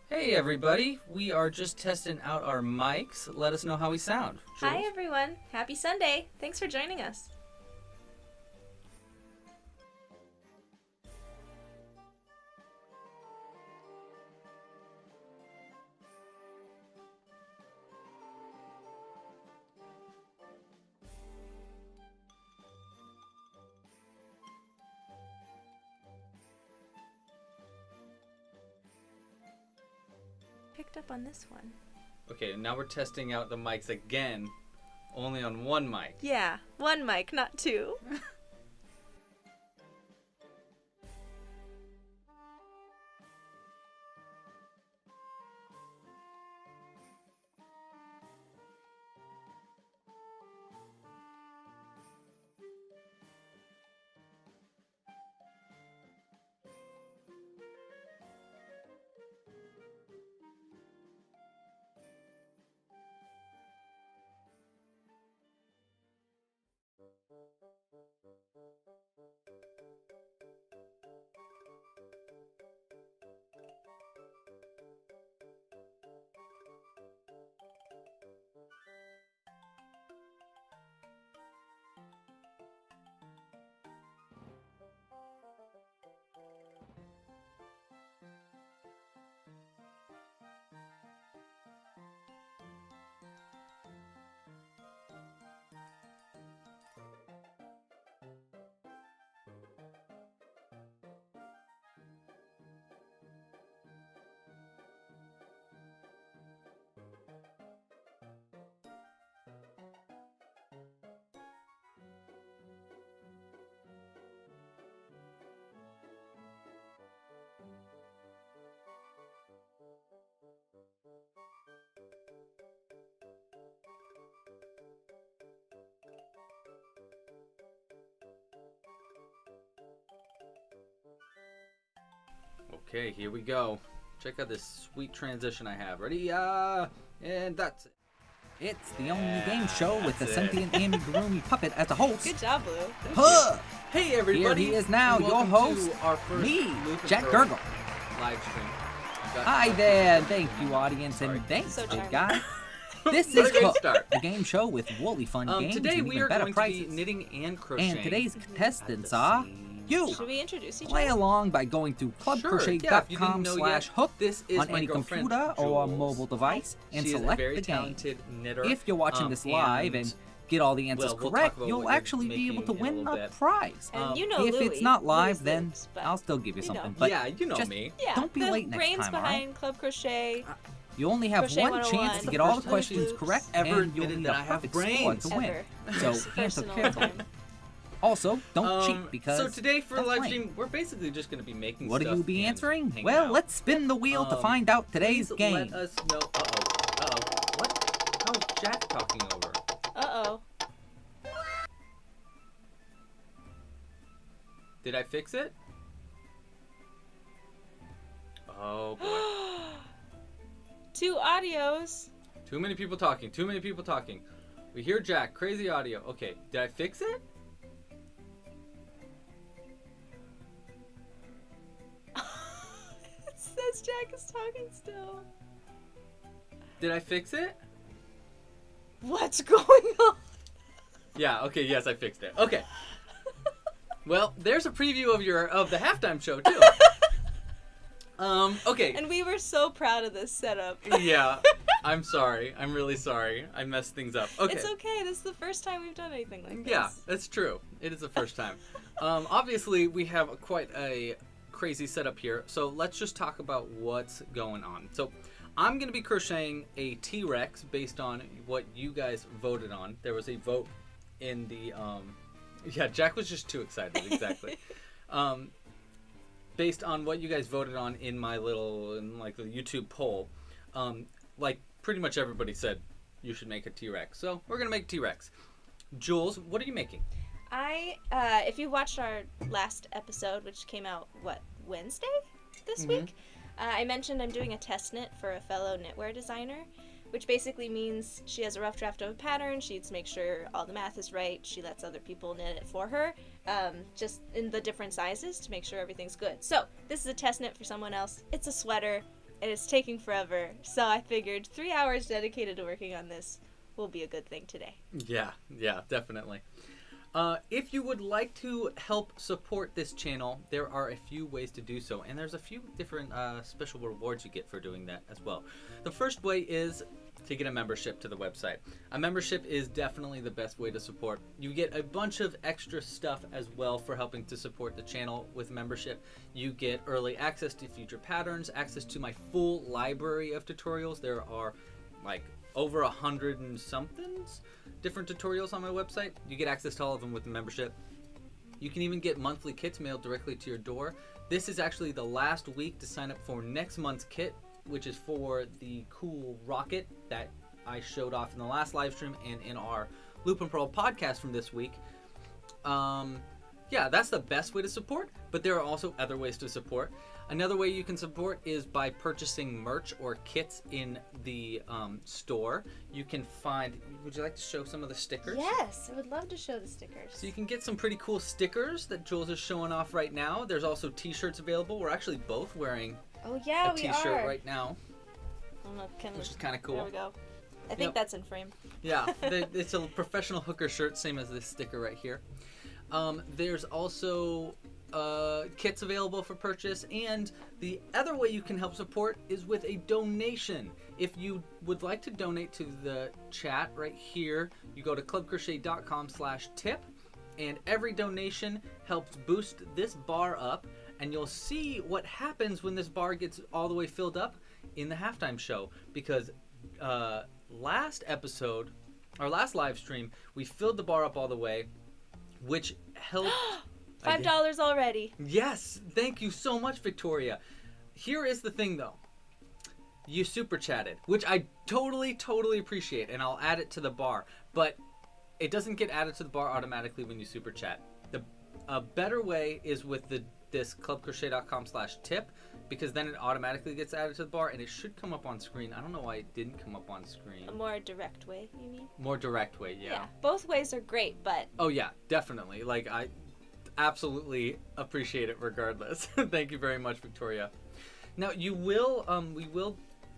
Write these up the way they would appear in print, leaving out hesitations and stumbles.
Hey everybody, we are just testing out our mics. Let us know how we sound. Jules? Hi everyone, happy Sunday. Thanks for joining us. Picked up on this one. Okay, now we're testing out the mics again, only on one mic. Yeah, one mic, not two. Okay, here we go. Check out this sweet transition I have. Ready? And that's it. It's the only game show with the sentient amigurumi puppet as a host. Good job, Blue. Huh! Hey everybody! Here he is now, your Welcome host, to our first me, Louie and Jack Purl Gurgle. live stream. Hi there, thank you audience, Sorry. and thanks, So big charming. guy. This What is a great Hook, start. the game show with woolly fun games Today and we even are better going prizes. to be knitting and crocheting. And today's at the contestants are same you. Should we introduce each Play other? along by going to Sure, yeah, if you didn't know yet, clubcrochet.com/hook this is on my any girlfriend, computer or Jules. mobile device and She is a select very the game. talented knitter. If you're watching this live and get all the answers well, we'll correct, talk about you'll what you're actually be able to making in a win little a bit. prize. And you know If Louie. it's not live, Louie's then Loops, but I'll still give you you something. know. But yeah, you know just me. yeah, don't be the late next brains time, all right? behind Club Crochet. You only have Crochet one 101. chance to get all the First questions time correct, ever and you'll admitted need that a I have perfect score brains. to win. Ever. So First answer and all carefully. time. Also, don't cheat because So today for that's live lame. stream, we're basically just going to be making What stuff will you be and answering? hanging Well, out. let's spin the wheel to find out today's Please game. let us know. Uh-oh. What? How's Jack talking over? Uh-oh. Did I fix it? Oh boy. 2 audios. Too many people talking. Too many people talking. We hear Jack. Crazy audio. Okay. Did I fix it? It says Jack is talking still. Did I fix it? What's going on? Yeah. Okay. Yes, I fixed it. Okay. Well, there's a preview of the halftime show too. Okay. And we were so proud of this setup. Yeah. I'm sorry. I'm really sorry. I messed things up. Okay. It's okay. This is the first time we've done anything like this. Yeah, that's true. It is the first time. Obviously, we have quite a crazy setup here. So let's just talk about what's going on. So I'm going to be crocheting a T-Rex based on what you guys voted on. There was a vote in the, yeah, Jack was just too excited, exactly. Based on what you guys voted on in my little, like the YouTube poll, like pretty much everybody said you should make a T-Rex. So we're going to make a T-Rex. Jules, what are you making? If you watched our last episode, which came out, Wednesday this week? I mentioned I'm doing a test knit for a fellow knitwear designer, which basically means she has a rough draft of a pattern, she needs to make sure all the math is right, she lets other people knit it for her, just in the different sizes to make sure everything's good. So, this is a test knit for someone else. It's a sweater, and it's taking forever, so I figured 3 hours dedicated to working on this will be a good thing today. Yeah, definitely. If you would like to help support this channel, there are a few ways to do so, and there's a few different special rewards you get for doing that as well. The first way is to get a membership to the website. A membership is definitely the best way to support. You get a bunch of extra stuff as well for helping to support the channel with membership. You get early access to future patterns, access to my full library of tutorials. There are like over 100 and somethings different tutorials on my website. You get access to all of them with the membership. You can even get monthly kits mailed directly to your door. This is actually the last week to sign up for next month's kit, which is for the cool rocket that I showed off in the last live stream and in our Loop and Purl podcast from this week. Yeah, that's the best way to support, but there are also other ways to support. Another way you can support is by purchasing merch or kits in the store. You can find, would you like to show some of the stickers? Yes, I would love to show the stickers. So you can get some pretty cool stickers that Jules is showing off right now. There's also t-shirts available. We're actually both wearing oh yeah, a t-shirt right now, which is kind of cool. There we go. I think that's in frame. Yeah, it's a professional hooker shirt, same as this sticker right here. There's also kits available for purchase, and the other way you can help support is with a donation. If you would like to donate to the chat right here, you go to clubcrochet.com/tip, and every donation helps boost this bar up, and you'll see what happens when this bar gets all the way filled up in the halftime show, because last episode, our last live stream, we filled the bar up all the way, which helped. $5 already. Yes, thank you so much, Victoria. Here is the thing, though. You super chatted, which I totally appreciate, and I'll add it to the bar. But it doesn't get added to the bar automatically when you super chat. A better way is with this clubcrochet.com/tip, because then it automatically gets added to the bar, and it should come up on screen. I don't know why it didn't come up on screen. A more direct way, you mean? More direct way, yeah. Both ways are great, but... Oh, yeah, definitely. Like, I absolutely appreciate it regardless. Thank you very much, Victoria. Now, we will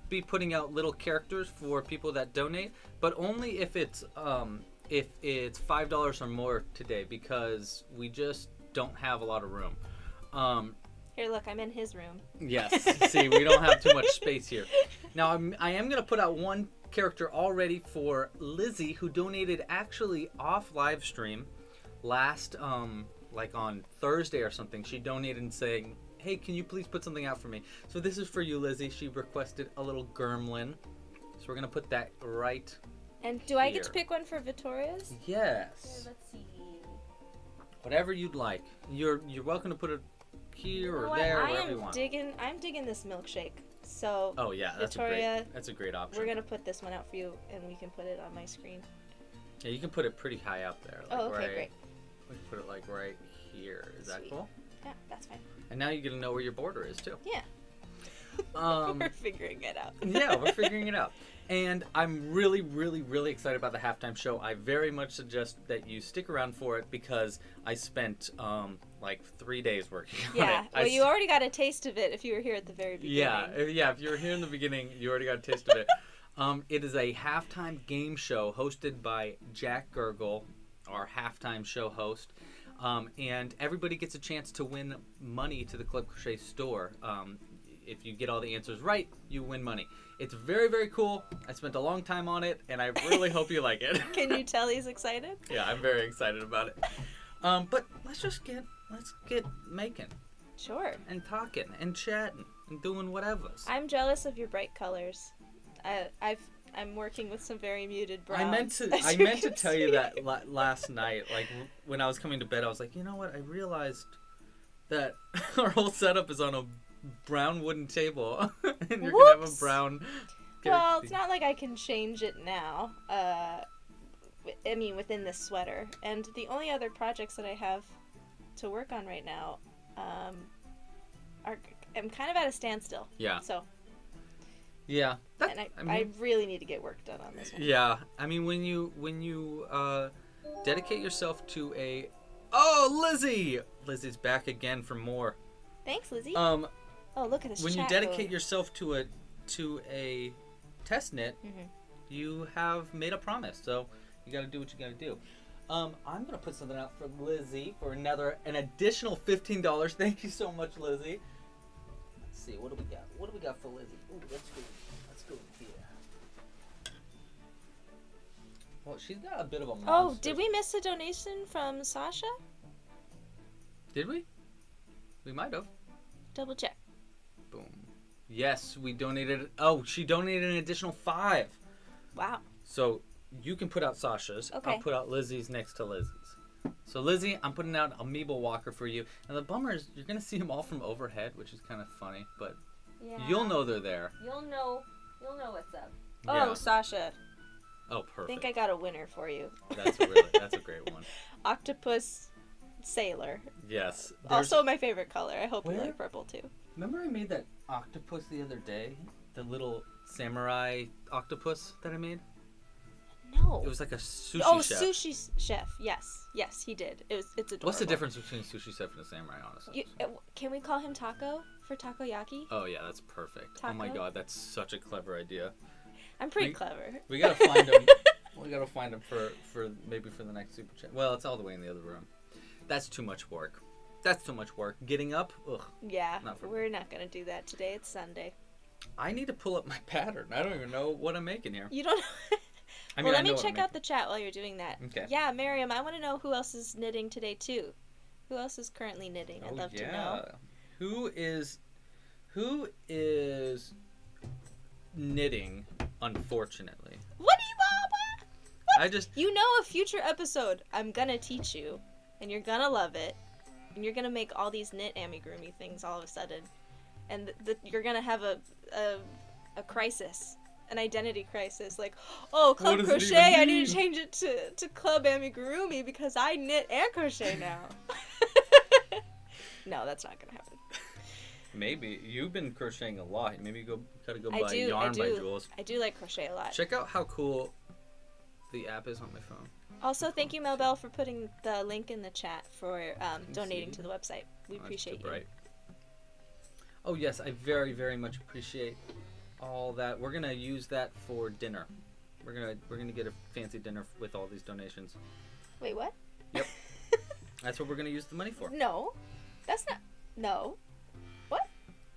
be putting out little characters for people that donate, but only if it's $5 or more today, because we just don't have a lot of room. Here, look, I'm in his room. Yes. See, we don't have too much space here. Now, I am going to put out one character already for Lizzie, who donated actually off live stream last, like on Thursday or something. She donated and saying, hey, can you please put something out for me? So this is for you, Lizzie. She requested a little Gremlin. So we're going to put that right And do I get to pick one for Victoria's? Yes. Here, let's see. Whatever you'd like. You're welcome to put it here or there, wherever you want. I'm digging this milkshake. So oh yeah, Victoria, that's a great option. We're gonna put this one out for you, and we can put it on my screen. Yeah, you can put it pretty high up there. Like Great. We can put it like right here. Is that cool? Yeah, that's fine. And now you get to know where your border is too. Yeah. We're figuring it out. Yeah, we're figuring it out. And I'm really excited about the halftime show. I very much suggest that you stick around for it, because I spent like 3 days working on it. Yeah, well, you already got a taste of it if you were here at the very beginning. Yeah, if you were here in the beginning, you already got a taste of it. It is a halftime game show hosted by Jack Gurgle, our halftime show host. And everybody gets a chance to win money to the Club Crochet store. If you get all the answers right, you win money. It's very cool. I spent a long time on it, and I really hope you like it. Can you tell he's excited? Yeah, I'm very excited about it. But let's get making. Sure. and talking and chatting and doing whatever. I'm jealous of your bright colors. I'm working with some very muted browns. I meant to tell you that last night. Like when I was coming to bed, I was like, you know what? I realized that our whole setup is on a brown wooden table, and you're gonna have a brown. Well, it's not like I can change it now. I mean, within this sweater. And the only other projects that I have to work on right now, I'm kind of at a standstill. Yeah. So. Yeah. I really need to get work done on this one. Yeah. I mean, when you dedicate yourself to a. Oh, Lizzie! Lizzie's back again for more. Thanks, Lizzie. Oh, look at this. When you chat dedicate going. yourself to a test knit, you have made a promise. So you got to do what you got to do. I'm gonna put something out for Lizzie for an additional $15. Thank you so much, Lizzie. Let's see, what do we got? What do we got for Lizzie? Ooh, let's go here. Well, she's got a bit of a monster. Oh, did we miss a donation from Sasha? Did we? We might have. Double check. Boom. Yes, we donated. Oh, she donated an additional $5. Wow. So you can put out Sasha's. Okay. I'll put out Lizzie's next to Lizzie's. So Lizzie, I'm putting out Amoeba Walker for you. And the bummer is you're gonna see them all from overhead, which is kind of funny, but you'll know they're there. You'll know what's up. Yeah. Oh, Sasha. Oh, I perfect. think I got a winner for you. That's a great one. Octopus Sailor. Yes. Also my favorite color. I hope you Where? like purple too. Remember I made that octopus the other day? The little samurai octopus that I made? No. It was like a sushi chef. Sushi chef. Yes, he did. It's adorable. What's the difference between a sushi chef and a samurai, honestly? Can we call him Taco for takoyaki? Oh yeah, that's perfect. Taco? Oh my god, that's such a clever idea. I'm pretty clever. We gotta find him. We gotta find him for maybe for the next super chat. Well, it's all the way in the other room. That's too much work. Getting up, ugh. Yeah, Not we're not gonna do that today. It's Sunday. I need to pull up my pattern. I don't even know what I'm making here. You don't. I mean, well, I let know me what check I'm out the chat while you're doing that. Okay. Yeah, Miriam, I want to know who else is knitting today too. Who else is currently knitting? I'd love to know. Who is knitting? Unfortunately. What do you want? What? You a future episode I'm gonna teach you, and you're gonna love it, and you're gonna make all these knit amigurumi things all of a sudden, and you're gonna have a crisis. An identity crisis, like, oh, Club Crochet, I need to change it to Club Amigurumi because I knit and crochet now. No, that's not gonna happen. Maybe you've been crocheting a lot. Maybe you gotta go buy Yarn by Jules. I do like crochet a lot. Check out how cool the app is on my phone. Also, thank you, Mel Bell, for putting the link in the chat for donating to the website. We appreciate you. Bright. Oh yes, I very, very much appreciate all that. We're gonna use that for dinner. We're gonna get a fancy dinner with all these donations. Wait, what? Yep. That's what we're gonna use the money for. No, that's not. No. What?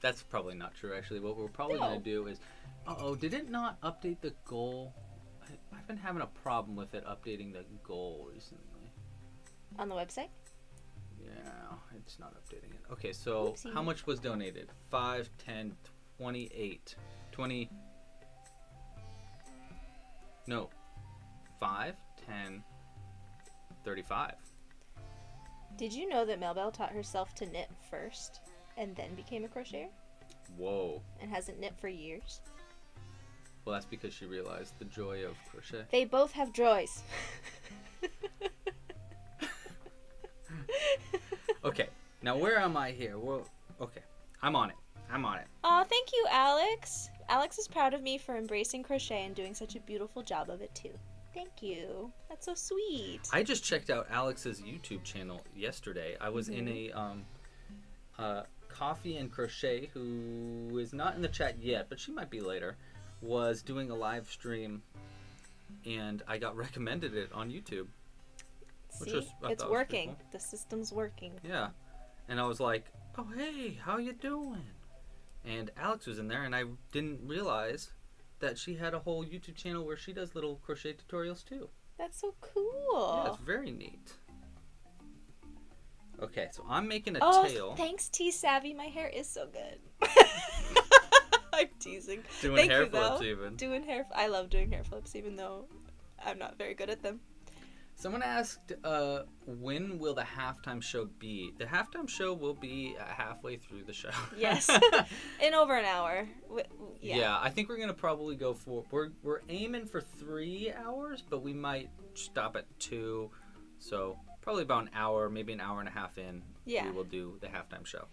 That's probably not true. Actually, what we're probably gonna do is, did it not update the goal? I've been having a problem with it updating the goal recently. On the website? Yeah, it's not updating it. Okay, so Oopsie. How much was donated? 5, 10, 28. 20. No. 5, 10, 35. Did you know that Mel Bell taught herself to knit first and then became a crocheter? Whoa. And hasn't knit for years? Well, that's because she realized the joy of crochet. They both have joys. Okay, now where am I here? Well, okay, I'm on it. Aw, thank you, Alex. Alex is proud of me for embracing crochet and doing such a beautiful job of it, too. Thank you. That's so sweet. I just checked out Alex's YouTube channel yesterday. I was in a Coffee and Crochet, who is not in the chat yet, but she might be later, was doing a live stream, and I got recommended it on YouTube. See, it's working. Cool. The system's working. Yeah. And I was like, oh, hey, how you doing? And Alex was in there, and I didn't realize that she had a whole YouTube channel where she does little crochet tutorials, too. That's so cool. Yeah, it's very neat. Okay, so I'm making a Oh, tail. thanks, T Savvy. My hair is so good. I'm teasing. Doing Thank hair you, though. flips even. Doing hair. I love doing hair flips, even though I'm not very good at them. Someone asked, when will the halftime show be? The halftime show will be halfway through the show. Yes, in over an hour. Yeah, I think we're gonna probably go for. We're aiming for 3 hours, but we might stop at 2. So probably about an hour, maybe an hour and a half in. Yeah. We will do the halftime show.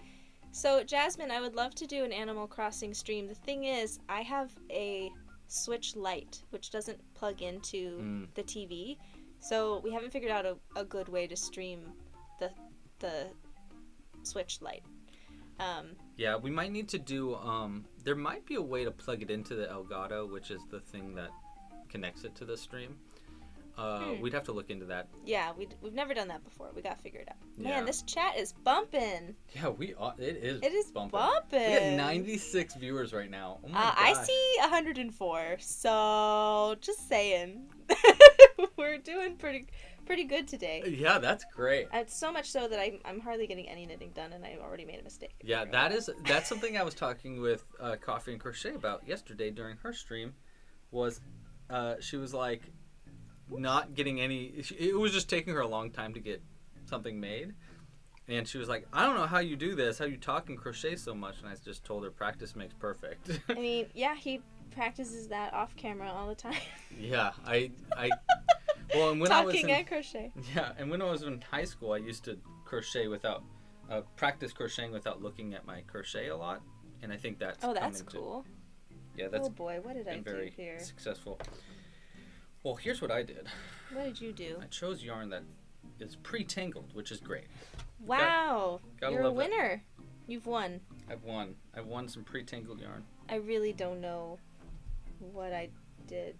So, Jasmine, I would love to do an Animal Crossing stream. The thing is, I have a Switch Lite, which doesn't plug into the TV. So, we haven't figured out a good way to stream the Switch Lite. Yeah, we might need to do. There might be a way to plug it into the Elgato, which is the thing that connects it to the stream. We'd have to look into that. Yeah, we've never done that before. We gotta figure it out. Yeah. Man, this chat is bumping. Yeah, it is. It is bumping. bumping. We got 96 viewers right now. Oh my gosh. I see 104. So just saying, we're doing pretty good today. Yeah, that's great. It's so much so that I'm hardly getting any knitting done, and I've already made a mistake. Yeah, that's something I was talking with Coffee and Crochet about yesterday during her stream. Was she was like not getting any. It was just taking her a long time to get something made, and she was like, "I don't know how you do this. How you talk and crochet so much?" And I just told her, "Practice makes perfect." I mean, yeah, he practices that off camera all the time. Yeah, I well, and when Talking I was and crochet. Yeah, and when I was in high school, I used to crochet without practice crocheting without looking at my crochet a lot, and I think that's Cool. Yeah, that's oh boy, what did I do very here? successful. Well, here's what I did. What did you do? I chose yarn that is pre-tangled, which is great. Wow, Gotta you're a love that. winner. You've won. I've won some pre-tangled yarn. I really don't know what I did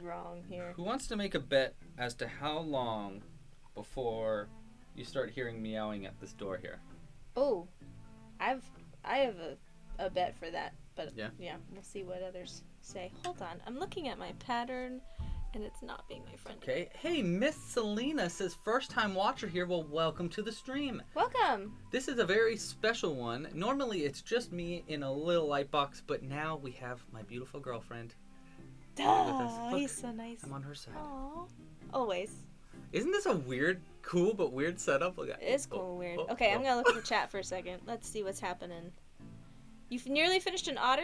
wrong here. Who wants to make a bet as to how long before you start hearing meowing at this door here? Oh, I have a bet for that, but Yeah, we'll see what others say. Hold on, I'm looking at my pattern, and it's not being my friend. Okay. Hey, Miss Selena says first-time watcher here. Well, welcome to the stream. Welcome. This is a very special one. Normally, it's just me in a little light box, but now we have my beautiful girlfriend. with us. Oh, Look, he's so nice. I'm on her side. Aww. Always. Isn't this a weird, cool but weird setup? Look at It is cool and weird. Okay, I'm gonna look at the chat for a second. Let's see what's happening. You've nearly finished an otter,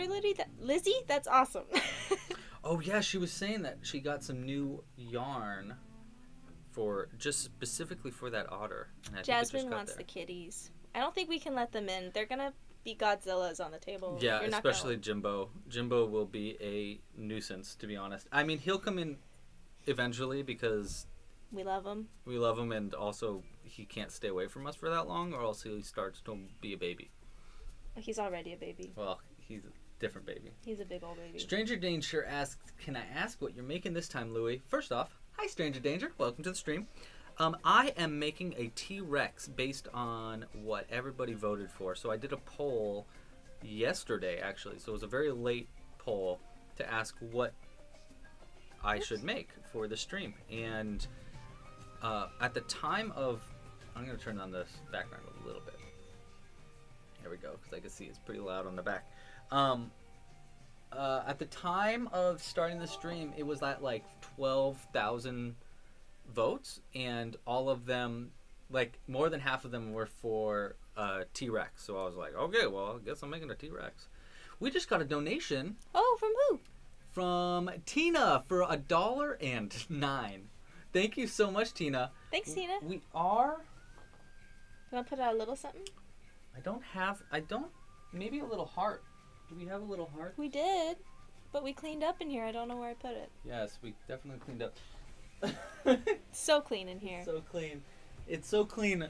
Lizzie? That's awesome. Oh yeah, she was saying that she got some new yarn for just specifically for that otter. And I think it just Jasmine got wants there. the kitties. I don't think we can let them in. They're gonna be Godzillas on the table. Yeah, You're not especially Jimbo. Jimbo will be a nuisance, to be honest. I mean, he'll come in eventually because we love them. we love him, and also he can't stay away from us for that long, or else he starts to be a baby. He's already a baby. Well, he's a different baby. He's a big old baby. Stranger Danger asks, "Can I ask what you're making this time, Louie?" First off, hi Stranger Danger, welcome to the stream. I am making a T-Rex based on what everybody voted for. So I did a poll yesterday, actually. So it was a very late poll to ask what I should make for the stream. And at the time of, I'm going to turn on this background a little bit. There we go, because I can see it's pretty loud on the back. At the time of starting the stream, it was at like 12,000 votes, and all of them, like more than half of them were for T-Rex. So I was like, okay, well, I guess I'm making a T-Rex. We just got a donation. Oh, from who? From Tina for $1.09. Thank you so much, Tina. Thanks, Tina. We are. You want to put out a little something? Maybe a little heart. Do we have a little heart? We did, but we cleaned up in here. I don't know where I put it. Yes, we definitely cleaned up. So clean in here. So clean. It's so clean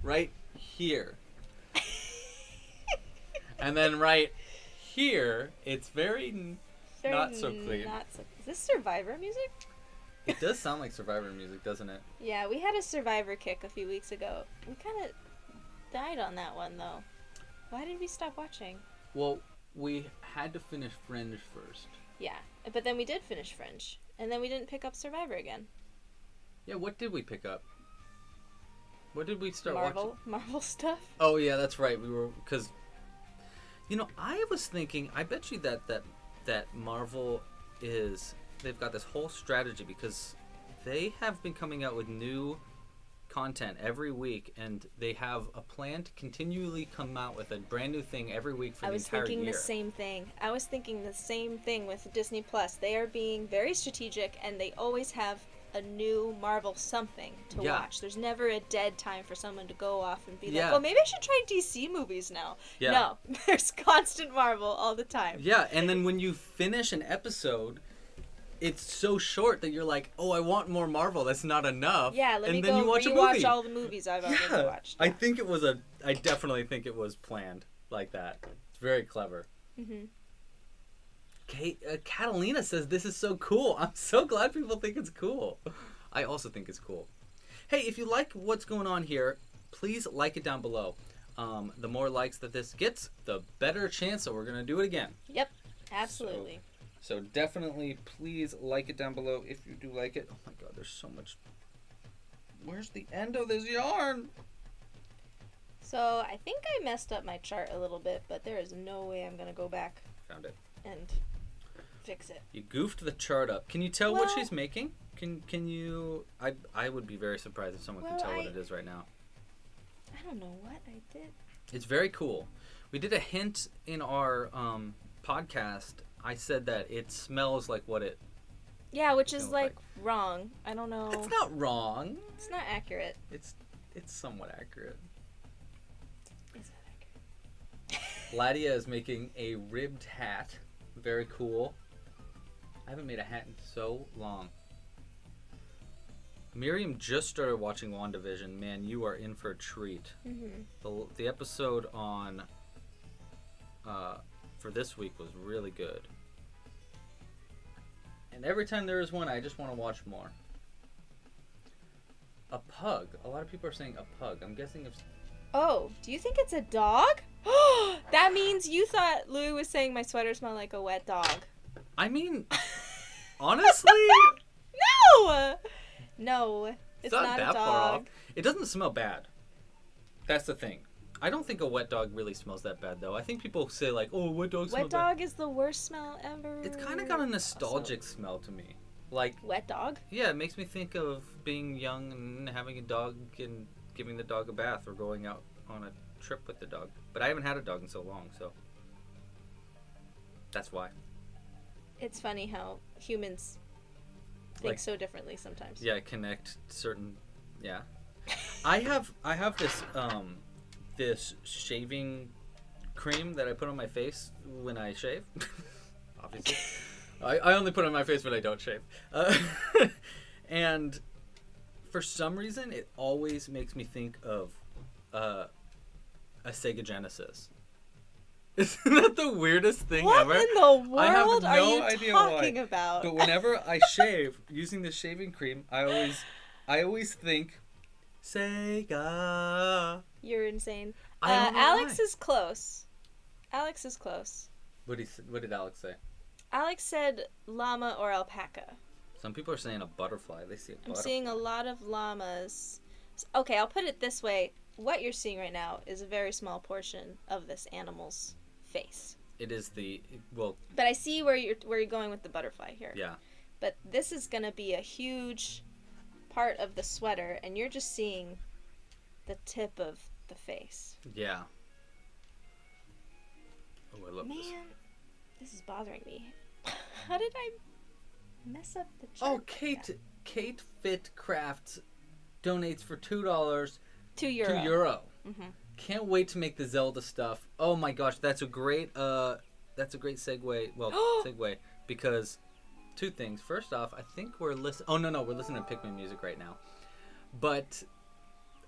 right here. And then right here, it's very not so clean. Is this Survivor music? It does sound like Survivor music, doesn't it? Yeah, we had a Survivor kick a few weeks ago. We kind of died on that one, though. Why did we stop watching? Well, we had to finish Fringe first. Yeah, but then we did finish Fringe. And then we didn't pick up Survivor again. Yeah, what did we pick up? What did we start watching? Marvel stuff. Oh yeah, that's right. We were because, I was thinking. I bet you that Marvel they've got this whole strategy because they have been coming out with new content every week, and they have a plan to continually come out with a brand new thing every week for the entire year. I was thinking the same thing. I was thinking the same thing with Disney Plus. They are being very strategic, and they always have a new Marvel something to watch. There's never a dead time for someone to go off and be like, well, maybe I should try DC movies now. Yeah. No, there's constant Marvel all the time. Yeah, and then when you finish an episode, it's so short that you're like, oh, I want more Marvel. That's not enough. Yeah, let me go rewatch all the movies I've already watched. Yeah. I definitely think it was planned like that. It's very clever. Mm-hmm. Catalina says this is so cool. I'm so glad people think it's cool. I also think it's cool. Hey, if you like what's going on here, please like it down below. The more likes that this gets, the better chance that we're going to do it again. Yep, absolutely. So definitely please like it down below if you do like it. Oh my god, there's so much. Where's the end of this yarn? So I think I messed up my chart a little bit, but there is no way I'm going to go back. Found it. And fix it. You goofed the chart up. Can you tell what she's making? Can you? I would be very surprised if someone could tell what it is right now. I don't know what I did. It's very cool. We did a hint in our podcast. I said that it smells like what it. Yeah, which is like wrong. I don't know. It's not wrong. It's not accurate. It's somewhat accurate. It's not accurate. Ladia is making a ribbed hat. Very cool. I haven't made a hat in so long. Miriam just started watching WandaVision. Man, you are in for a treat. Mm-hmm. The episode on for this week was really good. And every time there is one, I just want to watch more. A pug. A lot of people are saying a pug. I'm guessing if... Oh, do you think it's a dog? That means you thought Louie was saying my sweater smelled like a wet dog. I mean, honestly... No, it's not a dog. Far off. It doesn't smell bad. That's the thing. I don't think a wet dog really smells that bad, though. I think people say, like, oh, wet dog smells bad. Wet dog is the worst smell ever. It's kind of got a nostalgic smell to me. Like... Wet dog? Yeah, it makes me think of being young and having a dog and giving the dog a bath or going out on a trip with the dog. But I haven't had a dog in so long, so... That's why. It's funny how humans... think so differently sometimes. Yeah, connect certain. Yeah, I have this this shaving cream that I put on my face when I shave. Obviously, I only put it on my face when I don't shave, and for some reason it always makes me think of a Sega Genesis. Isn't that the weirdest thing ever? What in the world are you talking about? But whenever I shave using the shaving cream, I always think Sega. You're insane. Alex is close. Alex is close. What did Alex say? Alex said llama or alpaca. Some people are saying a butterfly. They see a butterfly. I'm seeing a lot of llamas. Okay, I'll put it this way. What you're seeing right now is a very small portion of this animal's face. It is But I see where you're going with the butterfly here. Yeah. But this is going to be a huge part of the sweater, and you're just seeing the tip of the face. Yeah. Oh, I love this. Man, this is bothering me. How did I mess up the chart? Oh, Kate Fitcraft donates for $2. €2. Mm-hmm. Can't wait to make the Zelda stuff. Oh my gosh, that's a great segue. Well, segue because two things. First off, I think we're listening. Oh no, we're listening to Pikmin music right now. But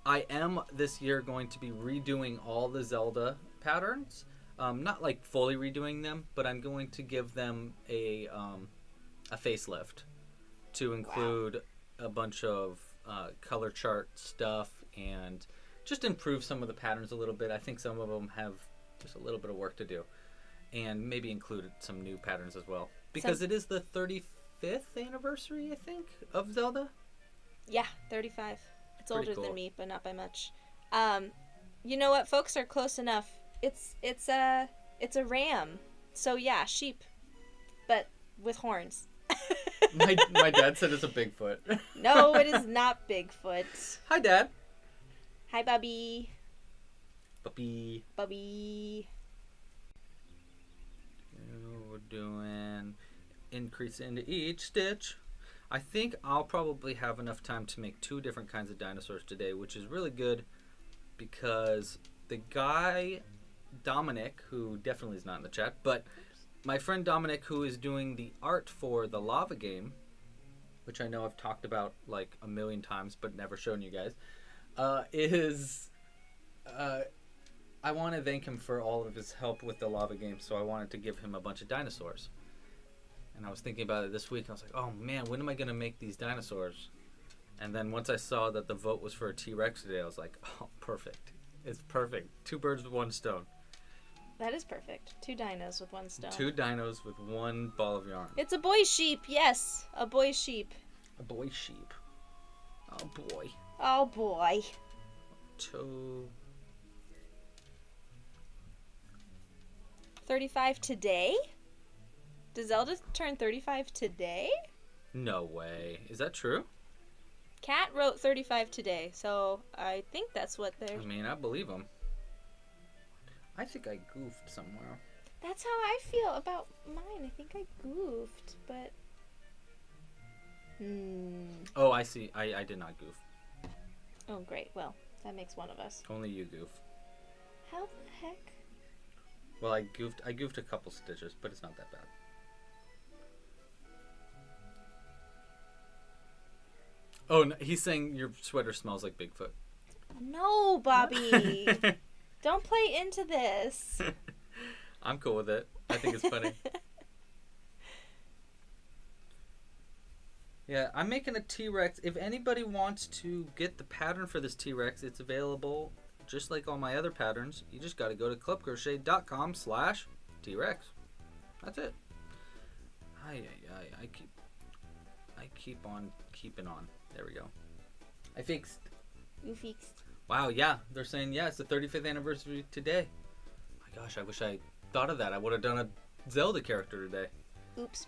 I am this year going to be redoing all the Zelda patterns. Not like fully redoing them, but I'm going to give them a facelift to include a bunch of color chart stuff and just improve some of the patterns a little bit. I think some of them have just a little bit of work to do, and maybe include some new patterns as well because it is the 35th anniversary, I think, of Zelda. Yeah, 35. It's Pretty older cool. than me, but not by much. You know what? Folks are close enough. It's a ram. So yeah, sheep, but with horns. My dad said it's a Bigfoot. No, it is not Bigfoot. Hi, Dad. Hi, Bubby. Puppy. Bubby. We're doing increase into each stitch. I think I'll probably have enough time to make 2 different kinds of dinosaurs today, which is really good because the guy, Dominic, who definitely is not in the chat, but my friend Dominic, who is doing the art for the lava game, which I know I've talked about like a million times but never shown you guys, I want to thank him for all of his help with the lava game, so I wanted to give him a bunch of dinosaurs. And I was thinking about it this week, and I was like, oh man, when am I going to make these dinosaurs? And then once I saw that the vote was for a T-Rex today, I was like, oh, perfect. It's perfect. 2 birds with 1 stone. That is perfect. 2 dinos with 1 stone. 2 dinos with 1 ball of yarn. It's a boy sheep. Yes, a boy sheep. A boy sheep. Oh boy. Oh boy. 2. 35 today? Does Zelda turn 35 today? No way. Is that true? Kat wrote 35 today, so I think that's what they're... I mean, I believe him. I think I goofed somewhere. That's how I feel about mine. I think I goofed, but... Oh, I see. I did not goof. Oh, great. Well, that makes one of us. Only you goof. How the heck? Well, I goofed a couple stitches, but it's not that bad. Oh, no, he's saying your sweater smells like Bigfoot. No, Bobby. Don't play into this. I'm cool with it. I think it's funny. Yeah, I'm making a T-Rex. If anybody wants to get the pattern for this T-Rex, it's available just like all my other patterns. You just got to go to clubcrochet.com/T-Rex. That's it. I keep on keeping on. There we go. I fixed. You fixed. Wow, yeah. They're saying, yeah, it's the 35th anniversary today. My gosh, I wish I thought of that. I would have done a Zelda character today. Oops.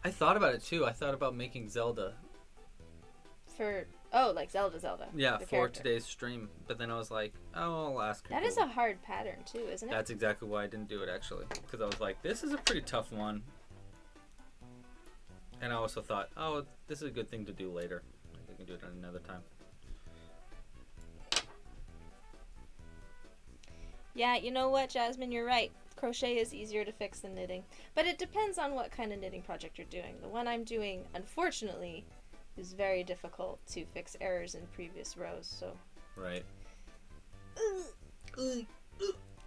I thought about it, too. I thought about making Zelda. Like Zelda. Yeah, the for character. today's stream. But then I was like, oh, I'll ask her. That is a hard pattern, too, isn't it? That's exactly why I didn't do it, actually. Because I was like, this is a pretty tough one. And I also thought, oh, this is a good thing to do later. I can do it at another time. Yeah, you know what, Jasmine, you're right. Crochet is easier to fix than knitting. But it depends on what kind of knitting project you're doing. The one I'm doing, unfortunately, is very difficult to fix errors in previous rows, so... Right.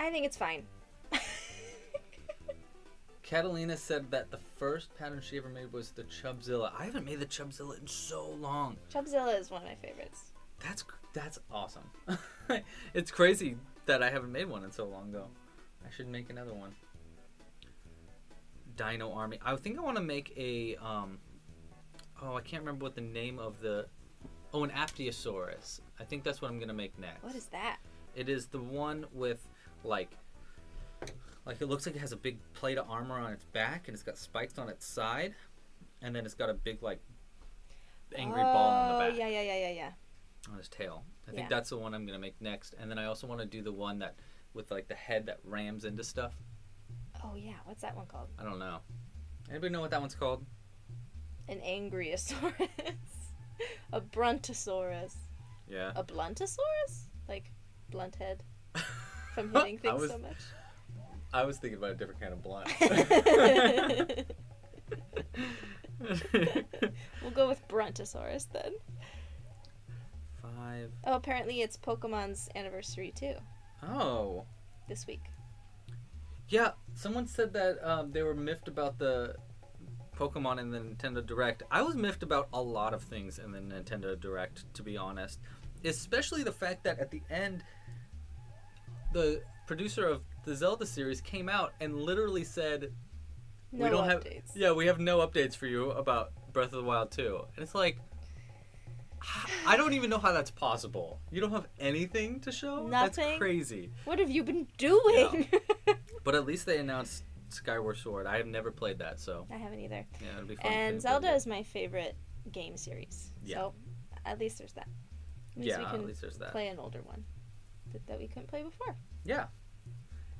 I think it's fine. Catalina said that the first pattern she ever made was the Chubzilla. I haven't made the Chubzilla in so long. Chubzilla is one of my favorites. That's awesome. It's crazy that I haven't made one in so long, though. I should make another one. Dino Army. I think I want to make a, I can't remember what the name of an Aptiosaurus. I think that's what I'm going to make next. What is that? It is the one with, like it looks like it has a big plate of armor on its back, and it's got spikes on its side, and then it's got a big, like, angry ball on the back. Oh, yeah. On his tail. I think that's the one I'm going to make next. And then I also want to do the one that, with, like, the head that rams into stuff. Oh, yeah. What's that one called? I don't know. Anybody know what that one's called? An Angriosaurus. A Bruntosaurus. Yeah. A Bluntosaurus? Like, blunt head. From hitting things so much. I was thinking about a different kind of blunt. We'll go with Bruntosaurus then. 5. Oh, apparently it's Pokemon's anniversary too. Oh. This week. Yeah, someone said that they were miffed about the Pokemon in the Nintendo Direct. I was miffed about a lot of things in the Nintendo Direct, to be honest. Especially the fact that at the end, the producer of the Zelda series came out and literally said, No updates. we have no updates for you about Breath of the Wild 2. And it's like, I don't even know how that's possible. You don't have anything to show? Nothing. That's crazy. What have you been doing? But at least they announced Skyward Sword. I have never played that, so I haven't either. yeah, it'll be fun. And Zelda is my favorite game series. Yeah. So at least there's that. At least we Yeah, can at least there's that. play an older one that we couldn't play before. Yeah.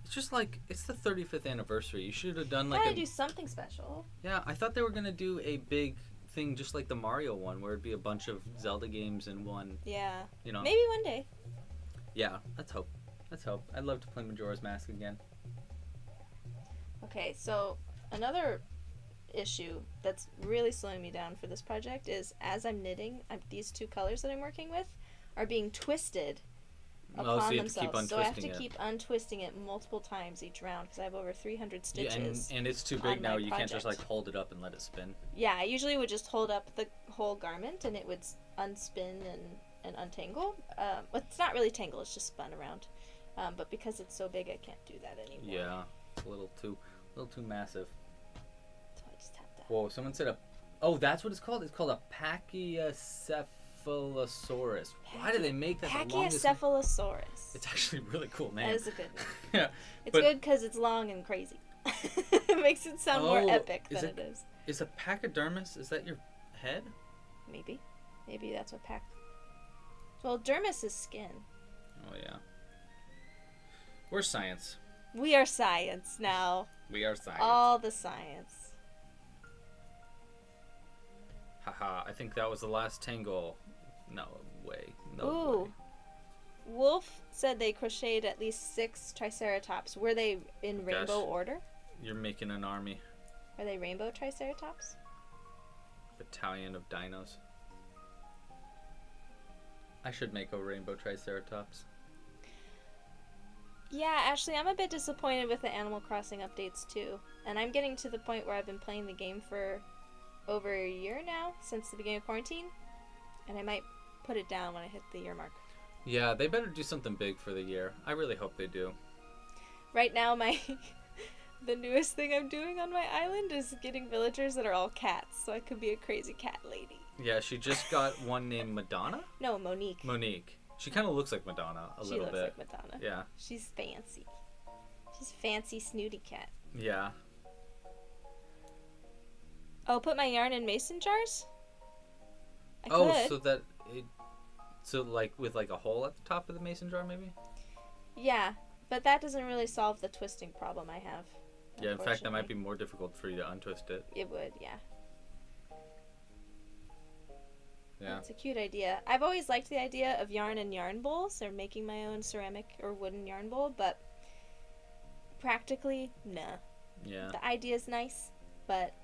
It's just like, it's the 35th anniversary. You should have done like Gotta do something special. Yeah, I thought they were going to do a big thing just like the Mario one, where it'd be a bunch of Zelda games in one, Yeah. you know. Maybe one day. Yeah, let's hope. Let's hope. I'd love to play Majora's Mask again. Okay, so another issue that's really slowing me down for this project is as I'm knitting, these two colors that I'm working with are being twisted upon so you have to keep themselves. So I have to untwisting it. keep untwisting it multiple times each round because I have over 300 Yeah, stitches. and it's too on big now. my You can't just project. like hold it up and let it spin. Yeah, I usually would just hold up the whole garment and it would unspin and untangle. It's not really tangle, it's just spun around. But because it's so big, I can't do that anymore. Yeah, it's a little too massive. So I just have to. Whoa, someone said oh, that's what it's called? It's called a Pachycephalosaurus. Why do they make that the longest? Pachycephalosaurus. It's actually a really cool name. That is a good name. Yeah. It's but good because it's long and crazy. It makes it sound more Oh, epic is than it- it is. Is a pachydermis, is that your head? Maybe. Maybe that's what Well, dermis is skin. Oh, yeah. We're science. We are science now. We are science. All the science. Haha, I think that was the last tangle. No way. No Ooh. way. Wolf said they crocheted at least 6 Triceratops. Were they in rainbow Gosh. order? You're making an army. Are they rainbow Triceratops? Battalion of dinos. I should make a rainbow Triceratops. Yeah, actually, I'm a bit disappointed with the Animal Crossing updates too. And I'm getting to the point where I've been playing the game for over a year now, since the beginning of quarantine. And I might put it down when I hit the year mark. Yeah, they better do something big for the year. I really hope they do. Right now, the newest thing I'm doing on my island is getting villagers that are all cats, so I could be a crazy cat lady. Yeah, she just got one named Madonna? No, Monique. Monique. She kind of looks like Madonna a She little looks bit. like Madonna. Yeah. She's fancy. She's fancy snooty cat. Yeah. Oh, put my yarn in mason jars? I Oh, could. so like with like a hole at the top of the mason jar maybe? Yeah, but that doesn't really solve the twisting problem I have. Yeah, in fact that might be unfortunately. more difficult for you to untwist it. It would, yeah. Yeah. It's a cute idea. I've always liked the idea of yarn and yarn bowls, or making my own ceramic or wooden yarn bowl, but practically, nah. Yeah. The idea's nice, but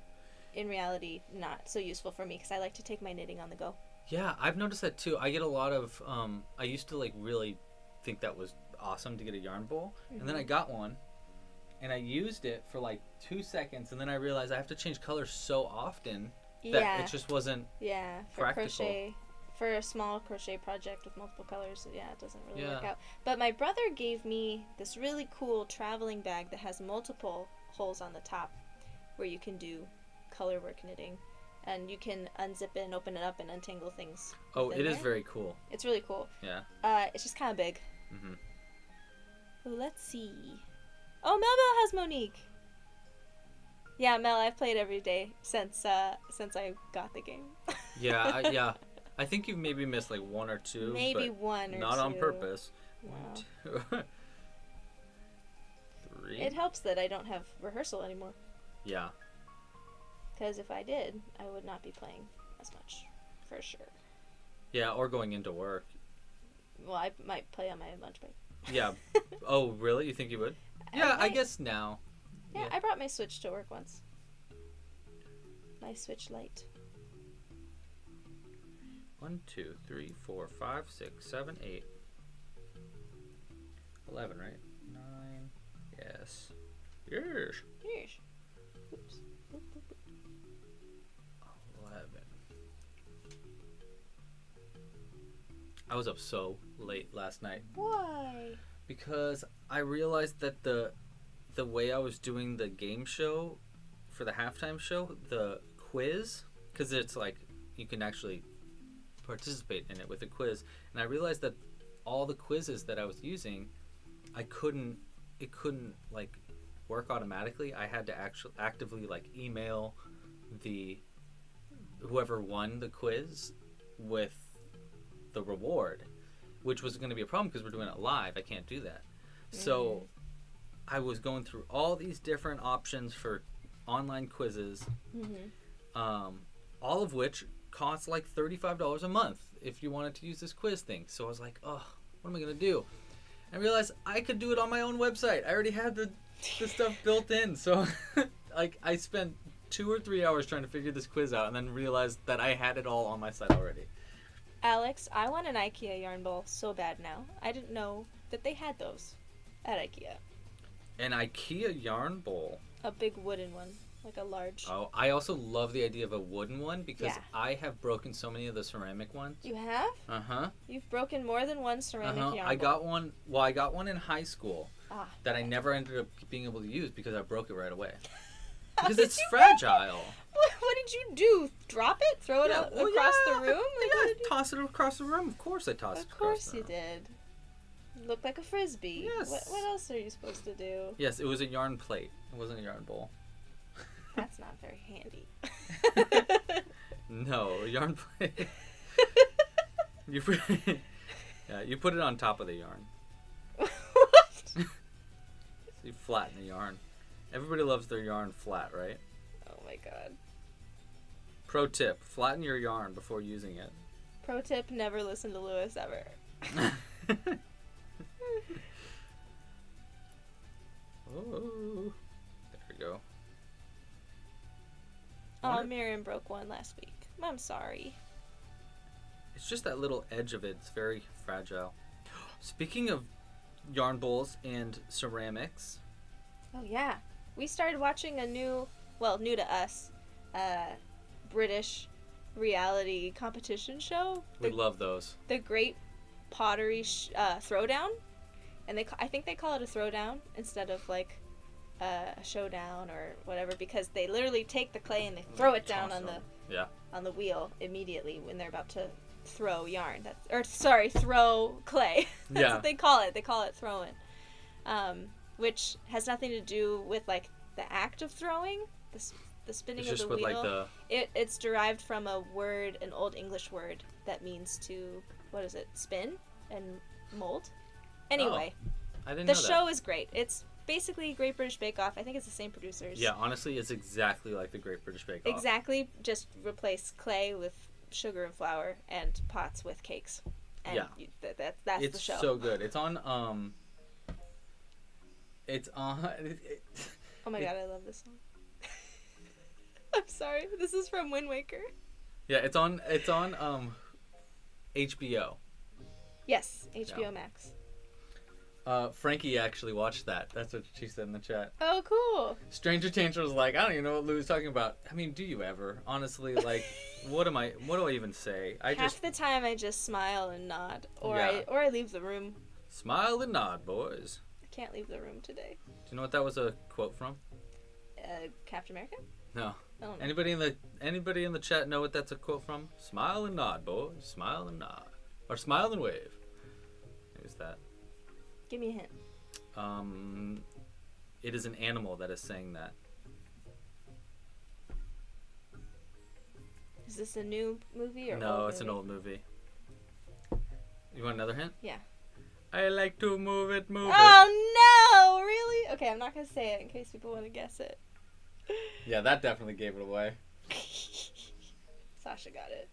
in reality, not so useful for me because I like to take my knitting on the go. Yeah, I've noticed that too. I get a lot of I used to like really think that was awesome to get a yarn bowl, and then I got one and I used it for like 2 seconds, and then I realized I have to change colors so often that Yeah, it just wasn't. yeah. For practical. crochet, for a small crochet project with multiple colors, yeah, it doesn't really work Yeah. out. But my brother gave me this really cool traveling bag that has multiple holes on the top where you can do color work knitting. And you can unzip it and open it up and untangle things. Oh, within it is there. very cool. It's really cool. Yeah. It's just kind of big. Mhm. Ooh, let's see. Oh, Melville has Monique. Yeah, Mel, I've played every day since I got the game. Yeah, yeah. I think you've maybe missed like 1 or 2. Maybe but one or not on two. purpose. Wow. 1, 2, 3. It helps that I don't have rehearsal anymore. Yeah. Because if I did, I would not be playing as much, for sure. Yeah, or going into work. Well, I might play on my lunch break. Yeah. Oh, really? You think you would? Yeah, I guess now. Yeah, Yeah. I brought my Switch to work once. My Switch Lite. 1, 2, 3, 4, 5, 6, 7, 8. 11, right? 9. Yes. Yes. Yes. Oops. Boop, boop, boop. 11. I was up so late last night Why? because I realized that the way I was doing the game show for the halftime show, the quiz, because it's like you can actually participate in it with a quiz, and I realized that all the quizzes that I was using, it couldn't like work automatically. I had to actually actively like email the whoever won the quiz with the reward, which was going to be a problem because we're doing it live. I can't do that. So I was going through all these different options for online quizzes, all of which cost like $35 a month if you wanted to use this quiz thing. So I was like, oh, what am I going to do? I realized I could do it on my own website. I already had the stuff built in. So like I spent 2 or 3 hours trying to figure this quiz out and then realized that I had it all on my site already. Alex, I want an IKEA yarn bowl so bad now. I didn't know that they had those at IKEA. An IKEA yarn bowl? A big wooden one. Like a large. Oh, I also love the idea of a wooden one because Yeah. I have broken so many of the ceramic ones. You have? Uh-huh. You've broken more than one ceramic yarn bowl. I got one. Well, I got one in high school that I okay. never ended up being able to use because I broke it right away. Because it's fragile. What did you do? Drop it? Throw it across the room? Like, what did you... toss it across the room. Of course I tossed it across the room. Of course you did. It looked like a frisbee. Yes. What else are you supposed to do? Yes, it was a yarn plate. It wasn't a yarn bowl. That's not very handy. No, a yarn plate. you put it on top of the yarn. What? So you flatten the yarn. Everybody loves their yarn flat, right? Oh my god. Pro tip, flatten your yarn before using it. Pro tip, never listen to Lewis ever. Oh, there we go. Oh, Miriam broke one last week. I'm sorry. It's just that little edge of it. It's very fragile. Speaking of yarn bowls and ceramics. Oh yeah. We started watching a new to us, British reality competition show. We love those. The Great Pottery Throwdown. And I think they call it a throwdown instead of like a showdown or whatever, because they literally take the clay and they throw it down on the wheel immediately when they're about to throw yarn. Throw clay. That's what they call it. They call it throwing, which has nothing to do with like the act of throwing, the spinning of the wheel. Like it's derived from an Old English word that means to spin and mold. Anyway, I didn't know the show is great. It's basically Great British Bake Off. I think it's the same producers. Yeah, honestly, it's exactly like the Great British Bake Off. Exactly, just replace clay with sugar and flour and pots with cakes. And that's the show. It's so good. It's on oh my god, I love this song. I'm sorry. This is from Wind Waker. Yeah, it's on HBO. Yes, HBO Max. Frankie actually watched that. That's what she said in the chat. Oh, cool. Stranger Danger was like, I don't even know what Lou's talking about. I mean, do you ever? Honestly, like, what do I even say? Half the time I just smile and nod, or I leave the room. Smile and nod, boys. I can't leave the room today. Do you know what that was a quote from? Captain America? No. I don't know. Anybody in the chat know what that's a quote from? Smile and nod, boys. Smile and nod. Or smile and wave. Who's that? Give me a hint. It is an animal that is saying that. Is this a new movie or no? It's an old movie. You want another hint? Yeah. I like to move it. Oh no! Really? Okay, I'm not gonna say it in case people want to guess it. Yeah, that definitely gave it away. Sasha got it.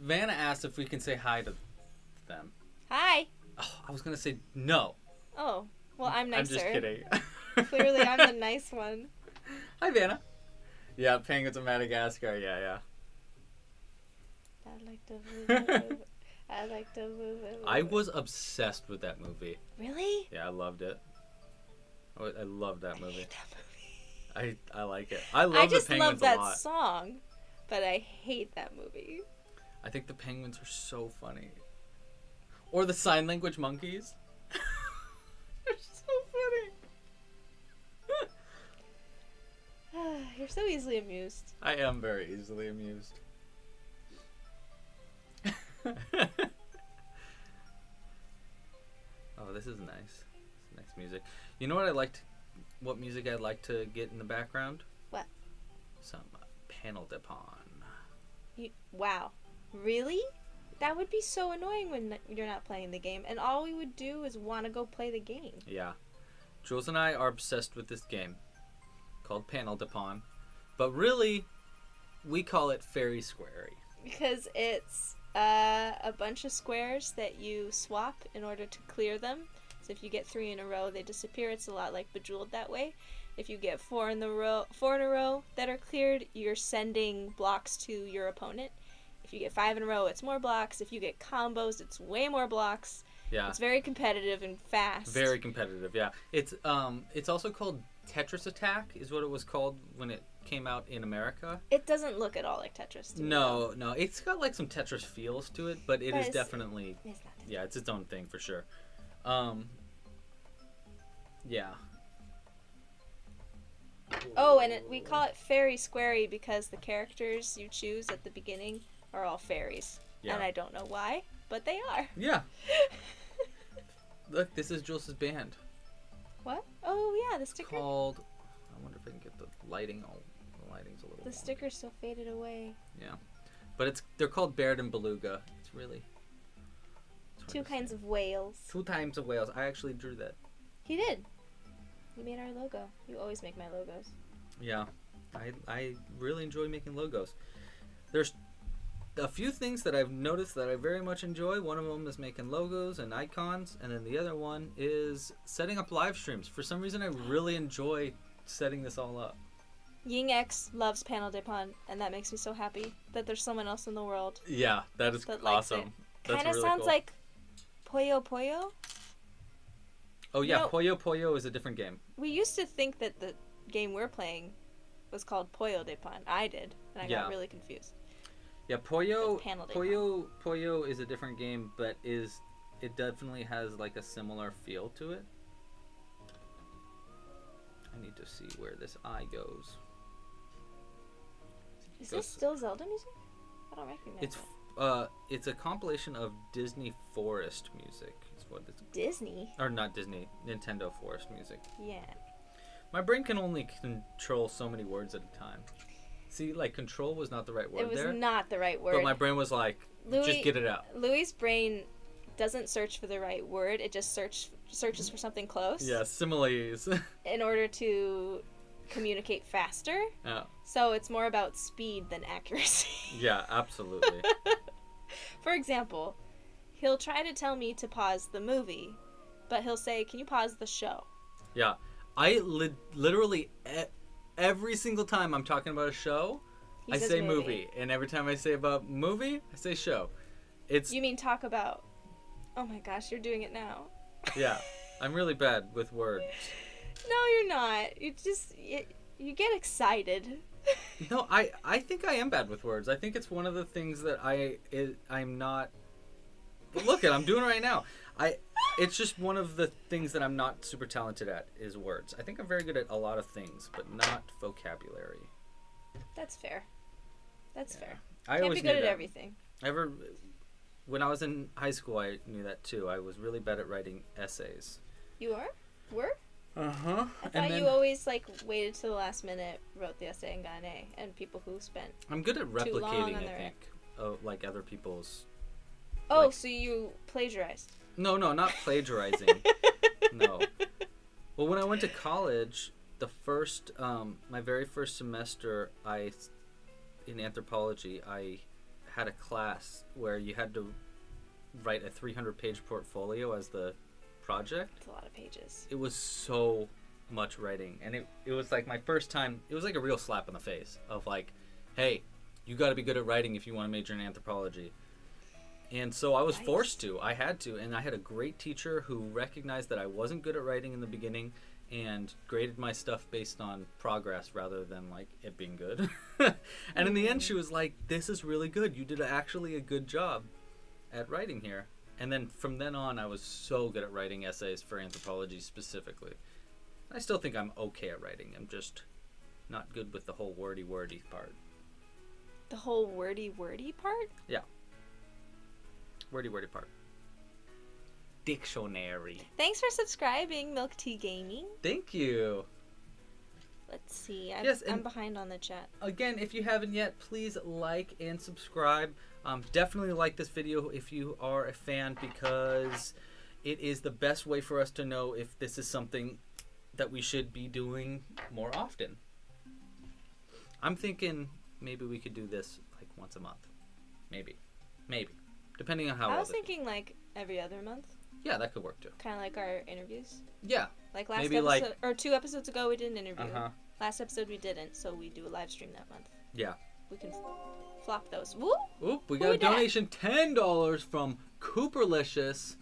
Vanna asked if we can say hi to them. Hi. Oh, I was gonna say no. Oh, well, I'm nicer. I'm just kidding. Clearly, I'm the nice one. Hi, Vanna. Yeah, Penguins of Madagascar. Yeah. I like to move it. I like to move it. I was obsessed with that movie. Really? Yeah, I loved it. I loved that movie. I hate that movie. I like it. I love the Penguins a lot. I just love that song, but I hate that movie. I think the penguins are so funny. Or the sign language monkeys. They're so funny. You're so easily amused. I am very easily amused. Oh, this is nice. This next music. You know what I liked? What music I'd like to get in the background? What? Some panel depon. Wow. Really? That would be so annoying when you're not playing the game, and all we would do is want to go play the game. Yeah. Jules and I are obsessed with this game called Panel Depon, but really, we call it Fairy Squarey. Because it's a bunch of squares that you swap in order to clear them. So if you get 3 in a row, they disappear. It's a lot like Bejeweled that way. If you get 4 in a row that are cleared, you're sending blocks to your opponent. If you get 5 in a row, it's more blocks. If you get combos, it's way more blocks. Yeah. It's very competitive and fast. Very competitive, yeah. It's also called Tetris Attack, is what it was called when it came out in America. It doesn't look at all like Tetris to me. No. It's got like some Tetris feels to it, but it's definitely... It's not Tetris. Yeah, it's its own thing for sure. Yeah. Oh, and we call it Fairy Squarey because the characters you choose at the beginning are all fairies. Yeah. And I don't know why, but they are. Yeah. Look, this is Jules' band. What? Oh, yeah, the sticker. Called... I wonder if I can get the lighting. Oh, the lighting's a little... The sticker's so faded away. Yeah. But they're called Baird and Beluga. It's really... Two kinds of whales. 2 times of whales. I actually drew that. He did. He made our logo. You always make my logos. Yeah. I really enjoy making logos. There's a few things that I've noticed that I very much enjoy. One of them is making logos and icons, and then the other one is setting up live streams. For some reason, I really enjoy setting this all up. Ying X loves Panel Depon, and that makes me so happy that there's someone else in the world Yeah, that is that likes awesome. it. That's Kind of really sounds cool. like Puyo Puyo. Oh yeah, No. Puyo Puyo is a different game. We used to think that the game we're playing was called Puyo Depon. I did, and I got really confused. Yeah, Puyo With Panel Depon. Puyo is a different game, but it definitely has like a similar feel to it. I need to see where this eye goes. Is this still Zelda music? I don't recognize it. It's a compilation of Disney Forest music. Is what it's Disney? or not Disney, Nintendo Forest music. Yeah. My brain can only control so many words at a time. See, like control was not the right word It was there. not the right word. But my brain was like, just get it out. Louie's brain doesn't search for the right word. It just searches for something close. Yeah, similes. In order to communicate faster. Yeah. So it's more about speed than accuracy. Yeah, absolutely. For example, he'll try to tell me to pause the movie, but he'll say, "Can you pause the show?" Yeah. I literally every single time I'm talking about a show, He I says say movie, and every time I say about movie, I say show. It's You mean talk about? Oh my gosh, you're doing it now. yeah. I'm really bad with words. No, you're not. You get excited. No, I think I am bad with words. I think it's one of the things that I'm not. Look I'm doing it right now. It's just one of the things that I'm not super talented at is words. I think I'm very good at a lot of things, but not vocabulary. That's fair. That's fair. I Can't always be good knew at that. everything. When I was in high school, I knew that too. I was really bad at writing essays. You were? Uh-huh. I thought you always waited till the last minute, wrote the essay, and got an A. And people who spent. I'm good at too long replicating, on I their think, like other people's. Oh, Like- so you plagiarized? No, not plagiarizing. No. Well, when I went to college, my very first semester, in anthropology, I had a class where you had to write a 300-page portfolio as the project. It's a lot of pages. It was so much writing, and it was like my first time. It was like a real slap in the face of like, hey, you got to be good at writing if you want to major in anthropology. And so I was forced to. I had to, and I had a great teacher who recognized that I wasn't good at writing in the beginning and graded my stuff based on progress rather than like it being good. And in the end she was like, this is really good. You did actually a good job at writing here. And then from then on I was so good at writing essays for anthropology specifically. I still think I'm okay at writing. I'm just not good with the whole wordy part. The whole wordy part? Yeah. wordy part. Dictionary. Thanks for subscribing, Milk Tea Gaming. Thank you. Let's see. I'm behind on the chat. Again, if you haven't yet, please like and subscribe. Definitely like this video if you are a fan, because it is the best way for us to know if this is something that we should be doing more often. I'm thinking maybe we could do this like once a month. Maybe. Depending on how I was thinking like every other month. Yeah, that could work too. Kind of like our interviews. Yeah. Like last maybe episode, or 2 episodes ago, we did an interview. Uh-huh. Last episode we didn't, so we do a live stream that month. Yeah. We can flop those. Woo! Oop, we got a donation, $10 from Cooperlicious.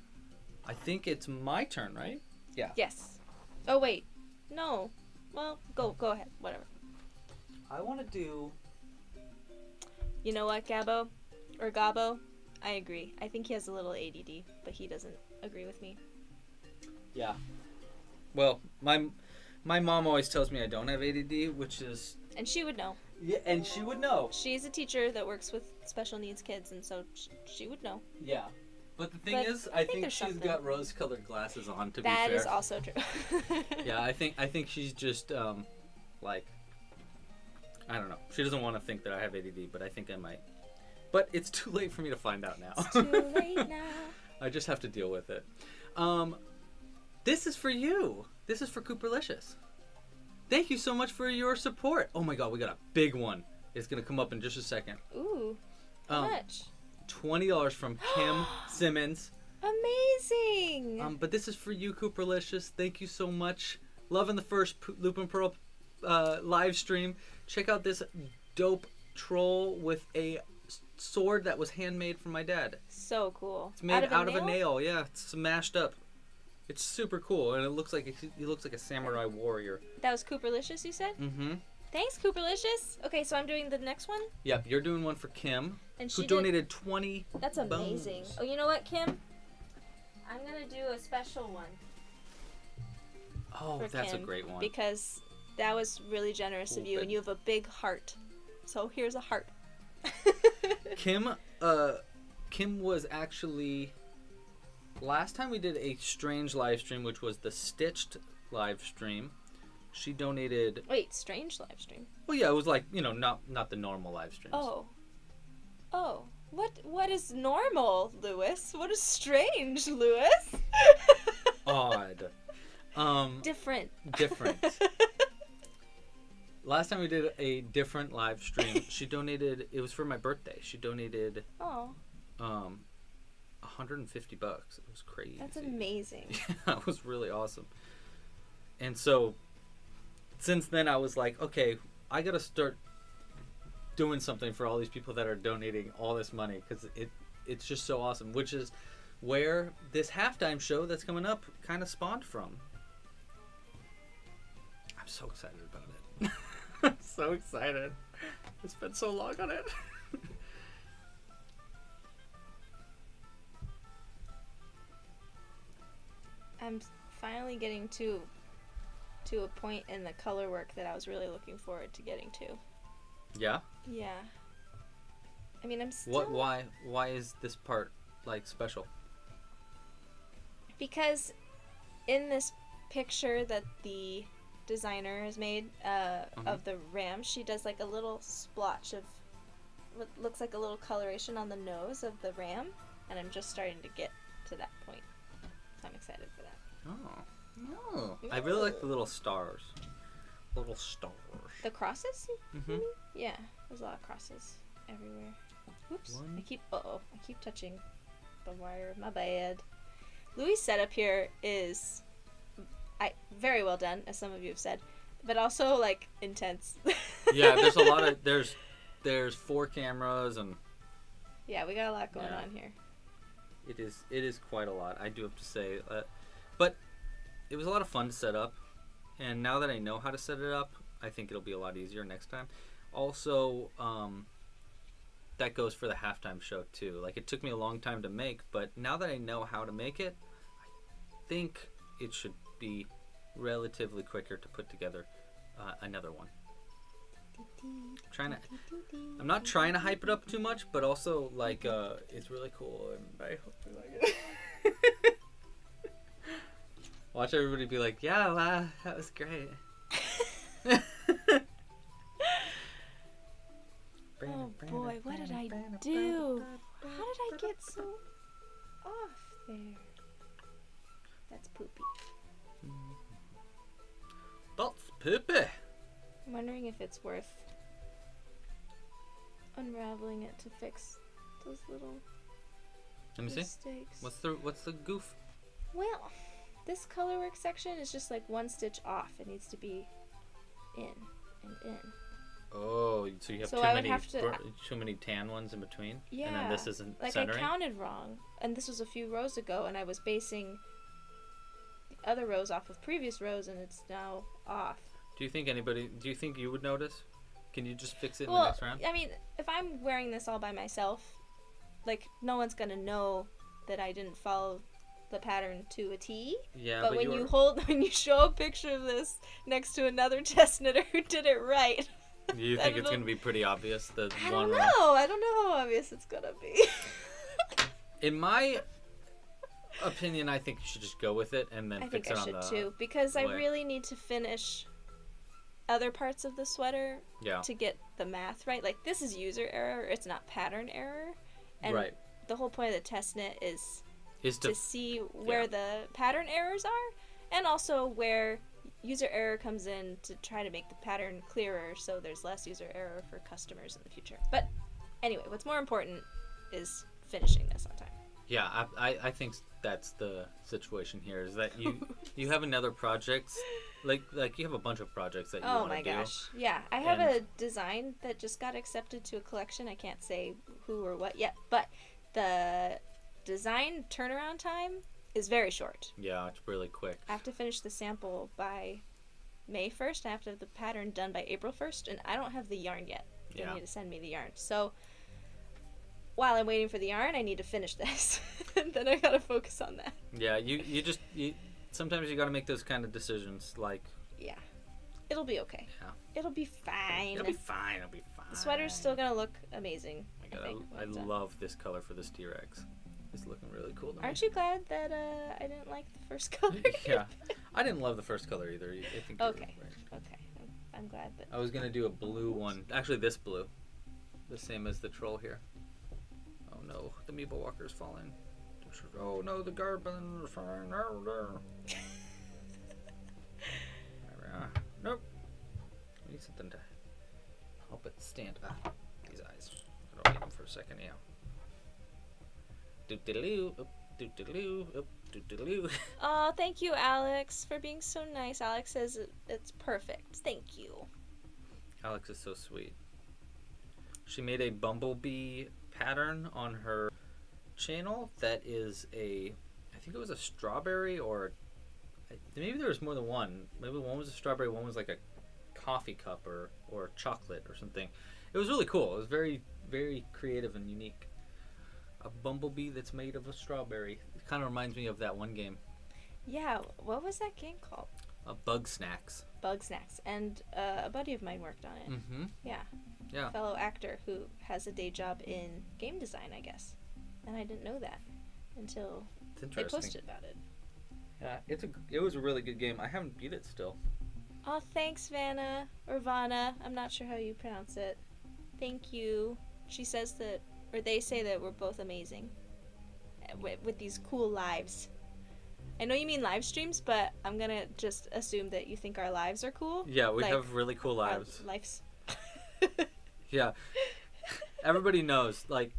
I think it's my turn, right? Yeah. Yes. Oh wait, no. Well, go ahead. Whatever. I want to do. You know what, Gabo, or Gabo? I agree. I think he has a little ADD, but he doesn't agree with me. Yeah. Well, my mom always tells me I don't have ADD, which is. And she would know. Yeah, and she would know. She's a teacher that works with special needs kids, and so she would know. Yeah. But the thing is, I think she's got rose-colored glasses on, to be fair. That is also true. Yeah, I think she's just, like, I don't know. She doesn't want to think that I have ADD, but I think I might. But it's too late for me to find out now. It's too late now. I just have to deal with it. This is for you. This is for Cooperlicious. Thank you so much for your support. Oh my god, we got a big one. It's going to come up in just a second. Ooh. How much? $20 from Kim Simmons. Amazing. But this is for you, Cooperlicious. Thank you so much. Loving the first Loop and Purl live stream. Check out this dope troll with a sword that was handmade from my dad. So cool. It's made out of a nail. Yeah, it's smashed up. It's super cool, and it looks like he looks like a samurai warrior. That was Cooperlicious, you said? Mm-hmm. Thanks, Cooperlicious. Okay, so I'm doing the next one. Yep, you're doing one for Kim, and she who donated 20. That's amazing. Bones. Oh, you know what, Kim? I'm gonna do a special one. Oh, that's Kim, a great one. Because that was really generous of you, and you have a big heart. So here's a heart. Kim was actually. Last time we did a strange live stream, which was the stitched live stream, she donated. Wait, strange live stream? Well, yeah, it was like, not the normal live streams. Oh, what is normal, Lewis? What is strange, Lewis? Odd. Different. Last time we did a different live stream, she donated. It was for my birthday. She donated. Oh. $150. It was crazy. That's amazing. Yeah, it was really awesome. And so, since then, I was like, okay, I gotta start doing something for all these people that are donating all this money, because it's just so awesome. Which is where this halftime show that's coming up kind of spawned from. I'm so excited about it. I'm so excited. I spent so long on it. I'm finally getting to a point in the color work that I was really looking forward to getting to. Yeah? Yeah. I mean, I'm still... Why is this part, like, special? Because in this picture that the designer has made of the ram, she does, like, a little splotch of what looks like a little coloration on the nose of the ram, and I'm just starting to get to that point. So I'm excited for that. Oh. I really like the little stars. The crosses? Mm-hmm. Yeah, there's a lot of crosses everywhere. Oops. I keep touching the wire. My bad. Louie's setup here is very well done, as some of you have said, but also, like, intense. Yeah, there's a lot of... There's 4 cameras and... Yeah, we got a lot going on here. It is quite a lot, I do have to say. But it was a lot of fun to set up, and now that I know how to set it up, I think it'll be a lot easier next time. Also, that goes for the halftime show too. Like, it took me a long time to make, but now that I know how to make it, I think it should be relatively quicker to put together another one. I'm not trying to hype it up too much, but also like it's really cool, and I hope you like it. Watch everybody be like, "Yeah, wow, that was great." Oh boy, what did I do? How did I get so off there? That's poopy. That's poopy. I'm wondering if it's worth unraveling it to fix those little Let me see. mistakes. What's the goof? Well, this colorwork section is just like one stitch off. It needs to be in and in. Oh, so you have So I would too many tan ones in between? Yeah. And then this isn't Like centering? I counted wrong, and this was a few rows ago, and I was basing the other rows off of previous rows, and it's now off. Do you think you would notice? Can you just fix it in Well, the next round? I mean, if I'm wearing this all by myself, like no one's gonna know that I didn't follow the pattern to a T. Yeah, But when you show a picture of this next to another test knitter who did it right. You think it's going to be pretty obvious? I don't know. I don't know how obvious it's gonna be. In my opinion, I think you should just go with it and then I fix think it I on the should too, because I way. really need to finish other parts of the sweater Yeah. to get the math right. Like this is user error, it's not pattern error. And Right. the whole point of the test knit is Is to see where the pattern errors are, and also where user error comes in to try to make the pattern clearer so there's less user error for customers in the future. But anyway, what's more important is finishing this on time. Yeah, I think that's the situation here, is that you have another project, like you have a bunch of projects that you want to do. Oh my gosh. Yeah, I have a design that just got accepted to a collection. I can't say who or what yet, but the design turnaround time is very short. Yeah, it's really quick. I have to finish the sample by May 1st. I have to have the pattern done by April 1st, and I don't have the yarn yet. They need to send me the yarn. So while I'm waiting for the yarn, I need to finish this. And then I gotta focus on that. Yeah, you sometimes you gotta make those kind of decisions, like... Yeah. It'll be okay. Yeah. It'll be fine. It'll be fine, it'll be fine. The sweater's still gonna look amazing. I love this color for this T-Rex. It's looking really cool to me. Aren't you glad that I didn't like the first color? Yeah. I didn't love the first color either. I think you're Okay. right. Okay. I'm glad that... I was gonna do a blue one. Actually, this blue. The same as the troll here. Oh no, the Meeple Walker's falling. Oh no, the Garblin's falling. Oh no. Nope. I need something to help it stand. Ah, these eyes. I don't need them for a second, yeah. Doop-diddle-oo, oop, doop-diddle-oo, oop, doop-diddle-oo. Oh, thank you, Alex, for being so nice. Alex says it's perfect. Thank you. Alex is so sweet. She made a bumblebee pattern on her channel that is I think it was a strawberry, or maybe there was more than one. Maybe one was a strawberry, one was like a coffee cup or chocolate or something. It was really cool. It was very, very creative and unique. A bumblebee that's made of a strawberry. It kind of reminds me of that one game. Yeah, what was that game called? Bug Snacks. Bug Snacks. And a buddy of mine worked on it. Mm-hmm. Yeah. Yeah. A fellow actor who has a day job in game design, I guess. And I didn't know that until they posted about it. Yeah, it was a really good game. I haven't beat it still. Oh, thanks, Vanna. Or Vanna. I'm not sure how you pronounce it. Thank you. She says that, or they say that we're both amazing with these cool lives. I know you mean live streams, but I'm gonna just assume that you think our lives are cool. Yeah, we have really cool lives. Lives. Yeah. Everybody knows, like,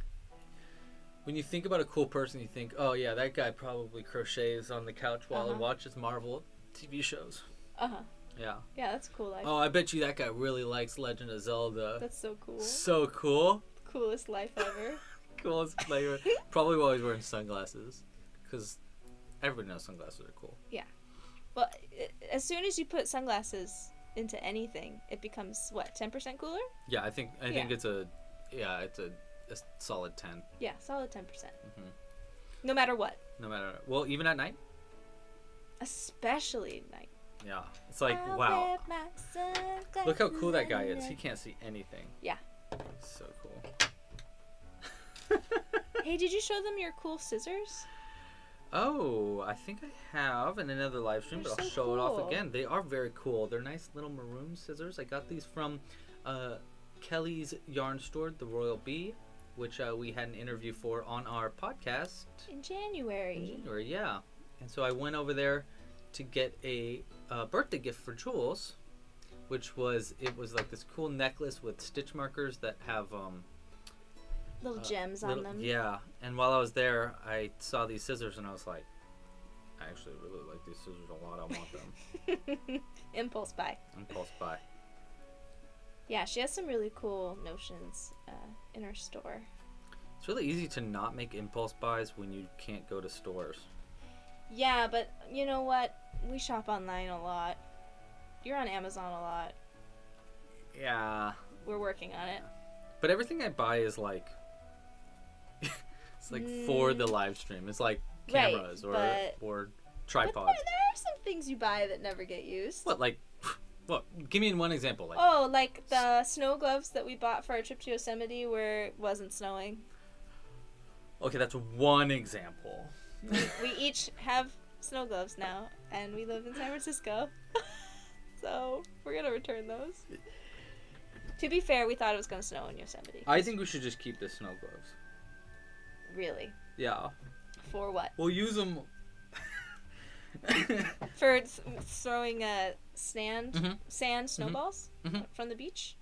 when you think about a cool person, you think, oh yeah, that guy probably crochets on the couch while he watches Marvel TV shows. Uh-huh. Yeah. Yeah, that's a cool life. Oh, I bet you that guy really likes Legend of Zelda. That's so cool. So cool. Coolest life ever. Coolest flavor. Probably while he's wearing sunglasses. Because everybody knows sunglasses are cool. Yeah. Well, as soon as you put sunglasses into anything, it becomes, what, 10% cooler? Yeah, I think it's a solid 10. Yeah, solid 10%. Mm-hmm. No matter what. No matter, well, even at night? Especially at night. Yeah. It's like, I'll wow. wear my Look how cool that guy is. He can't see anything. Yeah. So cool. Hey, did you show them your cool scissors? Oh, I think I have in another live stream, They're but I'll so show it off cool. again. They are very cool. They're nice little maroon scissors. I got these from Kelly's yarn store, The Royal Bee, which we had an interview for on our podcast In January. yeah. And so I went over there to get a birthday gift for Jules, which was like this cool necklace with stitch markers that have Little gems on them. Yeah, and while I was there, I saw these scissors, and I was like, I actually really like these scissors a lot. I want them. Impulse buy. Impulse buy. Yeah, she has some really cool notions in her store. It's really easy to not make impulse buys when you can't go to stores. Yeah, but you know what? We shop online a lot. You're on Amazon a lot. Yeah. We're working on it. But everything I buy is like, it's like for the live stream. It's like cameras or tripods. But there are some things you buy that never get used. What, like, what? Give me one example. Like, oh, like the snow gloves that we bought for our trip to Yosemite where it wasn't snowing. Okay, that's one example. We each have snow gloves now, and we live in San Francisco. So we're going to return those. To be fair, we thought it was going to snow in Yosemite. I think we should just keep the snow gloves. Really? Yeah. For what? We'll use them. For throwing sand snowballs from the beach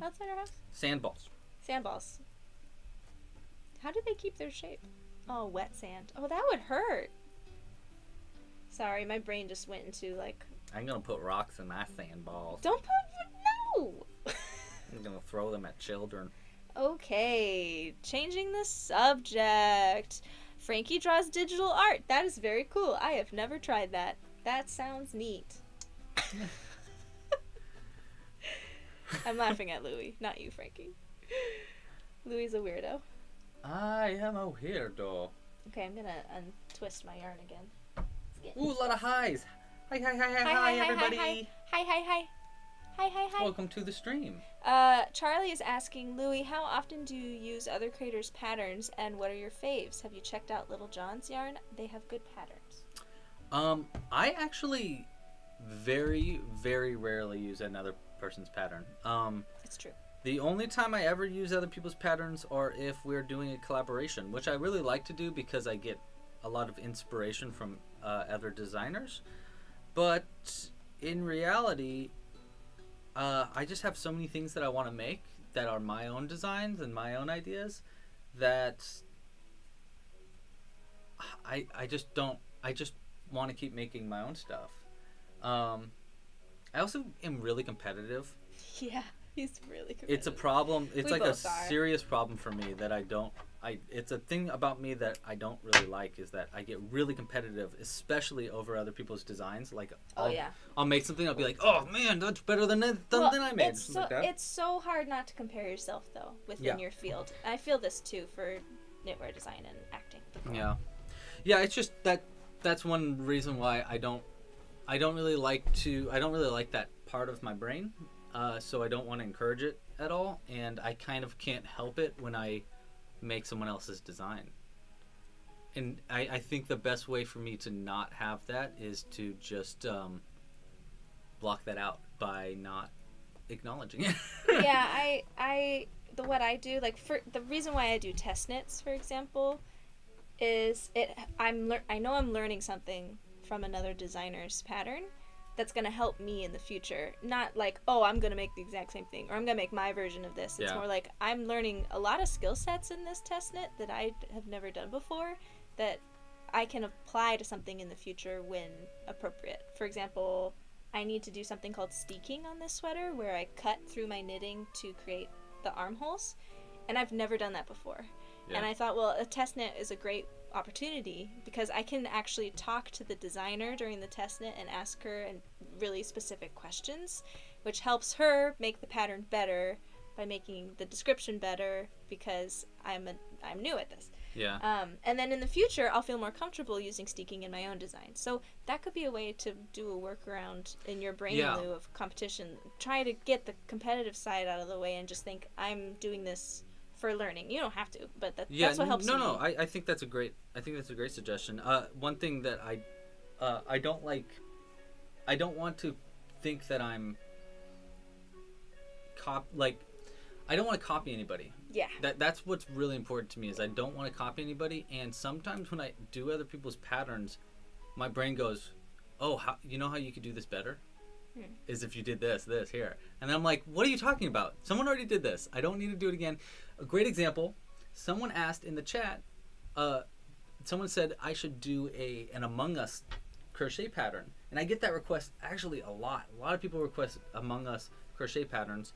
outside our house? Sandballs. Sandballs. How do they keep their shape? Oh, wet sand. Oh, that would hurt. Sorry, my brain just went into like... I'm going to put rocks in my sandballs. Don't put... No! I'm going to throw them at children. Okay, changing the subject. Frankie draws digital art. That is very cool. I have never tried that. That sounds neat. I'm laughing at Louie, not you, Frankie. Louie's a weirdo. I am a weirdo. Okay, I'm gonna untwist my yarn again. Ooh, a lot of highs. Hi, everybody. Hi. Welcome to the stream. Charlie is asking, Louie, how often do you use other creators' patterns, and what are your faves? Have you checked out Little John's yarn? They have good patterns. I actually very, very rarely use another person's pattern. It's true. The only time I ever use other people's patterns are if we're doing a collaboration, which I really like to do because I get a lot of inspiration from other designers. But in reality, I just have so many things that I want to make that are my own designs and my own ideas that I just don't. I just want to keep making my own stuff. I also am really competitive. Yeah, he's really competitive. It's a problem. It's We like a both are. serious problem for me that I don't. It's a thing about me that I don't really like is that I get really competitive, especially over other people's designs. Like, I'll make something. I'll be like, oh man, that's better than I made. It's so hard not to compare yourself though within your field. I feel this too for knitwear design and acting. Yeah. It's just that's one reason why I don't really like that part of my brain. So I don't want to encourage it at all, and I kind of can't help it when I make someone else's design. And I think the best way for me to not have that is to just block that out by not acknowledging it. Yeah, what I do, like, for the reason why I do test knits, for example, is I know I'm learning something from another designer's pattern that's going to help me in the future. Not like, oh, I'm going to make the exact same thing, or I'm going to make my version of this. It's more like I'm learning a lot of skill sets in this test knit that I have never done before that I can apply to something in the future when appropriate. For example, I need to do something called steeking on this sweater where I cut through my knitting to create the armholes, and I've never done that before. And I thought, well, a test knit is a great opportunity because I can actually talk to the designer during the test knit and ask her really specific questions, which helps her make the pattern better by making the description better because I'm new at this. Yeah. And then in the future, I'll feel more comfortable using steeking in my own design. So that could be a way to do a workaround in your brain, Yeah. Lou, of competition. Try to get the competitive side out of the way and just think, I'm doing this for learning. You don't have to, but that's what helps me. No. I think that's a great suggestion. One thing that I don't like, I don't want to think that I'm I don't want to copy anybody. Yeah. That's what's really important to me, is I don't want to copy anybody. And sometimes when I do other people's patterns, my brain goes, oh, you know how you could do this better? Is if you did this here. And then I'm like, what are you talking about? Someone already did this. I don't need to do it again. A great example, someone asked in the chat, someone said I should do an Among Us crochet pattern. And I get that request actually a lot. A lot of people request Among Us crochet patterns.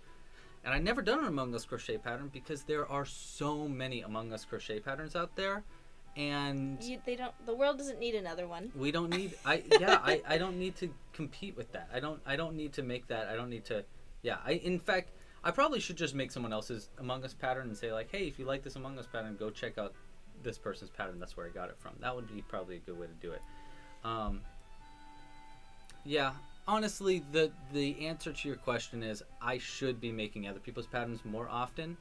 And I've never done an Among Us crochet pattern because there are so many Among Us crochet patterns out there. And the world doesn't need another one. we don't need I don't need to compete with that. I don't need to make that. I don't need to in fact I probably should just make someone else's Among Us pattern and say like, hey, if you like this Among Us pattern, go check out this person's pattern. That's where I got it from. That would be probably a good way to do it. Honestly, the answer to your question is I should be making other people's patterns more often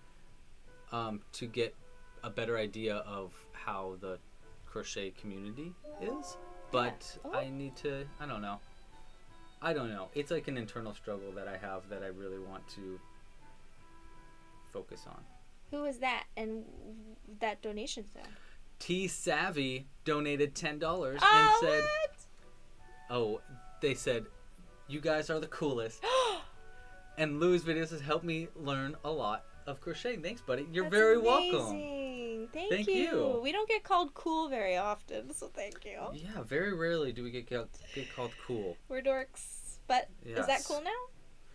to get a better idea of how the crochet community is. But I need to, I don't know. It's like an internal struggle that I have that I really want to focus on. Who is that? And that donation to? T Savvy donated $10 and said, they said, you guys are the coolest. And Lou's videos has helped me learn a lot of crocheting. Thanks, buddy. You're very welcome. Thank you. We don't get called cool very often, so thank you. Yeah, very rarely do we get called cool. We're dorks. But is that cool now?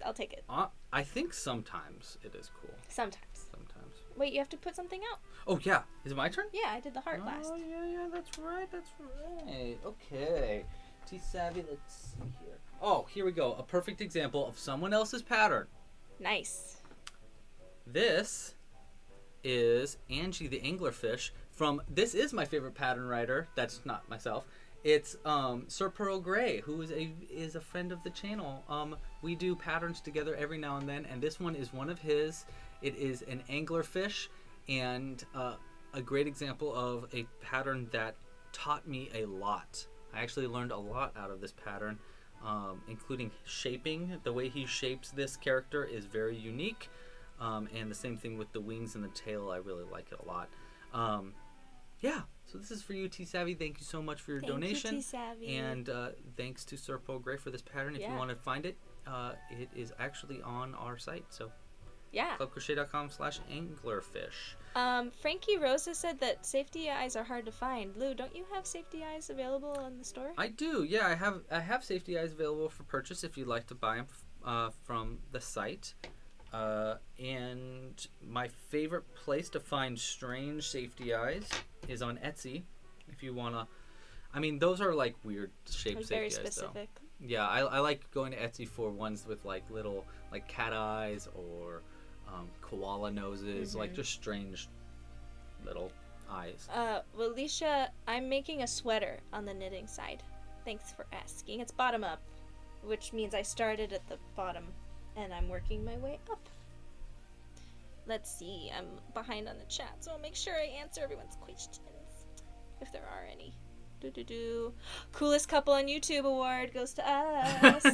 I'll take it. I think sometimes it is cool. Sometimes. Wait, you have to put something out. Oh, yeah. Is it my turn? Yeah, I did the heart last. Oh, yeah, that's right. Okay. T-Savvy, let's see here. Oh, here we go. A perfect example of someone else's pattern. Nice. This is Angie the Anglerfish this is my favorite pattern writer. That's not myself. It's Sir Purl Gray, who is a friend of the channel. We do patterns together every now and then, and this one is one of his. It is an anglerfish, and a great example of a pattern that taught me a lot. I actually learned a lot out of this pattern, including shaping. The way he shapes this character is very unique, and the same thing with the wings and the tail. I really like it a lot. So this is for you, T-Savvy. Thank you so much for your donation. You, T-Savvy. And thanks to Sir Purl Gray for this pattern. If you want to find it, it is actually on our site. So clubcrochet.com/anglerfish. Frankie Rosa said that safety eyes are hard to find. Lou, don't you have safety eyes available in the store? I do. Yeah, I have safety eyes available for purchase if you'd like to buy them from the site. And my favorite place to find strange safety eyes is on Etsy. If you wanna, those are like weird shaped safety very eyes. Specific. Though. Yeah, I like going to Etsy for ones with like little like cat eyes or koala noses, like just strange little eyes. Well, Alicia, I'm making a sweater on the knitting side. Thanks for asking. It's bottom up, which means I started at the bottom and I'm working my way up. Let's see, I'm behind on the chat, so I'll make sure I answer everyone's questions, if there are any. Coolest couple on YouTube award goes to us.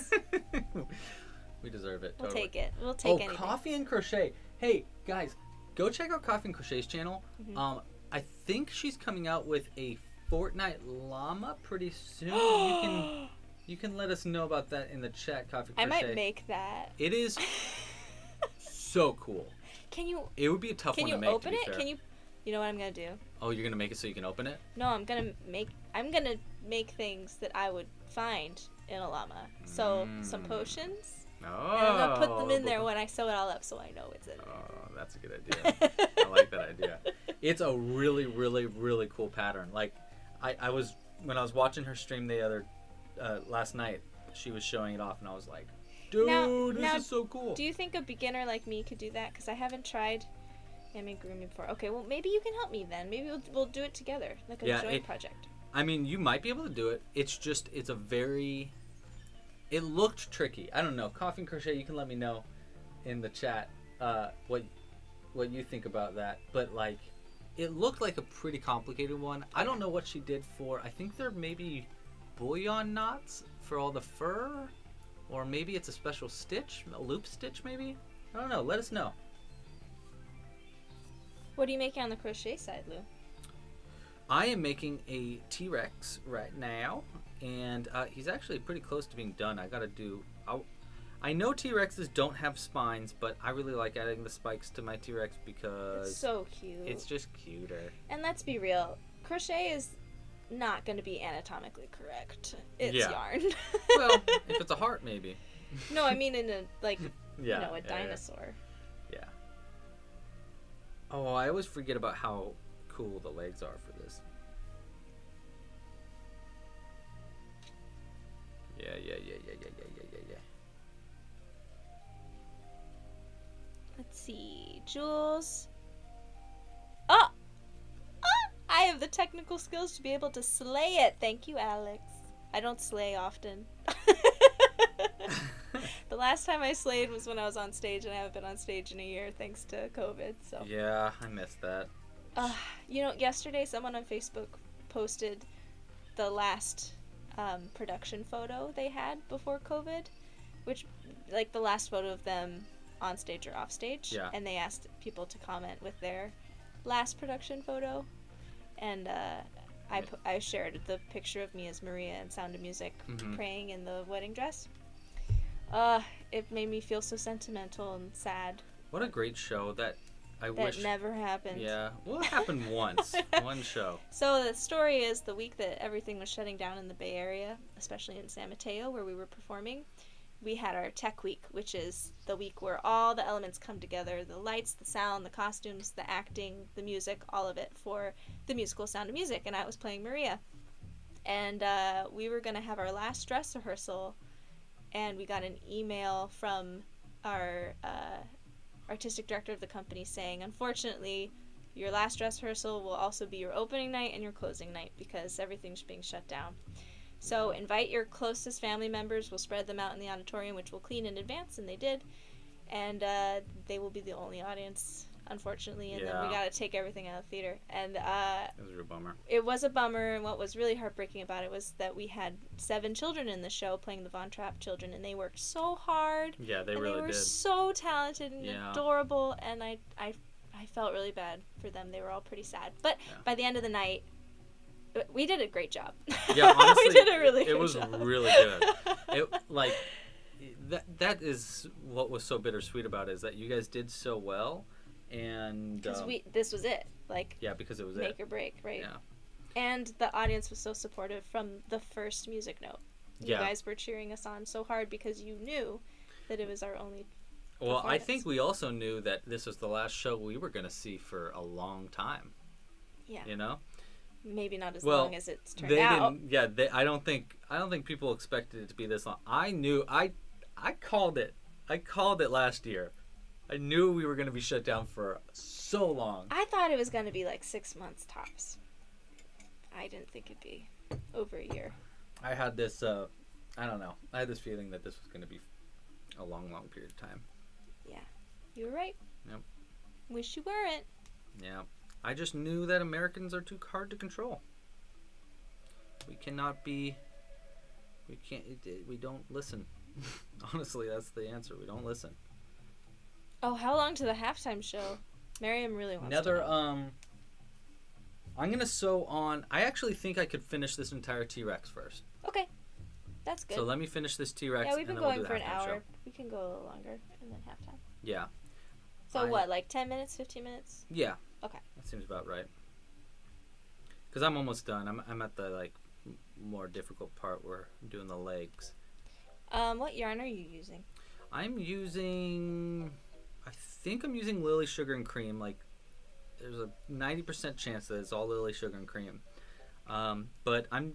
We deserve it. We'll totally. take it. We'll take anything. Coffee and Crochet. Hey, guys, go check out Coffee and Crochet's channel. I think she's coming out with a Fortnite llama pretty soon. You can let us know about that in the chat, Coffee Crochet. I might make that. It is so cool. It would be a tough one to make. Can you open it? You know what I'm gonna do? Oh, you're gonna make it so you can open it? No, I'm gonna make things that I would find in a llama. So some potions. Oh. And I'm gonna put them in there when I sew it all up, so I know it's in there. Oh, that's a good idea. I like that idea. It's a really, really, really cool pattern. Like, when I was watching her stream last night, she was showing it off, and I was like, dude, this is so cool. Do you think a beginner like me could do that? Because I haven't tried Amigurumi before. Okay, well, maybe you can help me then. Maybe we'll do it together, like a joint project. I mean, you might be able to do it. It's just, it's a very... It looked tricky. I don't know. Coffee and Crochet, you can let me know in the chat what you think about that. But, like, it looked like a pretty complicated one. I don't know what she did for... I think they're maybe bullion knots for all the fur. Or maybe it's a special stitch. A loop stitch, maybe? I don't know. Let us know. What are you making on the crochet side, Lou? I am making a T-Rex right now, and he's actually pretty close to being done. I gotta do... I know T-Rexes don't have spines, but I really like adding the spikes to my T-Rex because... It's so cute. It's just cuter. And let's be real, crochet is not going to be anatomically correct. It's yarn. Well, if it's a heart, maybe. No, I mean in a, like, a dinosaur. Yeah. Oh, I always forget about how cool the legs are for this. Yeah. Let's see. Jules. Oh! I have the technical skills to be able to slay it. Thank you, Alex. I don't slay often. The last time I slayed was when I was on stage, and I haven't been on stage in a year thanks to COVID. So. Yeah, I missed that. Yesterday someone on Facebook posted the last production photo they had before COVID, which, like, the last photo of them on stage or off stage. Yeah. And they asked people to comment with their last production photo. And I shared the picture of me as Maria in Sound of Music praying in the wedding dress. It made me feel so sentimental and sad. What a great show that That never happened. Yeah. Well, it happened once. One show. So the story is the week that everything was shutting down in the Bay Area, especially in San Mateo where we were performing, we had our tech week, which is the week where all the elements come together, the lights, the sound, the costumes, the acting, the music, all of it for the musical Sound of Music, and I was playing Maria. And we were going to have our last dress rehearsal, and we got an email from our artistic director of the company saying, unfortunately, your last dress rehearsal will also be your opening night and your closing night because everything's being shut down. So invite your closest family members. We'll spread them out in the auditorium, which we'll clean in advance, and they did. And they will be the only audience, unfortunately. And then we got to take everything out of the theater. And it was a real bummer. It was a bummer. And what was really heartbreaking about it was that we had 7 children in the show playing the Von Trapp children, and they worked so hard. Yeah, they really did. They were so talented and adorable, and I felt really bad for them. They were all pretty sad. But by the end of the night, we did a great job. Yeah, honestly, we did a really good was job. Really good. That is what was so bittersweet about it, is that you guys did so well, and because this was it, because it was make or break, right? Yeah. And the audience was so supportive from the first music note. You guys were cheering us on so hard because you knew that it was our only. Well, I think we also knew that this was the last show we were going to see for a long time. Yeah. You know. Maybe not as long as it's turned out. I don't think people expected it to be this long. I knew. I called it. I called it last year. I knew we were going to be shut down for so long. I thought it was going to be like 6 months tops. I didn't think it'd be over a year. I had this. I don't know. I had this feeling that this was going to be a long, long period of time. Yeah, you were right. Yep. Wish you weren't. Yeah. I just knew that Americans are too hard to control. We cannot be... We don't listen. Honestly, that's the answer. We don't listen. Oh, how long to the halftime show? Miriam really wants to know. I'm going to sew on... I actually think I could finish this entire T-Rex first. Okay. That's good. So let me finish this T-Rex. Yeah, we've been going for an hour. Show. We can go a little longer and then halftime. Yeah. So what, like 10 minutes, 15 minutes? Yeah. Okay. That seems about right. Because I'm almost done. I'm at the more difficult part where I'm doing the legs. What yarn are you using? I'm using... I think I'm using Lily Sugar and Cream. There's a 90% chance that it's all Lily Sugar and Cream. But I'm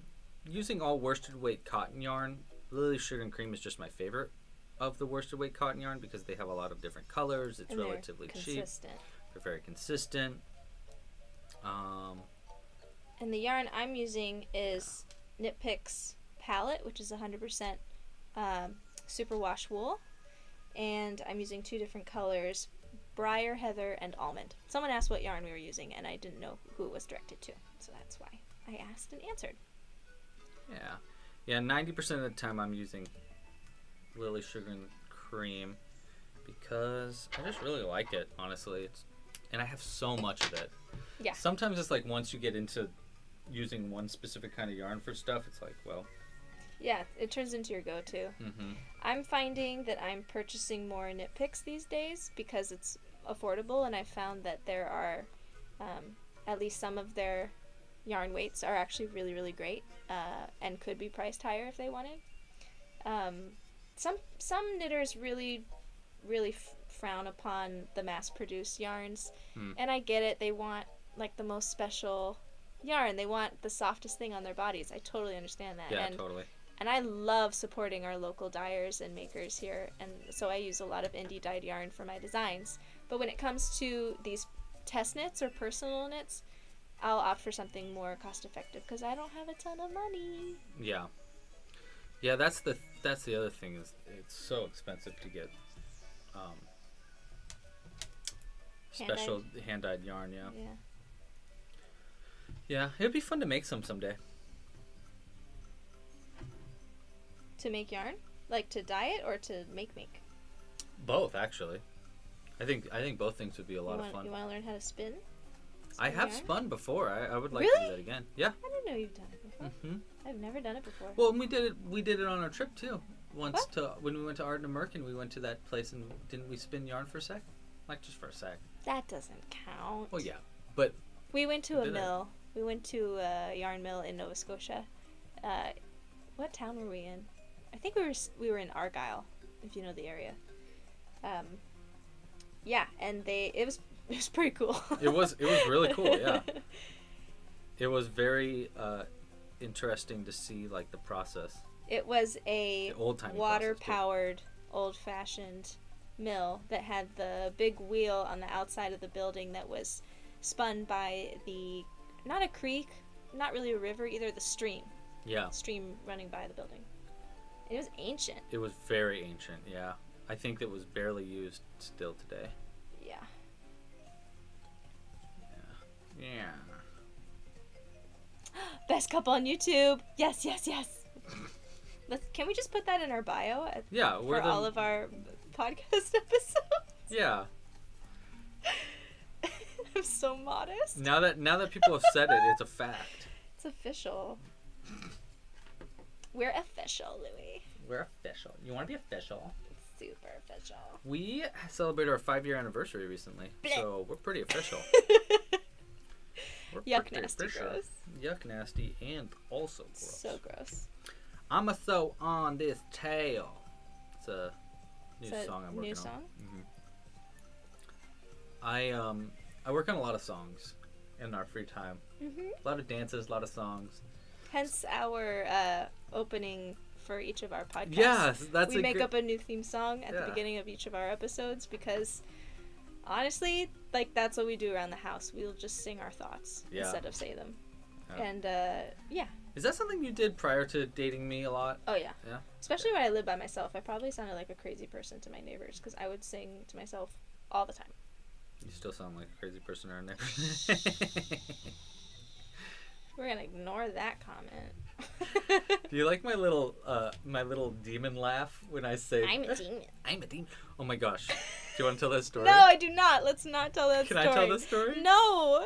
using all worsted weight cotton yarn. Lily Sugar and Cream is just my favorite of the worsted weight cotton yarn because they have a lot of different colors. It's relatively cheap. They're very consistent. And the yarn I'm using is Knit Picks Palette, which is 100% superwash wool. And I'm using 2 different colors, Briar, Heather, and Almond. Someone asked what yarn we were using, and I didn't know who it was directed to. So that's why I asked and answered. Yeah. Yeah, 90% of the time I'm using Lily Sugar and Cream because I just really like it, honestly. And I have so much of it. Yeah. Sometimes it's like once you get into using one specific kind of yarn for stuff, it's like, well. Yeah, it turns into your go-to. Mm-hmm. I'm finding that I'm purchasing more Knit Picks these days because it's affordable, and I found that there are, at least some of their yarn weights are actually really, really great, and could be priced higher if they wanted. Some knitters really frown upon the mass-produced yarns, and I get it. They want like the most special yarn. They want the softest thing on their bodies. I totally understand that. Yeah, totally. And I love supporting our local dyers and makers here, and so I use a lot of indie dyed yarn for my designs. But when it comes to these test knits or personal knits, I'll opt for something more cost effective because I don't have a ton of money. Yeah. Yeah, that's the other thing is it's so expensive to get special hand-dyed yarn, yeah. Yeah. Yeah, it'd be fun to make some someday. To make yarn? Like to dye it or to make? Both, actually. I think both things would be a lot of fun. You want to learn how to spin? I have yarn? spun before. I would like Really? to do that again. Yeah. I didn't know you've done it before. Mm-hmm. I've never done it before. Well, we did it on our trip too. Once when we went to Art and Merkin, we went to that place and didn't we spin yarn for a sec? Like just for a sec. That doesn't count. Well, yeah, but we went to a did mill. We went to a yarn mill in Nova Scotia. What town were we in? I think we were in Argyle, if you know the area. Yeah, and it was pretty cool. It was really cool. Yeah. It was very interesting to see like the process. It was a old-timey water-powered, old-fashioned mill that had the big wheel on the outside of the building that was spun by not a creek, not really a river either, the stream. Yeah. Stream running by the building. It was ancient. It was very ancient, yeah. I think it was barely used still today. Yeah. Yeah. Best couple on YouTube. Yes. Can we just put that in our bio? For all of our podcast episodes. Yeah. I'm so modest. Now that people have said it, it's a fact. It's official. We're official, Louie. We're official. You want to be official? Super official. We celebrated our 5-year anniversary recently, so we're pretty official. We're Yuck, pretty nasty, official. gross. Yuck, nasty, and also gross. So gross. I'ma sew on this tail. It's a new song I'm working new song? on. I work on a lot of songs in our free time. Mm-hmm. A lot of dances, a lot of songs. Hence our opening for each of our podcasts. Yes, that's we make up a new theme song at the beginning of each of our episodes because honestly, like that's what we do around the house. We'll just sing our thoughts instead of say them. Yeah. And yeah. Is that something you did prior to dating me a lot? Oh yeah. Yeah. Especially when I lived by myself, I probably sounded like a crazy person to my neighbors because I would sing to myself all the time. You still sound like a crazy person around there. We're gonna ignore that comment. Do you like my little demon laugh when I say I'm a demon? I'm a demon. Oh my gosh. Do you want to tell that story? No, I do not. Let's not tell that story. Can I tell the story? No.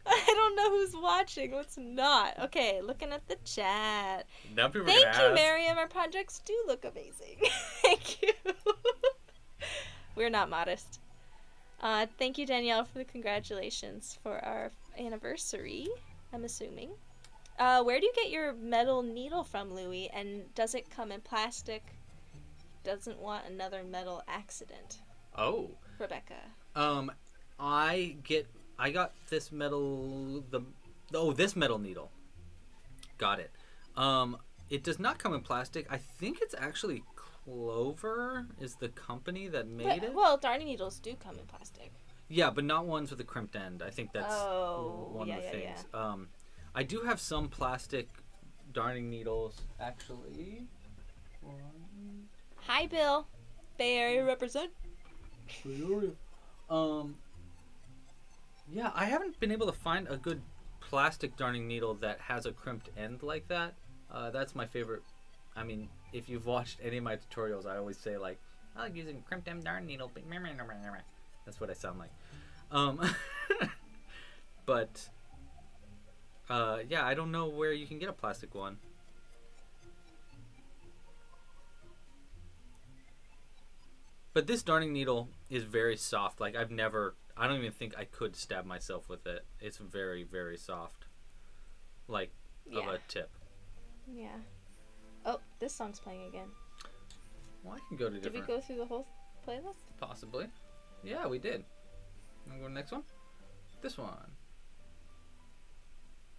I don't know who's watching. Let's not. Okay, looking at the chat. Now people Thank are gonna you, ask. Miriam. Our projects do look amazing. Thank you. We're not modest. Thank you, Danielle, for the congratulations for our anniversary, I'm assuming. Where do you get your metal needle from, Louie? And does it come in plastic? Doesn't want another metal accident. Oh. Rebecca. I got this metal this metal needle. Got it. It does not come in plastic. I think it's actually Clover is the company that made it. Well, darning needles do come in plastic. Yeah, but not ones with a crimped end. I think that's one of the things. Yeah. I do have some plastic darning needles, actually. Hi, Bill. Bay Area represent. Yeah, I haven't been able to find a good plastic darning needle that has a crimped end like that. That's my favorite. I mean, if you've watched any of my tutorials, I always say like, I like using crimped end darning needle. That's what I sound like. But yeah, I don't know where you can get a plastic one. But this darning needle is very soft. Like I don't even think I could stab myself with it. It's very, very soft. Like of a tip. Yeah. Oh, this song's playing again. Well, I can go to different. Did we go through the whole playlist? Possibly. Yeah, we did. Wanna go to the next one? This one.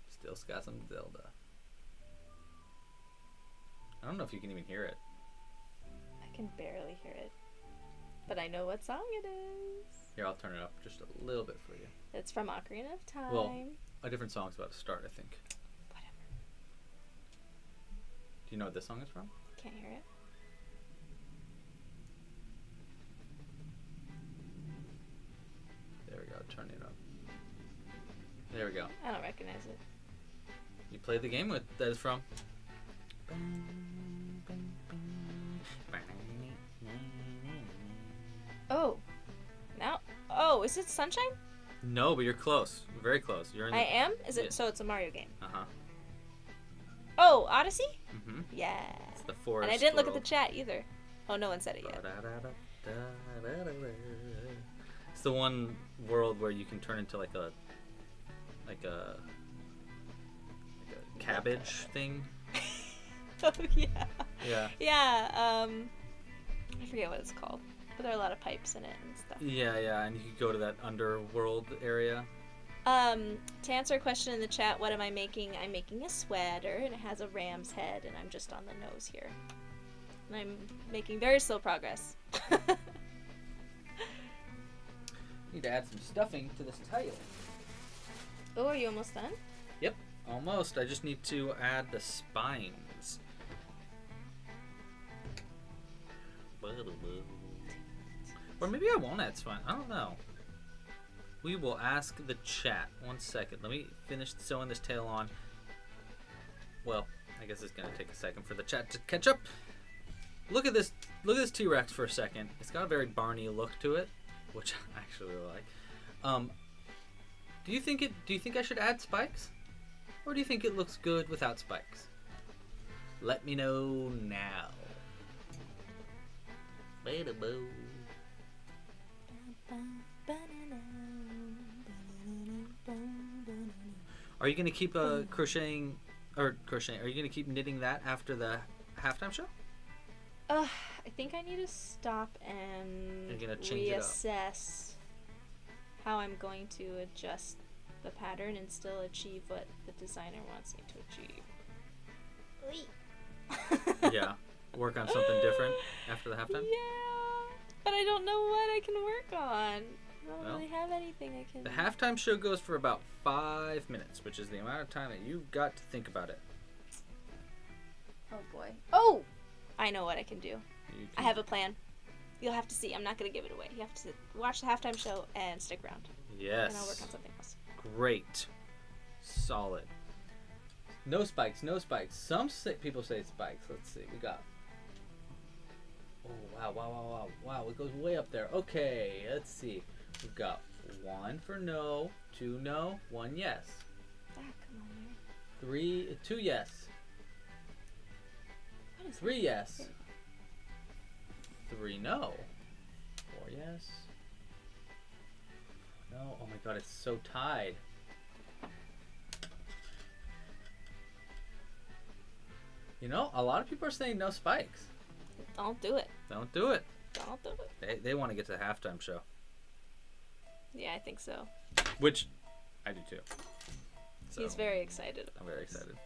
Still got some Zelda. I don't know if you can even hear it. I can barely hear it. But I know what song it is. Here, I'll turn it up just a little bit for you. It's from Ocarina of Time. Well, a different song's about to start, I think. Whatever. Do you know what this song is from? Can't hear it. There we go, turn it up. There we go. I don't recognize it. You played the game with that is from. Oh. Now. Oh, is it Sunshine? No, but you're close. You're very close. You're in. I am? Is it? Yeah. So it's a Mario game. Uh-huh. Oh, Odyssey? Mm-hmm. Yeah. It's the forest. And I didn't look at world. the chat either. Oh, no one said it yet. It's the one world where you can turn into like a cabbage thing. Oh, yeah. Yeah. Yeah, I forget what it's called. But there are a lot of pipes in it and stuff. Yeah, and you could go to that underworld area. To answer a question in the chat, what am I making? I'm making a sweater, and it has a ram's head, and I'm just on the nose here. And I'm making very slow progress. Need to add some stuffing to this title. Oh, are you almost done? Yep, almost. I just need to add the spines. Or maybe I won't add spines. I don't know. We will ask the chat. 1 second. Let me finish sewing this tail on. Well, I guess it's going to take a second for the chat to catch up. Look at this. Look at this T-Rex for a second. It's got a very Barney look to it, which I actually really like. Do you think I should add spikes? Or do you think it looks good without spikes? Let me know now. Bada-boo. Are you going to keep crocheting? Are you going to keep knitting that after the halftime show? I think I need to stop and You're gonna change it up. reassess how I'm going to adjust the pattern and still achieve what the designer wants me to achieve. Yeah. Work on something different after the halftime? Yeah, but I don't know what I can work on. I don't Well, really have anything I can... The halftime show goes for about 5 minutes, which is the amount of time that you've got to think about it. Oh boy. Oh! I know what I can do. You I can- have a plan. You'll have to see. I'm not going to give it away. You have to watch the halftime show and stick around. Yes. And I'll work on something else. Great. Solid. No spikes, no spikes. Some people say spikes. Let's see. We got... Oh, wow. It goes way up there. Okay, let's see. We've got 1 for no, 2 no, 1 yes. Ah, come on, Mary. 2 yes. What is 3 that? yes. 3 no. 4 yes. No. Oh my god, it's so tied. You know, a lot of people are saying no spikes. Don't do it. Don't do it. Don't do it. They want to get to the halftime show. Yeah, I think so. Which I do too. So, He's very excited about I'm very this. excited.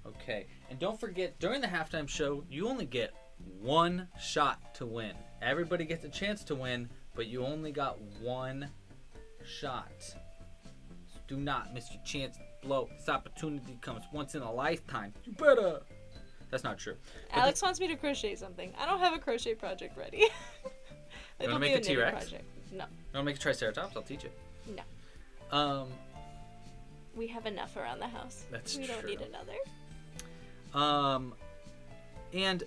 Okay, and don't forget, during the halftime show, you only get one shot to win. Everybody gets a chance to win, but you only got one shot. So do not miss your chance to blow. This opportunity comes once in a lifetime. You better. That's not true. Alex wants me to crochet something. I don't have a crochet project ready. You want to make a T-Rex? Project. No. You want to make a Triceratops? I'll teach you. No. We have enough around the house. That's we true. don't need another. And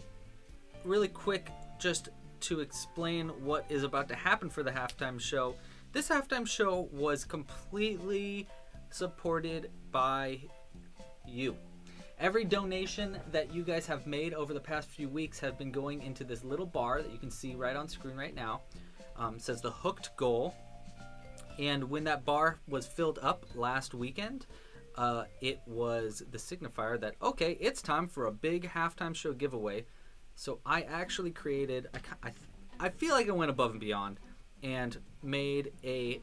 really quick, just to explain what is about to happen for the halftime show. This halftime show was completely supported by you. Every donation that you guys have made over the past few weeks has been going into this little bar that you can see right on screen right now. It says the Hooked Goal. And when that bar was filled up last weekend, it was the signifier that, okay, it's time for a big halftime show giveaway. So I actually created, I feel like I went above and beyond and made a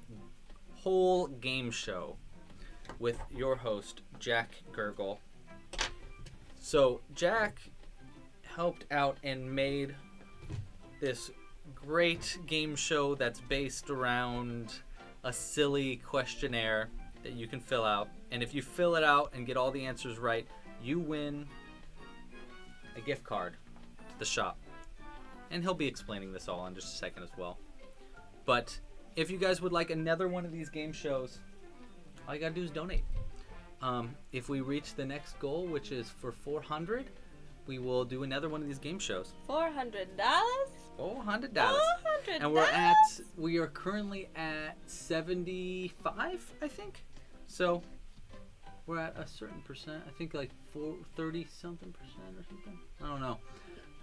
whole game show with your host, Jack Gurgle. So Jack helped out and made this great game show that's based around a silly questionnaire that you can fill out. And if you fill it out and get all the answers right, you win a gift card to the shop. And he'll be explaining this all in just a second as well. But if you guys would like another one of these game shows, all you gotta do is donate. If we reach the next goal, which is for 400, we will do another one of these game shows. $400? $400. And we are currently at 75, I think. So we're at a certain percent. I think like 30 something percent or something. I don't know.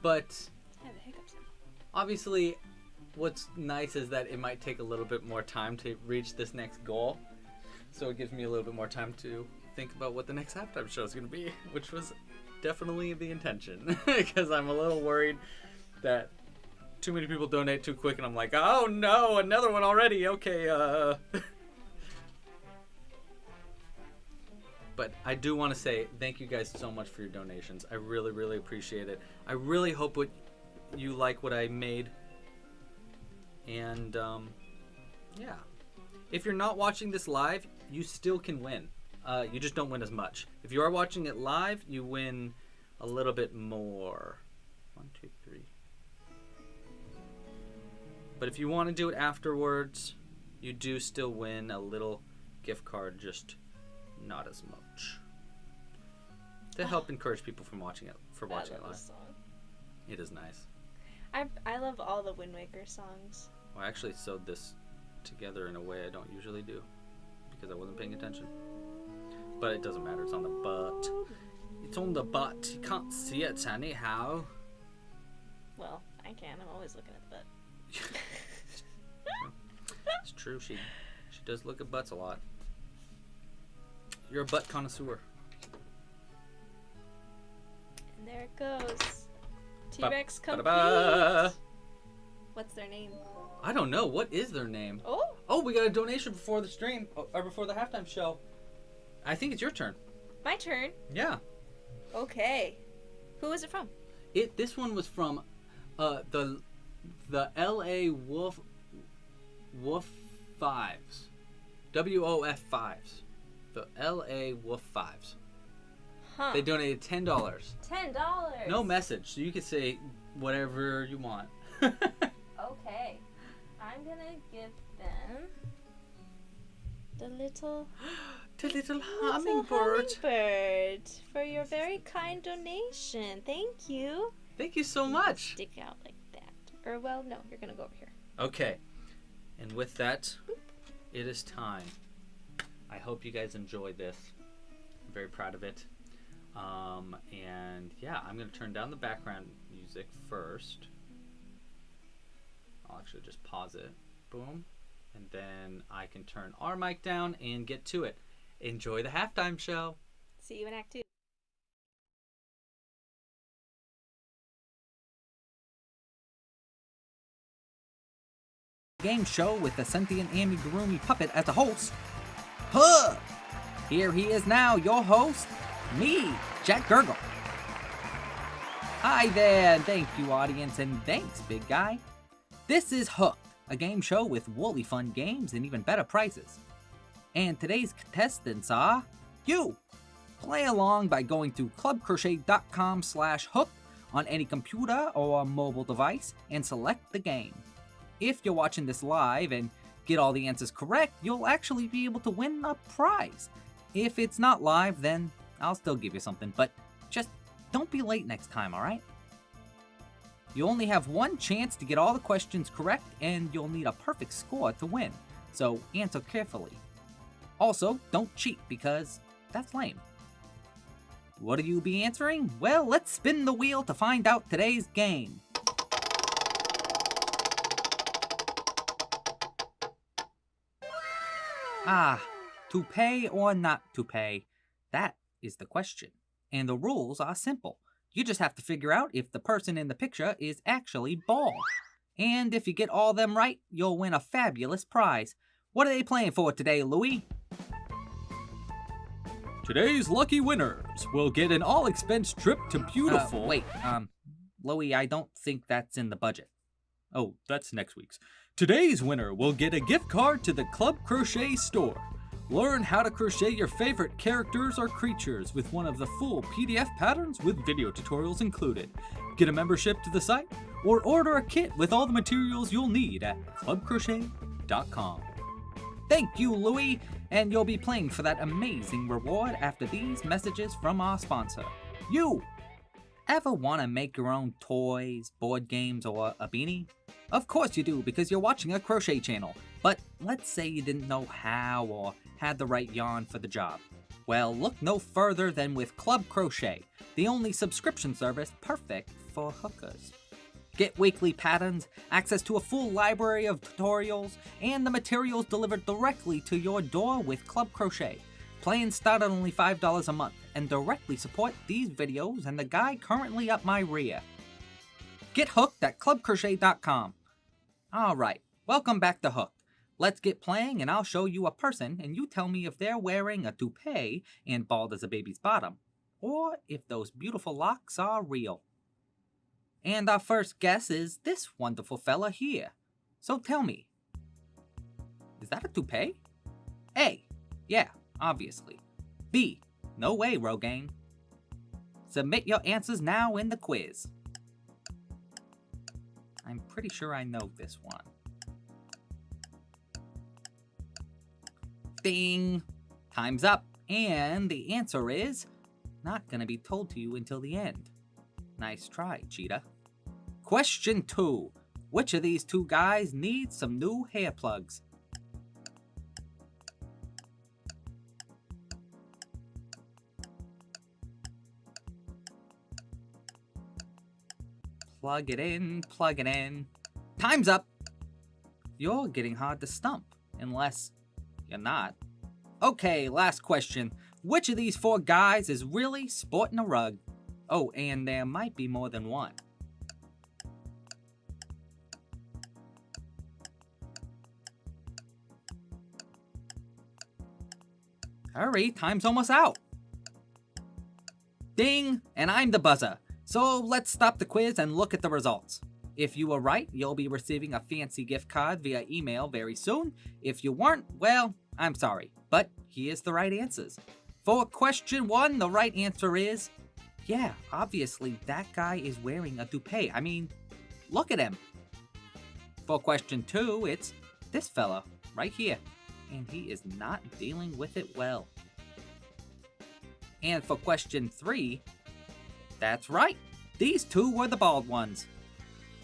But I have the hiccups. obviously what's nice is that it might take a little bit more time to reach this next goal. So it gives me a little bit more time to think about what the next halftime show is going to be, which was definitely the intention. Because I'm a little worried that too many people donate too quick and I'm like, oh no, another one already. Okay, But I do want to say thank you guys so much for your donations. I really, really appreciate it. I really hope you like what I made. And, yeah. If you're not watching this live, you still can win. You just don't win as much. If you are watching it live, you win a little bit more. 1, 2, 3. But if you want to do it afterwards, you do still win a little gift card, just not as much. To help encourage people from watching it live. Song. It is nice. I love all the Wind Waker songs. Well, I actually sewed this together in a way I don't usually do because I wasn't paying attention. But it doesn't matter. It's on the butt. It's on the butt. You can't see it anyhow. Well, I can. I'm always looking at the butt. It's true. She does look at butts a lot. You're a butt connoisseur. And there it goes. T-Rex complete. Ba-da-ba. What's their name? I don't know. What is their name? Oh, we got a donation before the stream, or before the halftime show. I think it's your turn. my turn. Yeah. Okay. Who is it from? This one was from the LA Wolf Fives. WOF Fives. The LA Wolf Fives. Huh. They donated $10. $10. No message, so you can say whatever you want. Okay. I'm gonna give them the little hummingbird for your very kind donation. Thank you. Thank you so much. Stick out like that. Or well, no, you're gonna go over here. Okay. And with that, it is time. I hope you guys enjoyed this. I'm very proud of it. And yeah, I'm going to turn down the background music first. I'll actually just pause it. Boom. And then I can turn our mic down and get to it. Enjoy the halftime show. See you in Act 2. Game show with the sentient amigurumi puppet as the host. Huh! Here he is now, your host, me, Jack Gurgle. Hi there, and thank you, audience, and thanks, big guy. This is Hooked, a game show with woolly fun games and even better prizes. And today's contestants you. Play along by going to clubcrochet.com/hooked on any computer or mobile device and select the game. If you're watching this live and get all the answers correct, you'll actually be able to win a prize. If it's not live, then I'll still give you something, but just don't be late next time, alright? You only have one chance to get all the questions correct, and you'll need a perfect score to win, so answer carefully. Also, don't cheat, because that's lame. What'll you be answering? Well, let's spin the wheel to find out today's game. To pay or not to pay? That is the question. And the rules are simple. You just have to figure out if the person in the picture is actually bald. And if you get all them right, you'll win a fabulous prize. What are they playing for today, Louie? Today's lucky winners will get an all-expense trip to beautiful... Louie, I don't think that's in the budget. Oh, that's next week's. Today's winner will get a gift card to the Club Crochet store. Learn how to crochet your favorite characters or creatures with one of the full PDF patterns with video tutorials included. Get a membership to the site or order a kit with all the materials you'll need at clubcrochet.com. Thank you, Louie, and you'll be playing for that amazing reward after these messages from our sponsor. You! Ever want to make your own toys, board games, or a beanie? Of course you do, because you're watching a crochet channel. But let's say you didn't know how or had the right yarn for the job. Well, look no further than with Club Crochet, the only subscription service perfect for hookers. Get weekly patterns, access to a full library of tutorials, and the materials delivered directly to your door with Club Crochet. Plans start at only $5 a month and directly support these videos and the guy currently up my rear. Get hooked at clubcrochet.com. Alright, welcome back to Hooked. Let's get playing and I'll show you a person and you tell me if they're wearing a toupee and bald as a baby's bottom, or if those beautiful locks are real. And our first guess is this wonderful fella here. So tell me, is that a toupee? A, yeah, obviously. B, no way, Rogaine. Submit your answers now in the quiz. I'm pretty sure I know this one. Ding! Time's up, and the answer is not gonna be told to you until the end. Nice try, Cheetah. Question 2. Which of these two guys needs some new hair plugs? Plug it in, plug it in. Time's up! You're getting hard to stump, unless you're not. Okay, last question. Which of these 4 guys is really sporting a rug? Oh, and there might be more than one. Hurry, time's almost out. Ding, and I'm the buzzer. So let's stop the quiz and look at the results. If you were right, you'll be receiving a fancy gift card via email very soon. If you weren't, well, I'm sorry, but here's the right answers. For question 1, the right answer is, yeah, obviously that guy is wearing a toupee. I mean, look at him. For question 2, it's this fella right here, and he is not dealing with it well. And for question 3, that's right, these two were the bald ones.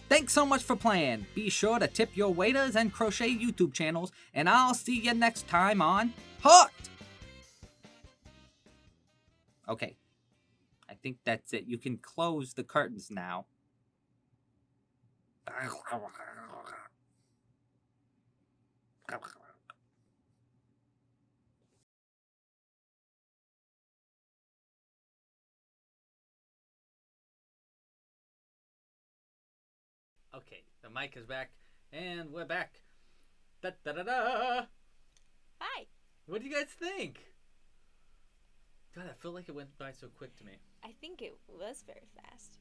Thanks so much for playing. Be sure to tip your waiters and crochet YouTube channels, and I'll see you next time on Hooked! Okay, I think that's it. You can close the curtains now. Okay, the mic is back, and we're back. Da da da da. Hi. What do you guys think? God, I feel like it went by so quick to me. I think it was very fast.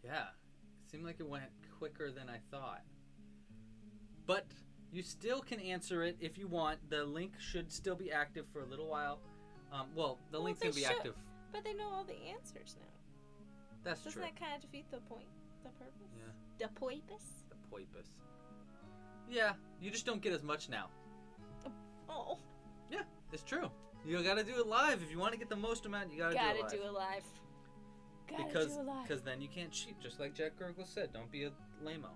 Yeah, it seemed like it went quicker than I thought. But you still can answer it if you want. The link should still be active for a little while. The link's going to be active. But they know all the answers now. That's Doesn't true. that kind of defeat the point? The purpose? Yeah. The purpose? The poipus. Yeah, you just don't get as much now. Oh. Yeah, it's true. You gotta do it live. If you want to get the most amount, you gotta do it live. Gotta because, do it live. Because then you can't cheat, just like Jack Gurgle said. Don't be a lame-o.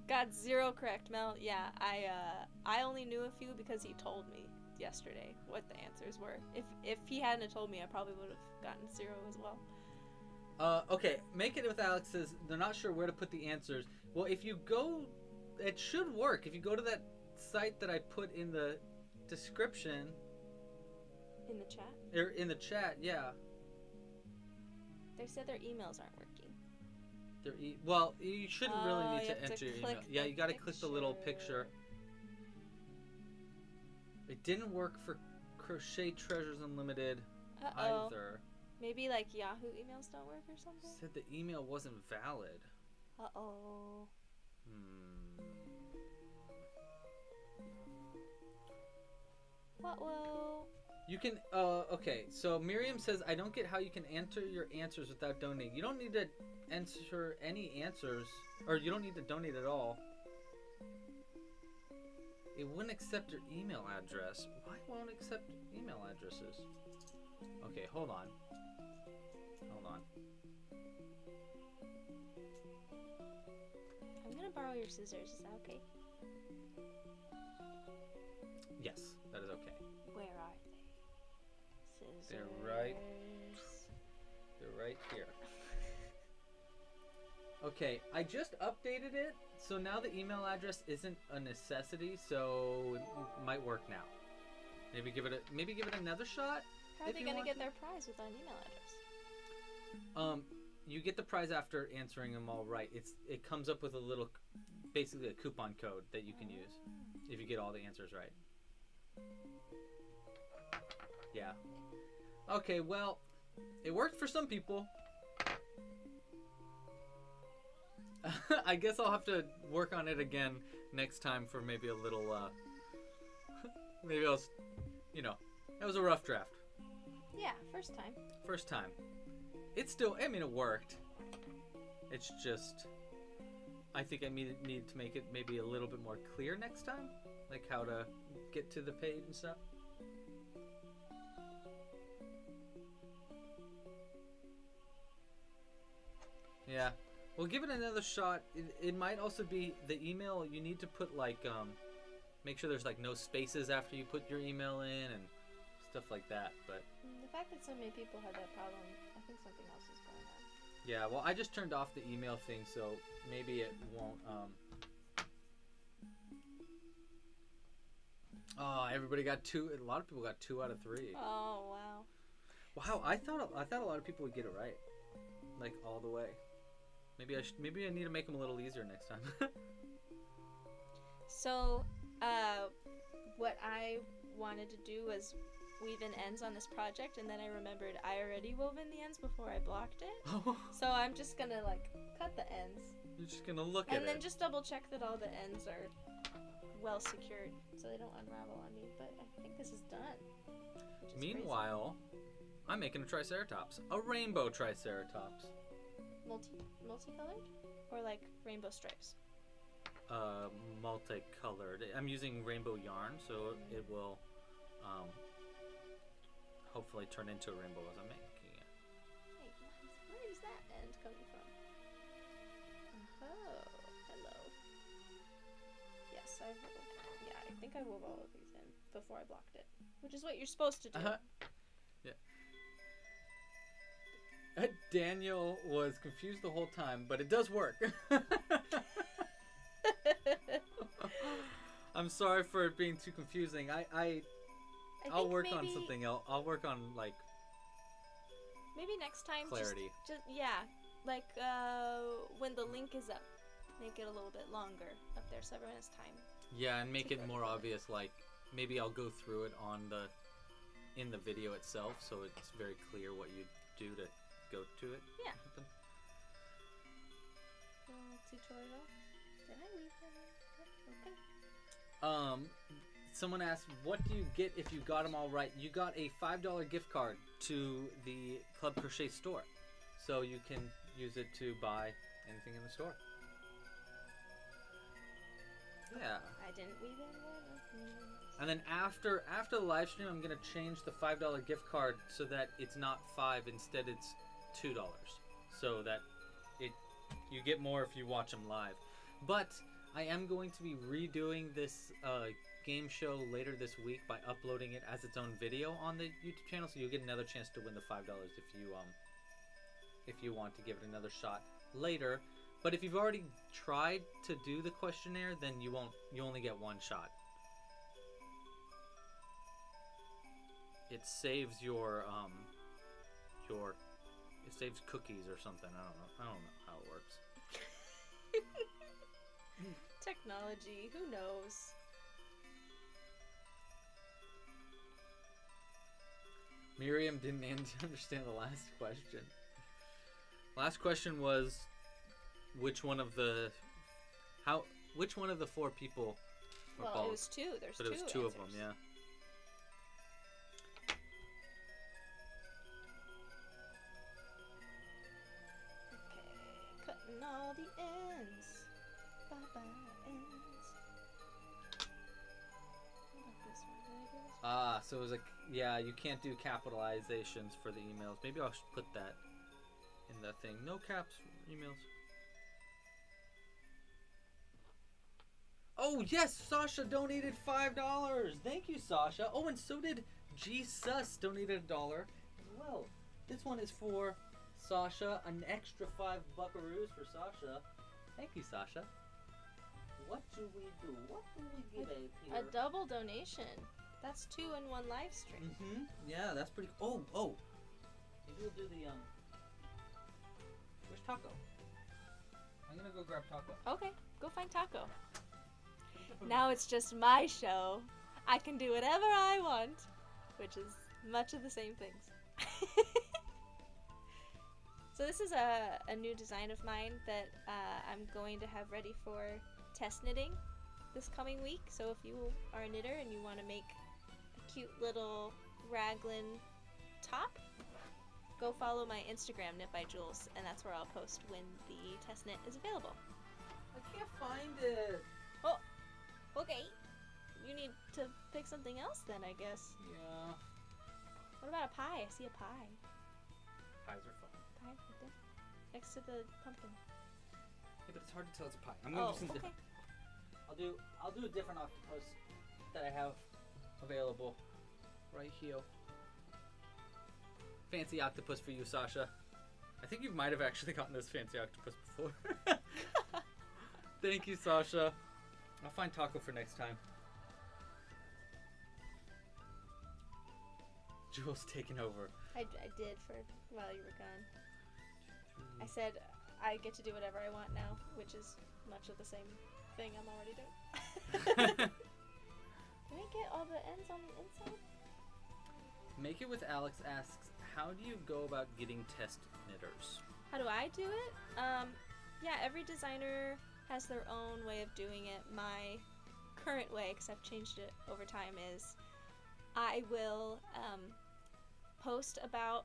Got 0 correct, Mel. Yeah, I only knew a few because he told me yesterday what the answers were. If he hadn't have told me, I probably would have gotten 0 as well. Okay, Make It With Alex says they're not sure where to put the answers. Well, if you go, it should work. If you go to that site that I put in the description. In the chat? Or in the chat, yeah. They said their emails aren't working. Well, you shouldn't really need you to have to enter your click email. Yeah, you gotta the click the little picture. It didn't work for Crochet Treasures Unlimited either. Maybe like Yahoo emails don't work or something? Said the email wasn't valid. Uh-oh. Whoa. You can, okay, so Miriam says, I don't get how you can enter your answers without donating. You don't need to enter any answers, or you don't need to donate at all. It wouldn't accept your email address. Why won't it accept email addresses? Okay, hold on. I'm gonna borrow your scissors, is that okay? Yes, that is okay. Where are they? Scissors. They're right here. Okay, I just updated it, so now the email address isn't a necessity, so it might work now. Maybe give it another shot. How are they gonna get their prize without an email address? You get the prize after answering them all right. It comes up with a little, basically a coupon code that you can use if you get all the answers right. Yeah. Okay, well, it worked for some people. I guess I'll have to work on it again next time for maybe a little, maybe I'll, that was a rough draft. Yeah, first time. First time. It's still, it worked. It's just, I think I need to make it maybe a little bit more clear next time. Like how to get to the page and stuff. Yeah. Well, give it another shot. It might also be the email. You need to put like, make sure there's like no spaces after you put your email in and stuff like that. But the fact that so many people have that problem, I think something else is going on. Yeah. Well, I just turned off the email thing, so maybe it won't. Oh, everybody got 2. A lot of people got 2 out of 3. Oh wow. Wow. I thought a lot of people would get it right, like all the way. Maybe I need to make them a little easier next time. So, what I wanted to do was weave in ends on this project, and then I remembered I already wove in the ends before I blocked it. So I'm just gonna like cut the ends. You're just gonna look at it. And then just double check that all the ends are well secured so they don't unravel on me. But I think this is done. Meanwhile, I'm making a Triceratops. A rainbow Triceratops. Multicolored? Or like rainbow stripes? Multicolored. I'm using rainbow yarn, so it will hopefully turn into a rainbow as I'm making it. Hey, where is that end coming from? Oh, hello. Yes, I think I wove all of these in before I blocked it, which is what you're supposed to do. Yeah. Daniel was confused the whole time, but it does work. I'm sorry for it being too confusing. I'll work on something else. I'll work on like maybe next time clarity. Just like when the link is up, make it a little bit longer up there so everyone has time. Yeah, and make it more obvious. Like maybe I'll go through it in the video itself, so it's very clear what you do to go to it. Yeah. or something. Tutorial. Did I leave that? Okay. Someone asked, what do you get if you got them all right? You got a $5 gift card to the Club Crochet store. So you can use it to buy anything in the store. Yeah. I didn't weave in one of these. And then after the live stream, I'm going to change the $5 gift card so that it's not $5, instead it's $2. So that you get more if you watch them live. But I am going to be redoing this game show later this week by uploading it as its own video on the YouTube channel, so you'll get another chance to win the $5 if you want to give it another shot later. But if you've already tried to do the questionnaire, then you only get one shot. It saves your it saves cookies or something. I don't know how it works. Technology, who knows? Miriam didn't understand the last question. Last question was which one of the 4 people were Well, bald? it was 2. There's But 2 it was 2 of answers. them, yeah. Okay, cutting all the ends. Bye-bye ends. What about this one? Did I do this one? So it was like, yeah, you can't do capitalizations for the emails. Maybe I'll put that in the thing. No caps for emails. Oh, yes, Sasha donated $5. Thank you, Sasha. Oh, and so did Jesus donated $1 as well. This one is for Sasha, an extra 5 buckaroos for Sasha. Thank you, Sasha. What do we do? What do we give A double donation. That's 2 in one live stream. Mm-hmm. Yeah, that's pretty. Oh. Maybe we'll do the Where's Taco? I'm gonna go grab Taco. Okay, go find Taco. Now it's just my show. I can do whatever I want, which is much of the same things. So this is a new design of mine that I'm going to have ready for test knitting this coming week. So if you are a knitter and you want to make a cute little raglan top, go follow my Instagram, Knit by Jules, and that's where I'll post when the test knit is available. I can't find it. Oh, okay. You need to pick something else then, I guess. Yeah. What about a pie? I see a pie. Pies are fun. Pie right there. Next to the pumpkin. Yeah, but it's hard to tell it's a pie. I'm Oh, gonna do some okay. different. I'll do a different octopus that I have available right here. Fancy octopus for you, Sasha. I think you might have actually gotten this fancy octopus before. Thank you, Sasha. I'll find Taco for next time. Jules taking over. I did for while you were gone. I said I get to do whatever I want now, which is much of the same thing I'm already doing. Can I get all the ends on the inside? Make It With Alex asks, how do you go about getting test knitters? How do I do it? Yeah, every designer has their own way of doing it. My current way, because I've changed it over time, is I will post about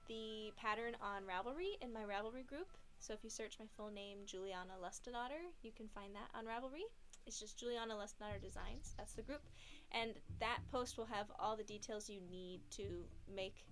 the pattern on Ravelry in my Ravelry group. So if you search my full name, Juliana Lustenotter, you can find that on Ravelry. It's just Juliana Lustenotter Designs. That's the group. And that post will have all the details you need to make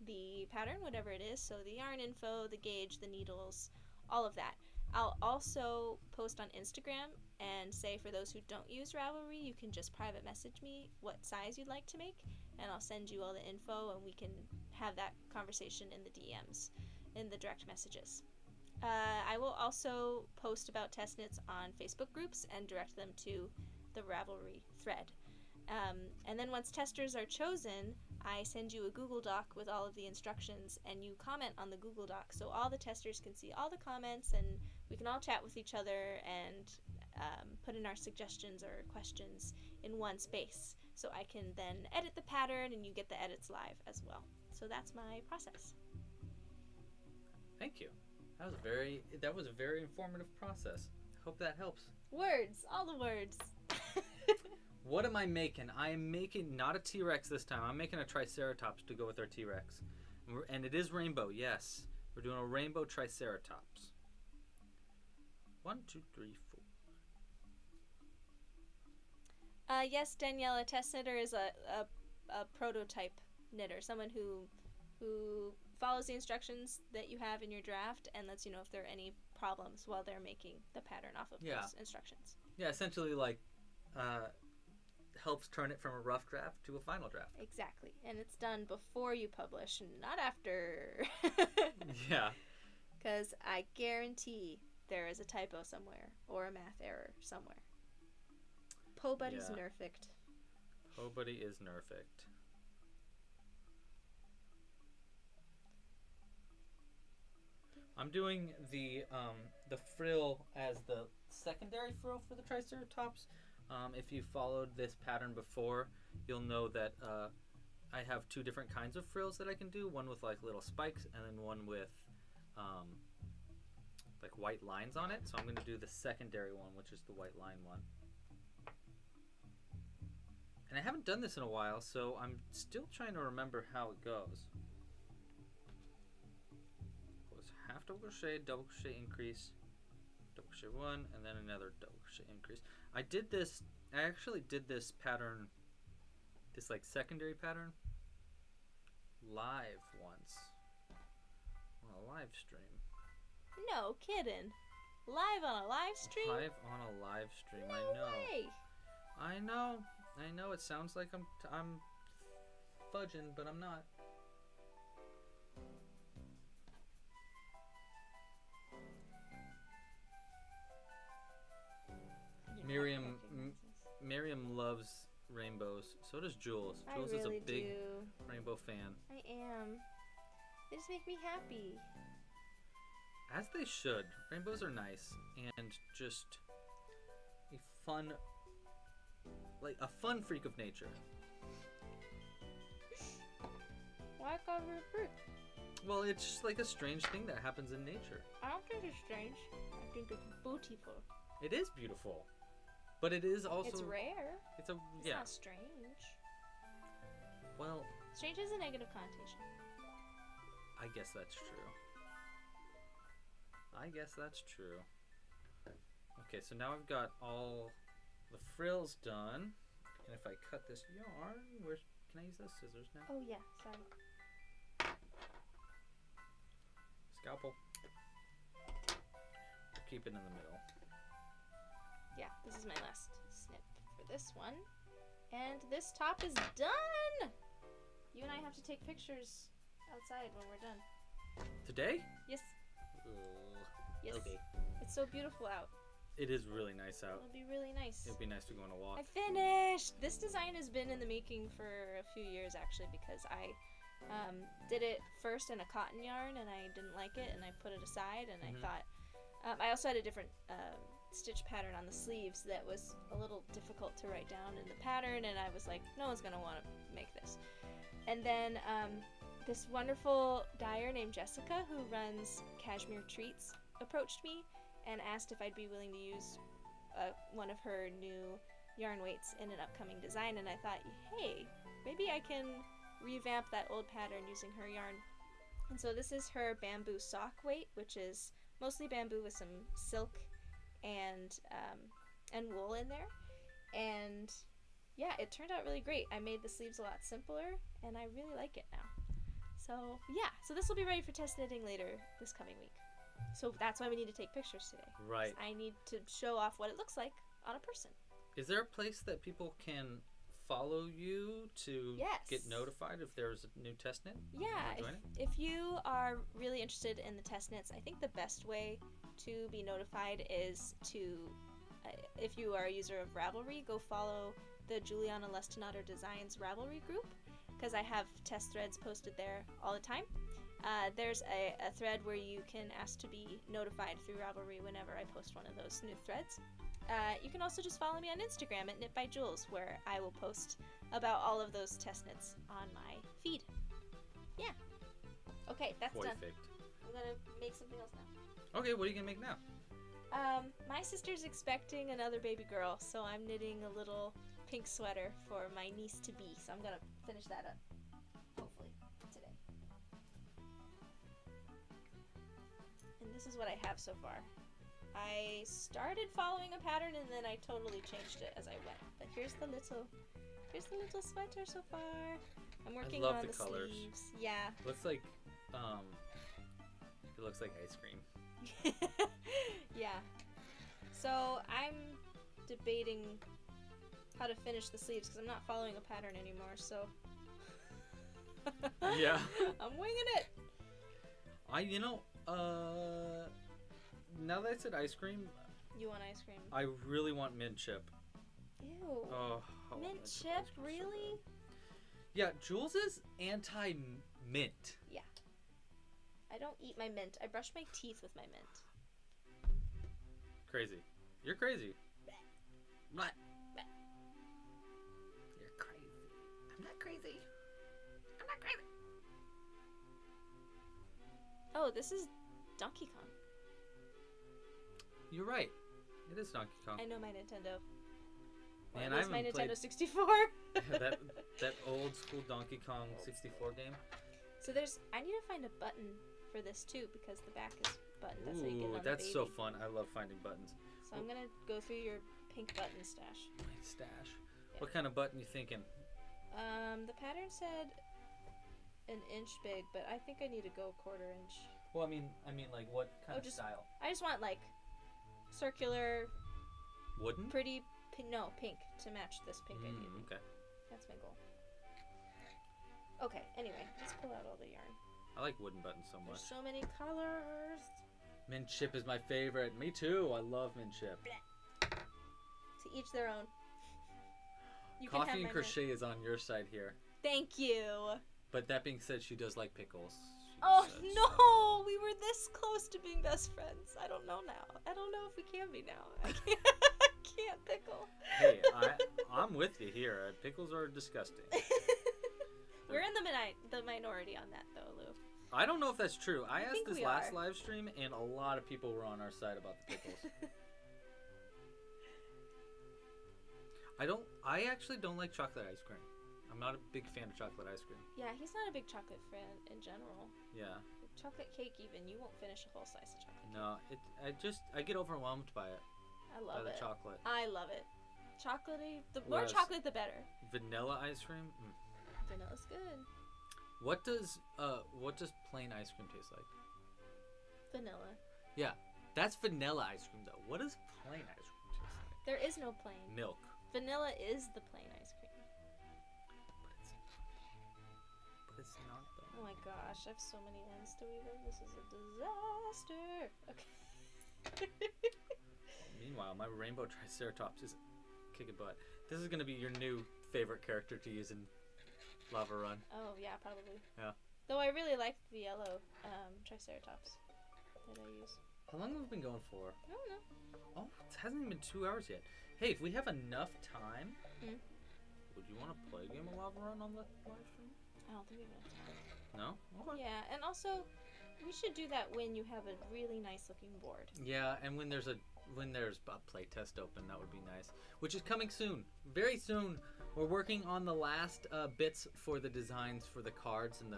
the pattern, whatever it is. So the yarn info, the gauge, the needles, all of that. I'll also post on Instagram and say for those who don't use Ravelry, you can just private message me what size you'd like to make, and I'll send you all the info and we can have that conversation in the DMs, in the direct messages. I will also post about test knits on Facebook groups and direct them to the Ravelry thread. And then once testers are chosen, I send you a Google Doc with all of the instructions, and you comment on the Google Doc so all the testers can see all the comments and we can all chat with each other and put in our suggestions or questions in one space. So I can then edit the pattern and you get the edits live as well. So that's my process. Thank you. That was a very informative process. Hope that helps. Words, all the words. What am I making? I am making not a T-Rex this time. I'm making a Triceratops to go with our T-Rex. And it is rainbow, yes. We're doing a rainbow Triceratops. 1, 2, 3, 4. Yes, Danielle, a test knitter is a prototype knitter, someone who follows the instructions that you have in your draft and lets you know if there are any problems while they're making the pattern off of those instructions. Yeah, essentially like helps turn it from a rough draft to a final draft. Exactly. And it's done before you publish, not after. Yeah. Because I guarantee there is a typo somewhere or a math error somewhere. Po Buddy's nerfed. Po Buddy is nerfed. I'm doing the frill as the secondary frill for the Triceratops. If you followed this pattern before, you'll know that I have two different kinds of frills that I can do. One with like little spikes and then one with like white lines on it. So I'm going to do the secondary one, which is the white line one. And I haven't done this in a while, so I'm still trying to remember how it goes. It was half double crochet, double crochet increase, double crochet one, and then another double crochet increase. I actually did this pattern, this like secondary pattern, live once on a live stream. No kidding. Live on a live stream? Live on a live stream, No I know. way. I know it sounds like I'm fudging, but I'm not. Miriam loves rainbows. So does Jules. Jules is a big rainbow fan. I am. They just make me happy. As they should. Rainbows are nice and just a fun freak of nature. Why cover fruit? Well, it's just like a strange thing that happens in nature. I don't think it's strange. I think it's beautiful. It is beautiful. But it is also... It's rare. It's not strange. Well... Strange has a negative connotation. I guess that's true. Okay, so now I've got all the frills done. And if I cut this yarn, can I use those scissors now? Oh yeah, sorry. Scalpel. We'll keep it in the middle. Yeah, this is my last snip for this one. And this top is done! You and I have to take pictures outside when we're done. Today? Yes. Yes. Okay. It's so beautiful out. It is really nice out. It'll be really nice. It'll be nice to go on a walk. I finished! This design has been in the making for a few years actually because I did it first in a cotton yarn and I didn't like it and I put it aside and I thought... I also had a different stitch pattern on the sleeves that was a little difficult to write down in the pattern and I was like, no one's going to want to make this. And then this wonderful dyer named Jessica who runs Cashmere Treats approached me and asked if I'd be willing to use one of her new yarn weights in an upcoming design, and I thought, hey, maybe I can revamp that old pattern using her yarn. And so this is her bamboo sock weight, which is mostly bamboo with some silk and wool in there. And yeah, it turned out really great. I made the sleeves a lot simpler, and I really like it now. So yeah, so this will be ready for test knitting later this coming week. So that's why we need to take pictures today. Right. I need to show off what it looks like on a person. Is there a place that people can follow you to get notified if there's a new test knit? Yeah, if you are really interested in the test knits, I think the best way to be notified is to, if you are a user of Ravelry, go follow the Juliana Lustenotter Designs Ravelry group, because I have test threads posted there all the time. There's a thread where you can ask to be notified through Ravelry whenever I post one of those new threads. You can also just follow me on Instagram at Knit by Jules, where I will post about all of those test knits on my feed. Yeah. Okay, that's done. gonna make something else now. Okay, what are you gonna make now? My sister's expecting another baby girl, so I'm knitting a little pink sweater for my niece to be. So I'm gonna finish that up, hopefully today. And this is what I have so far. I started following a pattern and then I totally changed it as I went. But here's the little sweater so far. I'm working love on the the colors. sleeves. Yeah. Looks like, it looks like ice cream. Yeah. So I'm debating how to finish the sleeves because I'm not following a pattern anymore. So Yeah. I'm winging it. Now that I said ice cream, You want ice cream? I really want mint chip. Ew. Oh, I want Mint ice chip, cream so really? bad. Yeah, Jules is anti-mint. Yeah. I don't eat my mint. I brush my teeth with my mint. Crazy. You're crazy. What? You're crazy. I'm not crazy. I'm not crazy. Oh, this is Donkey Kong. You're right. It is Donkey Kong. I know my Nintendo. Or Man, at I least my haven't Nintendo played 64. that old school Donkey Kong 64 game. So I need to find a button for this too because the back is buttoned. That's how you get it Ooh, on that's the so baby. fun. I love finding buttons. So I'm gonna go through your pink button stash. My stash. Yeah. What kind of button you thinking? The pattern said an inch big, but I think I need to go 1/4 inch. Well, I mean, like what kind Oh, of just- style? I just want like circular, Wooden? pretty, pink to match this pink idea. Okay. That's my goal. Okay, anyway, let's pull out all the yarn. I like wooden buttons so much. There's so many colors. Mint chip is my favorite. Me too. I love mint chip. To each their own. You can have Coffee and my Crochet is on your side here. mint. Thank you. But that being said, she does like pickles. She Oh said. no! We were this close to being best friends. I don't know now. I don't know if we can be now. I can't, I can't pickle. Hey, I'm with you here. Pickles are disgusting. We're in the minority on that though, Lou. I don't know if that's true. I asked think this we last are. live stream, and a lot of people were on our side about the pickles. I actually don't like chocolate ice cream. I'm not a big fan of chocolate ice cream. Yeah, he's not a big chocolate fan in general. Yeah. Chocolate cake even, you won't finish a whole slice of chocolate cake. No, I get overwhelmed by it. I By love the it. chocolate. I love it. Chocolatey. The more Whereas- chocolate, the better. Vanilla ice cream? Vanilla's good. What does plain ice cream taste like? Vanilla. Yeah, that's vanilla ice cream though. What does plain ice cream taste like? There is no plain. Milk. Vanilla is the plain ice cream. But it's not though. Oh my gosh, I have so many ends to weave in. This is a disaster. Okay. Meanwhile, my rainbow Triceratops is kicking butt. This is gonna be your new favorite character to use in Lava Run. Oh yeah, probably. Yeah. Though I really like the yellow Triceratops that I use. How long have we been going for? I don't know. Oh, it hasn't even been 2 hours yet. Hey, if we have enough time, Hmm? would you want to play a game of Lava Run on the live stream? I don't think we have enough time. No? Okay. Yeah, and also we should do that when you have a really nice looking board. Yeah, and when there's a playtest open, that would be nice. Which is coming soon, very soon. We're working on the last bits for the designs for the cards in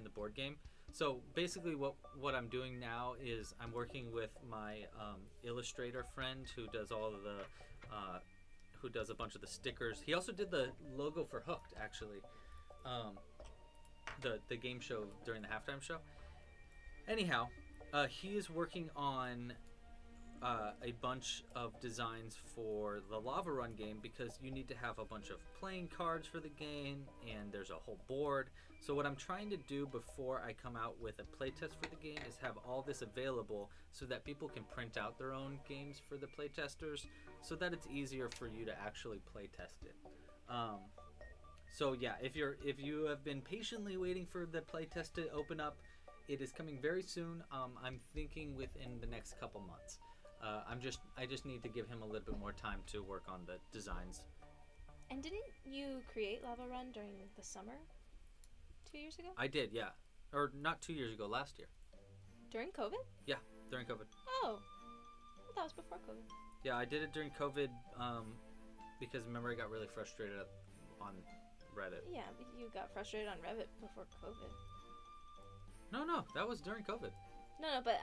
the board game. So basically, what I'm doing now is I'm working with my illustrator friend who does all of the who does a bunch of the stickers. He also did the logo for Hooked, actually. The game show during the halftime show. Anyhow, he is working on a bunch of designs for the Lava Run game because you need to have a bunch of playing cards for the game and there's a whole board. So what I'm trying to do before I come out with a playtest for the game is have all this available so that people can print out their own games for the playtesters so that it's easier for you to actually playtest it. So yeah, if you have been patiently waiting for the playtest to open up, it is coming very soon. I'm thinking within the next couple months. I just need to give him a little bit more time to work on the designs. And didn't you create Lava Run during the summer 2 years ago? I did, yeah. Or not 2 years ago, last year. During COVID? Yeah, during COVID. Oh, I thought it was before COVID. Yeah, I did it during COVID because remember I got really frustrated on Reddit. Yeah, but you got frustrated on Reddit before COVID. No, that was during COVID. No, but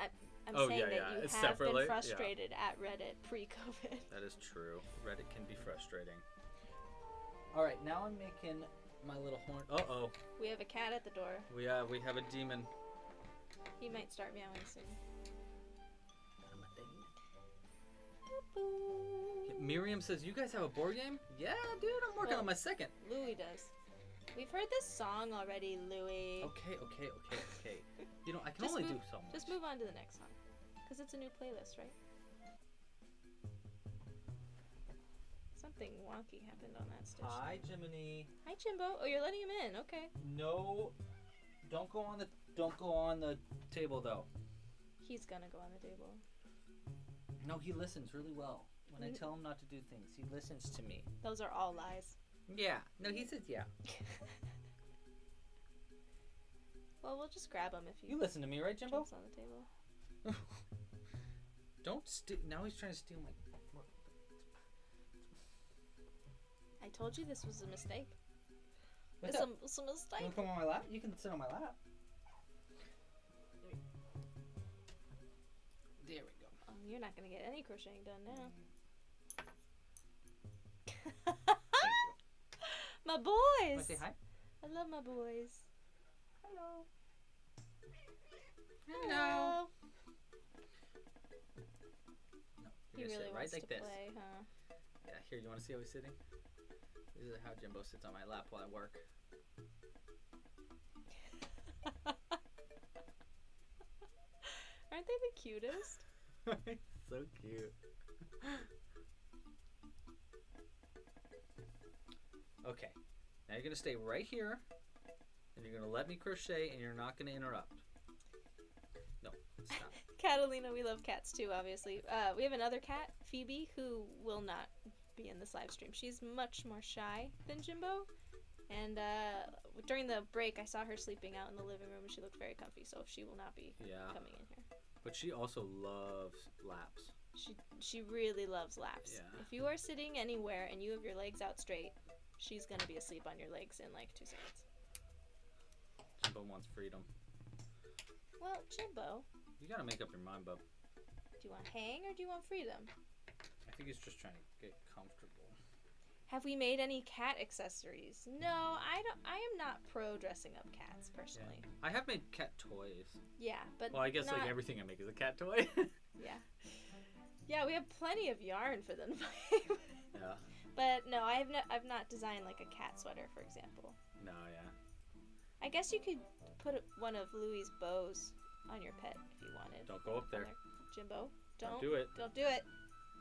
I'm saying that you it's have separately, been frustrated at Reddit pre-COVID. That is true. Reddit can be frustrating. All right, now I'm making my little horn. Uh-oh. We have a cat at the door. We have a demon. He might start meowing soon. I'm a demon. Miriam says, you guys have a board game? Yeah, dude, I'm working on my second. Louie does. We've heard this song already, Louie. Okay. You know, I can only do so much. Just move on to the next song. Because it's a new playlist, right? Something wonky happened on that station. Hi, Jiminy. Hi, Jimbo. Oh, you're letting him in. Okay. No, don't go on the table though. He's gonna go on the table. No, he listens really well. When I tell him not to do things, he listens to me. Those are all lies. Yeah. No, he says yeah. Well, we'll just grab him if You listen to me, right, Jimbo? jumps on the table. Don't steal. Now he's trying to steal my. I told you this was a mistake. What's It's up? a mistake. You want to come on my lap? You can sit on my lap. There we go. Oh, you're not gonna get any crocheting done now. Thank you. My boys. Want to say hi? I love my boys. Hello. Hello. No, He you're gonna really sit right wants like to this. play, huh? Yeah, here, you want to see how he's sitting? This is how Jimbo sits on my lap while I work. Aren't they the cutest? So cute. Okay, now you're gonna stay right here, and you're gonna let me crochet, and you're not gonna interrupt. No, stop. Catalina, we love cats too, obviously. We have another cat, Phoebe, who will not be in this live stream. She's much more shy than Jimbo. And during the break, I saw her sleeping out in the living room, and she looked very comfy, so she will not be coming in here. But she also loves laps. She really loves laps. Yeah. If you are sitting anywhere and you have your legs out straight, she's going to be asleep on your legs in like 2 seconds. Jimbo wants freedom. Well, Jimbo, You gotta make up your mind, bub. do you want hang or do you want freedom? I think he's just trying to get comfortable. Have we made any cat accessories? No, I am not pro dressing up cats personally. I have made cat toys. Yeah, but Well, I guess not, like everything I make is a cat toy. Yeah. Yeah, we have plenty of yarn for them to play with. Yeah. But no, I've not designed like a cat sweater, for example. No, yeah. I guess you could put one of Louie's bows on your pet if you wanted. Don't go up there. Jimbo, Don't do it. Don't do it.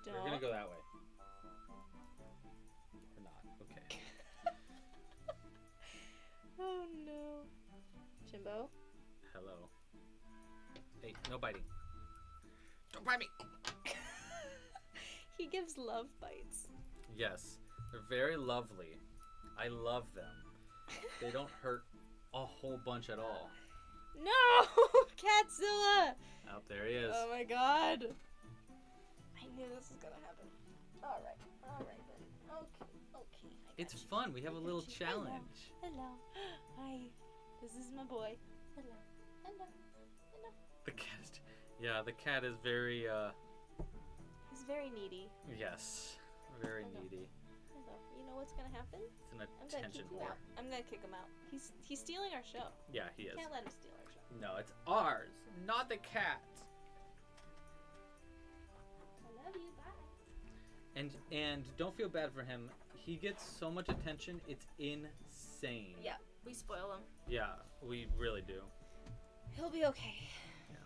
Don't. You're gonna go that way. Or not. Okay. Oh no. Jimbo? Hello. Hey, no biting. Don't bite me! He gives love bites. Yes. They're very lovely. I love them. They don't hurt a whole bunch at all. No! Catzilla! Oh, there he is. Oh my god. I knew this was gonna happen. Alright then. Okay. It's fun. We have a little challenge. Hello. Hi. This is my boy. Hello. The cat. Yeah, the cat is very, He's very needy. yes. Very Hello. needy. Hello. You know what's gonna happen? It's an I'm gonna attention kick you whore. out. I'm gonna kick him out. He's stealing our show. Yeah, he is. Can't let him steal our show. No, it's ours, not the cat's. I love you. Bye. And don't feel bad for him. He gets so much attention, it's insane. Yeah, we spoil him. Yeah, we really do. He'll be okay. Yeah.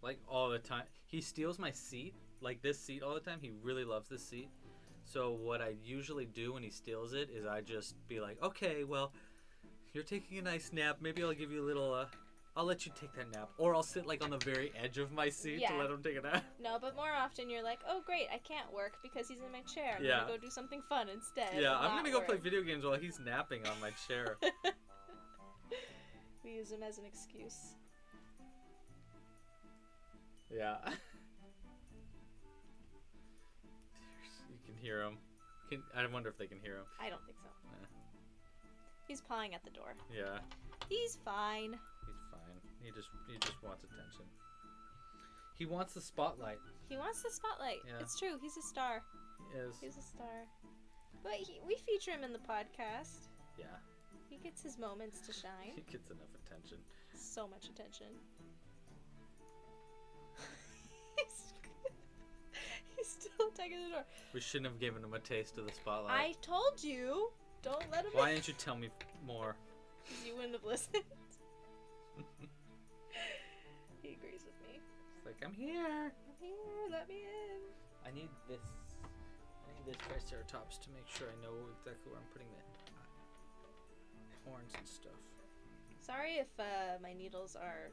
Like all the time. He steals my seat, like this seat all the time. He really loves this seat. So what I usually do when he steals it is I just be like, okay, well, you're taking a nice nap. Maybe I'll give you a little, I'll let you take that nap. Or I'll sit like on the very edge of my seat to Yeah. let him take a nap. No, but more often you're like, oh great, I can't work because he's in my chair. I'm Yeah. gonna go do something fun instead. Yeah, and I'm not gonna go play work." video games while he's napping on my chair. We use him as an excuse. Yeah. You can hear him. I wonder if they can hear him. I don't think so. Yeah. He's pawing at the door. Yeah. He's fine. He's fine. He just wants attention. He wants the spotlight. He wants the spotlight. Yeah. It's true. He's a star. He is. He's a star. But we feature him in the podcast. Yeah. He gets his moments to shine. He gets enough attention. So much attention. He's still attacking the door. We shouldn't have given him a taste of the spotlight. I told you. Don't let him Why in. didn't you tell me more? Because you wouldn't have listened. He agrees with me. It's like, I'm here. I'm here. Let me in. I need this Triceratops to make sure I know exactly where I'm putting the horns and stuff. Sorry if my needles are,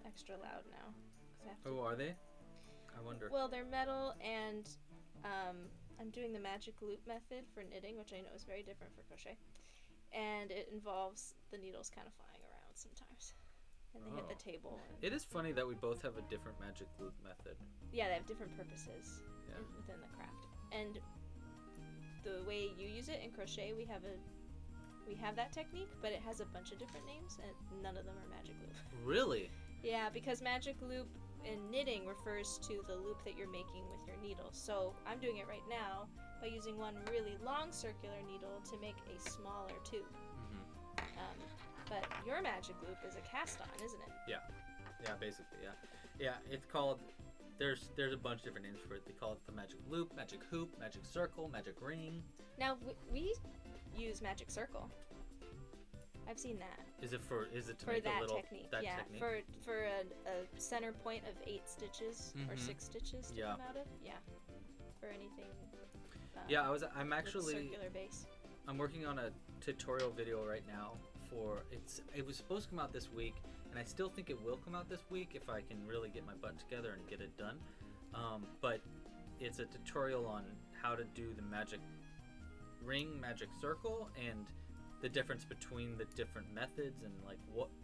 extra loud now. 'Cause I have to... Oh, are they? I wonder. Well, they're metal, and I'm doing the magic loop method for knitting, which I know is very different for crochet. And it involves the needles kind of flying around sometimes. And they hit the table. And... It is funny that we both have a different magic loop method. Yeah, they have different purposes Yeah. within the craft. And the way you use it in crochet, we have that technique, but it has a bunch of different names, and none of them are magic loop. Really? Yeah, because magic loop in knitting refers to the loop that you're making with your needle. So I'm doing it right now by using one really long circular needle to make a smaller tube. Mm-hmm. But your magic loop is a cast on, isn't it? Yeah, basically, yeah. Yeah, it's called, there's a bunch of different names for it. They call it the magic loop, magic hoop, magic circle, magic ring. Now, we use magic circle. I've seen that. Is it to For make that a little, technique, that yeah. technique? For a center point of 8 stitches or Mhm. 6 stitches to Yeah. come out of. Yeah. For anything. Yeah, I'm with actually, circular base. I'm working on a tutorial video right now for, it was supposed to come out this week, and I still think it will come out this week if I can really get my butt together and get it done. But it's a tutorial on how to do the magic ring, magic circle, and the difference between the different methods, and like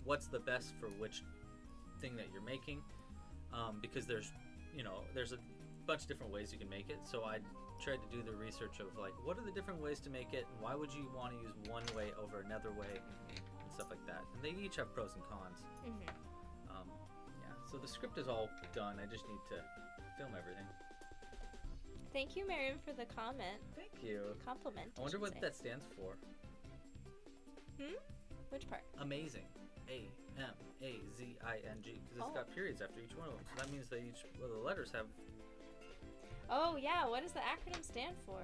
what's the best for which thing that you're making, because there's a bunch of different ways you can make it. So I tried to do the research of like, what are the different ways to make it, and why would you want to use one way over another way, and stuff like that. And they each have pros and cons. Mm-hmm. Yeah, so the script is all done. I just need to film everything. Thank you, Miriam, for the comment. Thank you. Compliment. I wonder should what say. that stands for. Which part? Amazing. AMAZING, because it's got periods after each one of them. So that means that each of the letters have Oh, yeah. What does the acronym stand for?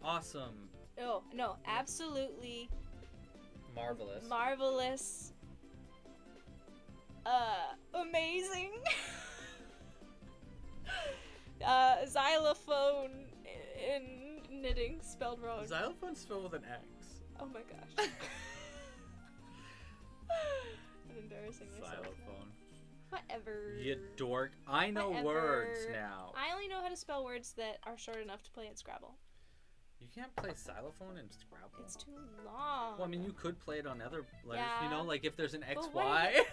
awesome, Oh, no. Absolutely marvelous, marvelous. Amazing. Xylophone in knitting spelled wrong. xylophone spelled with an X. Oh my gosh. I'm embarrassing myself. Xylophone. Whatever. You dork. I know Whatever. words now. I only know how to spell words that are short enough to play at Scrabble. You can't play xylophone in Scrabble. It's too long. Well, I mean, you could play it on other letters, Yeah. like if there's an X, But what Y.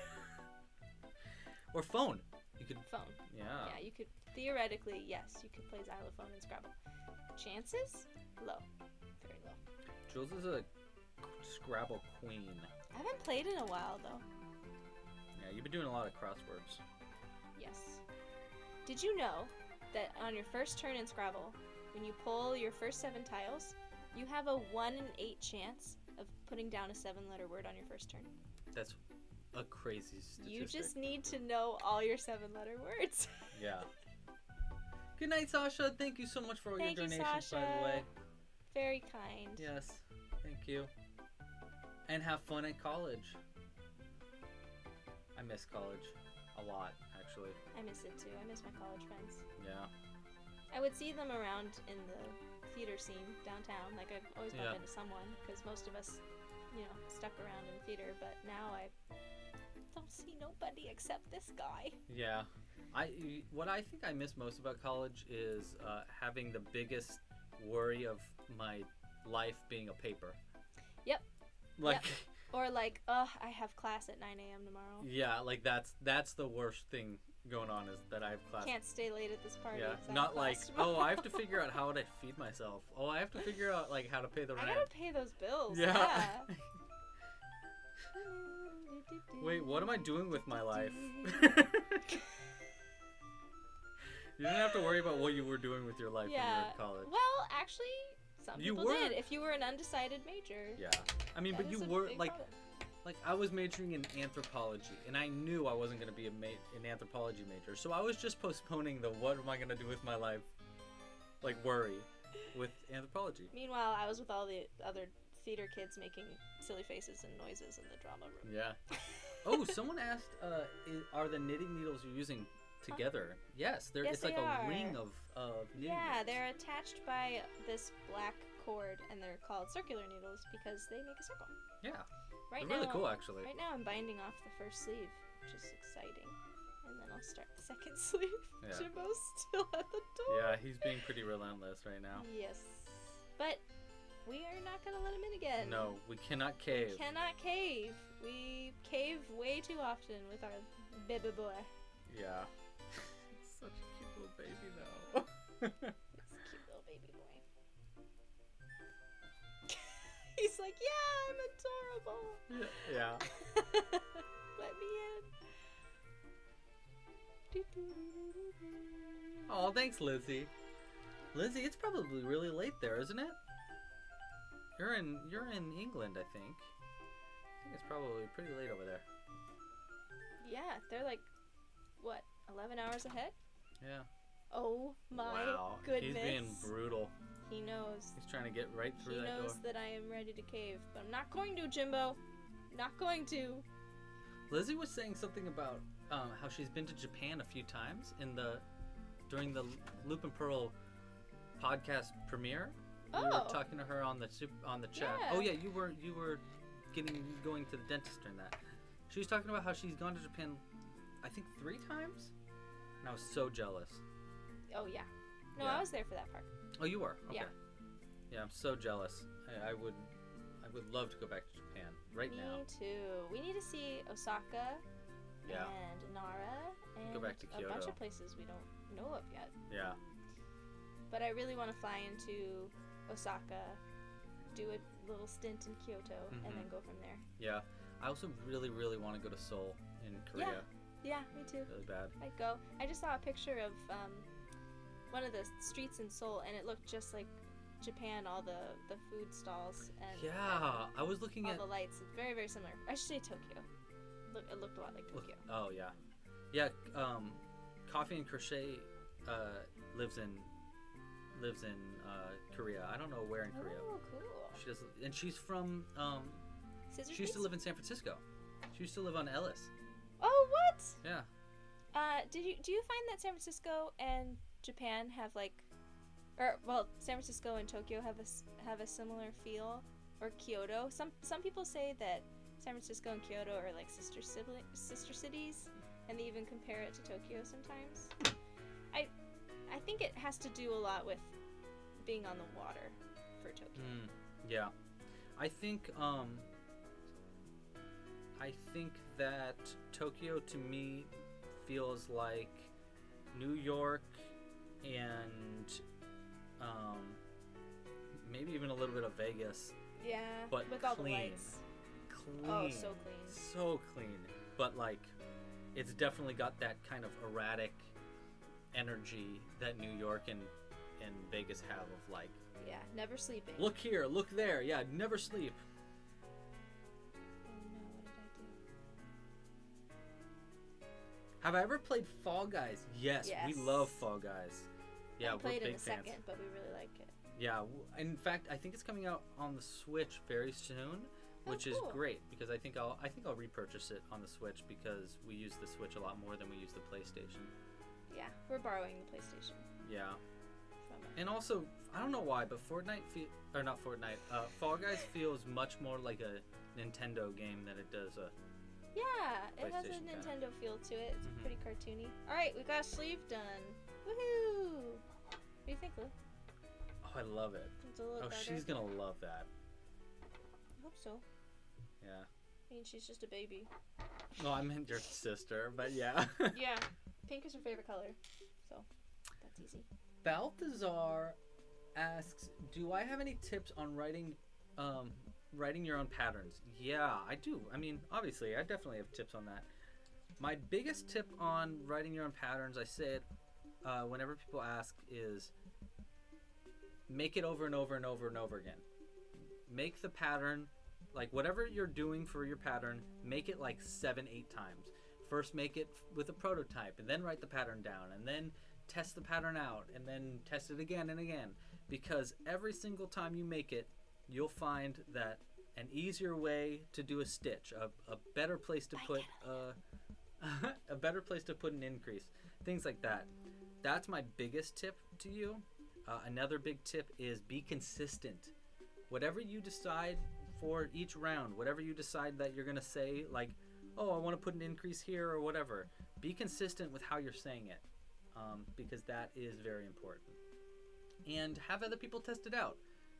Or phone. You could, Phone. yeah. Yeah, you could, theoretically, yes, you could play xylophone in Scrabble. Chances? Low. Very low. Jules is a Scrabble queen. I haven't played in a while, though. Yeah, you've been doing a lot of crosswords. Yes. Did you know that on your first turn in Scrabble, when you pull your first 7 tiles, you have a 1 in 8 chance of putting down a 7-letter word on your first turn? That's a crazy statistic. You just need to know all your 7-letter words. Yeah. Good night, Sasha. Thank you so much for all Thank your you, donations, by the Sasha. way. Very kind. Yes. Thank you. And have fun at college. I miss college a lot, actually. I miss it too. I miss my college friends. Yeah. I would see them around in the theater scene downtown. Like, I'd always bump Yeah. into someone, because most of us, stuck around in theater. But now I don't see nobody except this guy. Yeah. What I think I miss most about college is having the biggest worry of my life being a paper. Yep. Like, Or like, ugh, I have class at 9 a.m. tomorrow. Yeah, like that's the worst thing going on is that I have class. Can't stay late at this party. Yeah, 'cause I have not class like, tomorrow. oh, I have to figure out how to feed myself. Oh, I have to figure out like how to pay the I rent. gotta pay those bills. Yeah. Yeah. Wait, what am I doing with my life? You didn't have to worry about what you were doing with your life when you were Yeah. at college. Well, actually, some You people were- did. If you were an undecided major. Yeah. I mean, that but is you a were big like, problem. I was majoring in anthropology, and I knew I wasn't gonna be an anthropology major, so I was just postponing the what am I gonna do with my life, like worry, with anthropology. Meanwhile, I was with all the other theater kids making silly faces and noises in the drama room. Yeah. Oh, someone asked, are the knitting needles you're using together? Yes, Yes, it's like they a are. ring of knitting Yeah, needles. they're attached by this black cord, and they're called circular needles because they make a circle. Yeah, Right they're now, really cool actually. Right now, I'm binding off the first sleeve, which is exciting, and then I'll start the second sleeve. Yeah. Jimbo's still at the door. Yeah, he's being pretty relentless right now. Yes, but we are not gonna let him in again. No, we cannot cave. Cannot cave. We cave way too often with our baby boy. Yeah. Such a cute little baby though. It's a cute little baby boy. He's like, yeah, I'm adorable. Yeah. Let me in. Oh, thanks, Lizzie. Lizzie, it's probably really late there, isn't it? You're in England, I think. I think it's probably pretty late over there. Yeah, they're like, what, 11 hours ahead? Yeah. Oh my Wow. goodness. He's being brutal. He knows. He's trying to get right through He that knows door. that I am ready to cave, but I'm not going to, Jimbo. Not going to. Lizzie was saying something about how she's been to Japan a few times during the Loop and Purl podcast premiere. We were Oh. talking to her on the chat. Yeah. Oh yeah, you were going to the dentist during that. She was talking about how she's gone to Japan, I think 3 times, and I was so jealous. Oh, yeah. No, Yeah. I was there for that part. Oh, you were? Okay. Yeah. Yeah, I'm so jealous. I would love to go back to Japan right now. Me too. We need to see Osaka Yeah. and Nara and Go back to a bunch Kyoto. of places we don't know of yet. Yeah. But I really want to fly into Osaka, do a little stint in Kyoto, Mhm. and then go from there. Yeah. I also really, really want to go to Seoul in Korea. Yeah, me too. Really bad. I'd go. I just saw a picture of one of the streets in Seoul, and it looked just like Japan, all the food stalls and Yeah. I was looking all at the lights. It's very, very similar. I should say Tokyo. It looked a lot like Tokyo. Oh yeah, yeah. Coffee and Crochet lives in Korea. I don't know where in Korea. Oh, cool. She does, and she's from. Scissors, She used to please? live in San Francisco. She used to live on Ellis. Oh, what? Yeah. Do you find that San Francisco and Japan have like, San Francisco and Tokyo have a similar feel, or Kyoto? Some people say that San Francisco and Kyoto are like sister cities, and they even compare it to Tokyo sometimes. I think it has to do a lot with being on the water for Tokyo. Yeah. I think that Tokyo to me feels like New York and maybe even a little bit of Vegas. Yeah, But with all the clean. lights. Clean. Oh, so clean. So clean. But like, it's definitely got that kind of erratic energy that New York and Vegas have of like, Yeah, never sleeping. look here, look there. Yeah, never sleep. Oh no, what did I do? Have I ever played Fall Guys? Yes, we Yes. love Fall Guys. Yeah, I we're played big it a fans. second, but we really like it. Yeah, in fact, I think it's coming out on the Switch very soon, which is cool. great because I think I'll repurchase it on the Switch because we use the Switch a lot more than we use the PlayStation. Yeah, we're borrowing the PlayStation Yeah, from it. and also I don't know why, but Fall Guys feels much more like a Nintendo game than it does a. Yeah, it has a PlayStation kinda. Nintendo feel to it. It's Mhm. pretty cartoony. All right, we got a sleeve done. Woohoo! What do you think, Lou? Oh, I love it. It's a little Oh, better. she's gonna love that. I hope so. Yeah. I mean, she's just a baby. No, I meant your sister, but yeah. Yeah, pink is her favorite color, so that's easy. Balthazar asks, do I have any tips on writing your own patterns? Yeah, I do. I mean, obviously, I definitely have tips on that. My biggest tip on writing your own patterns, I say it whenever people ask, is make it over and over and over and over again. Make the pattern, like whatever you're doing for your pattern, make it like 7-8 times. First make it with a prototype, and then write the pattern down, and then test the pattern out, and then test it again and again. Because every single time you make it, you'll find that an easier way to do a stitch, a better place to put a better place to put an increase, things like that. That's my biggest tip to you. Another big tip is be consistent. Whatever you decide for each round, whatever you decide that you're gonna say, like, oh, I want to put an increase here or whatever, be consistent with how you're saying it, because that is very important. And have other people test it out.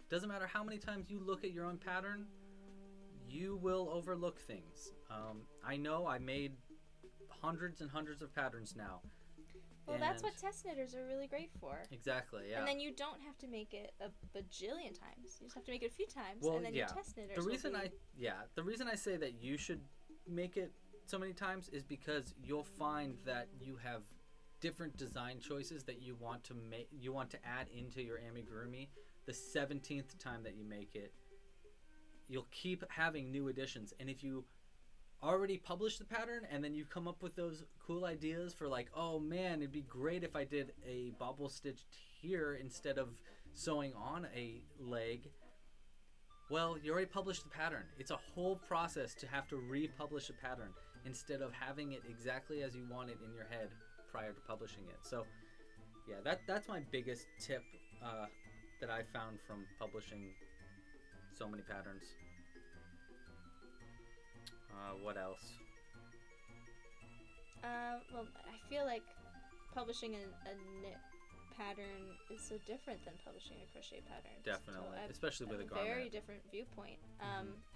Doesn't matter how many times you look at your own pattern, you will overlook things. I know I made hundreds and hundreds of patterns now. Well, that's what test knitters are really great for. Exactly, yeah. And then you don't have to make it a bajillion times. You just have to make it a few times, and then your test knitters the reason I say that you should make it so many times is because you'll find that you have different design choices that you want to add into your amigurumi. The 17th time that you make it, you'll keep having new additions. And if you already published the pattern and then you come up with those cool ideas for, like, oh man, it'd be great if I did a bobble stitched here instead of sewing on a leg, well, you already published the pattern. It's a whole process to have to republish a pattern instead of having it exactly as you want it in your head prior to publishing it. So yeah, that's my biggest tip that I found from publishing so many patterns. What else? Well, I feel like publishing a knit pattern is so different than publishing a crochet pattern. Definitely, so especially with a garment. Very different viewpoint.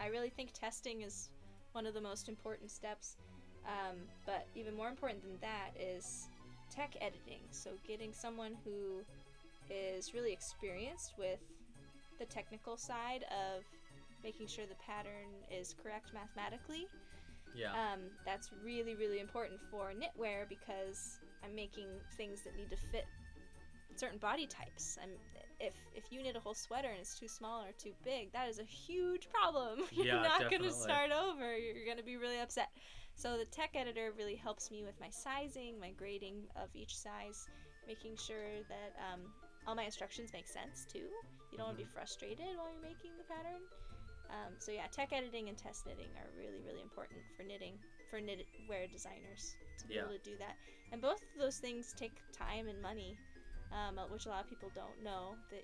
I really think testing is one of the most important steps, but even more important than that is tech editing. So getting someone who is really experienced with the technical side of making sure the pattern is correct mathematically. Yeah. That's really, really important for knitwear because I'm making things that need to fit certain body types. If you knit a whole sweater and it's too small or too big, that is a huge problem. You're not going to start over. You're going to be really upset. So the tech editor really helps me with my sizing, my grading of each size, making sure that all my instructions make sense too. You don't want to be frustrated while you're making the pattern. So yeah, tech editing and test knitting are really, really important for knitwear designers to be able to do that. And both of those things take time and money, which a lot of people don't know, that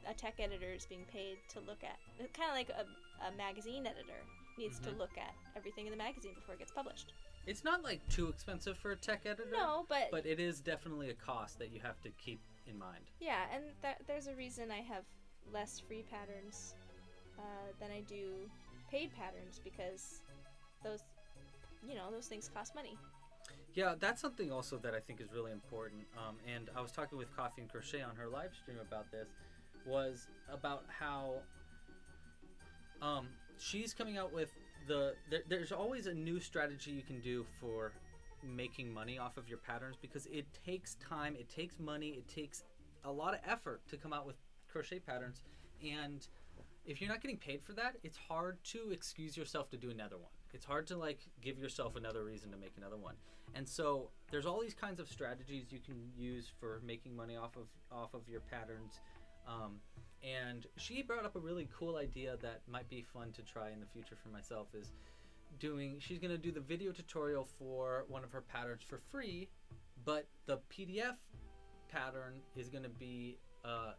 a tech editor is being paid to look at. It's kind of like a magazine editor needs to look at everything in the magazine before it gets published. It's not like too expensive for a tech editor. No, but it is definitely a cost that you have to keep in mind. Yeah, and there's a reason I have less free patterns than I do paid patterns, because those things cost money. Yeah, that's something also that I think is really important. And I was talking with Coffee and Crochet on her live stream about this, was about how she's coming out with there's always a new strategy you can do for making money off of your patterns, because it takes time, it takes money, it takes a lot of effort to come out with crochet patterns. And if you're not getting paid for that, it's hard to excuse yourself to do another one. It's hard to give yourself another reason to make another one. And so there's all these kinds of strategies you can use for making money off of your patterns. And she brought up a really cool idea that might be fun to try in the future for myself, is she's going to do the video tutorial for one of her patterns for free, but the PDF pattern is going to be,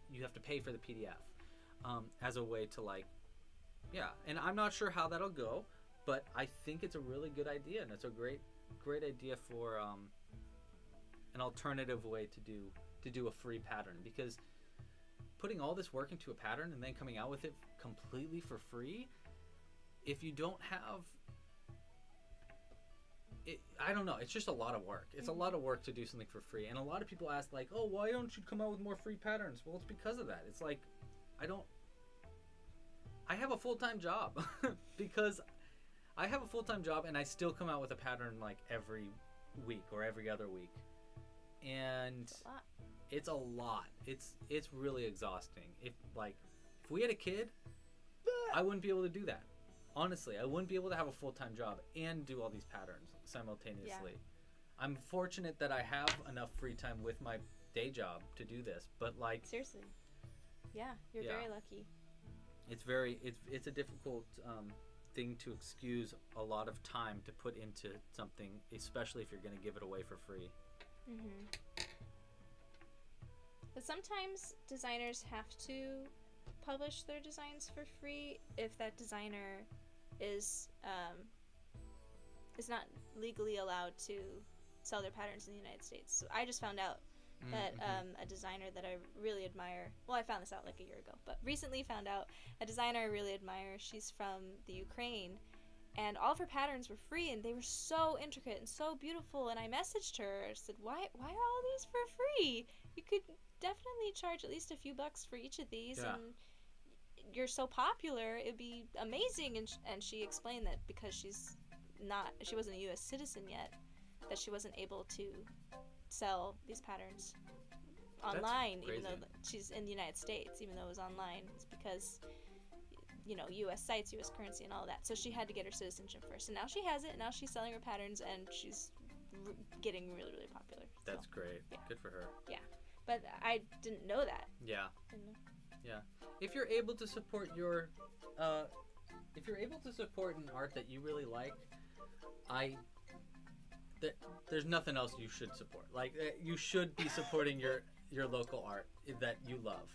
you have to pay for the PDF. As a way to and I'm not sure how that'll go, but I think it's a really good idea, and it's a great idea for an alternative way to do a free pattern, because putting all this work into a pattern and then coming out with it completely for free, if you don't have I don't know. It's just a lot of work. It's a lot of work to do something for free. And a lot of people ask, like, oh, why don't you come out with more free patterns? Well, it's because of that. It's like, I have a full-time job because I have a full-time job and I still come out with a pattern like every week or every other week. And it's a lot. It's really exhausting. If we had a kid, I wouldn't be able to do that. Honestly, I wouldn't be able to have a full-time job and do all these patterns simultaneously. Yeah. I'm fortunate that I have enough free time with my day job to do this, but like seriously. Yeah, you're very lucky. It's a difficult thing to excuse a lot of time to put into something, especially if you're going to give it away for free. Mhm. But sometimes designers have to publish their designs for free if that designer is not legally allowed to sell their patterns in the United States. So I just found out that a designer that I really admire, well, I found this out like a year ago, but recently found out a designer I really admire. She's from the Ukraine, and all of her patterns were free, and they were so intricate and so beautiful. And I messaged her, I said, why are all these for free? You could definitely charge at least a few bucks for each of these, and you're so popular, it'd be amazing. And she explained that because she wasn't a U.S. citizen yet, that she wasn't able to sell these patterns online, even though she's in the United States, even though it was online. It's because, U.S. sites, U.S. currency, and all that. So she had to get her citizenship first. And now she has it, and now she's selling her patterns, and she's getting really, really popular. That's great. Yeah. Good for her. Yeah. But I didn't know that. Yeah. Yeah. If you're able to support an art that you really like, there's nothing else you should support. Like, you should be supporting your local art that you love.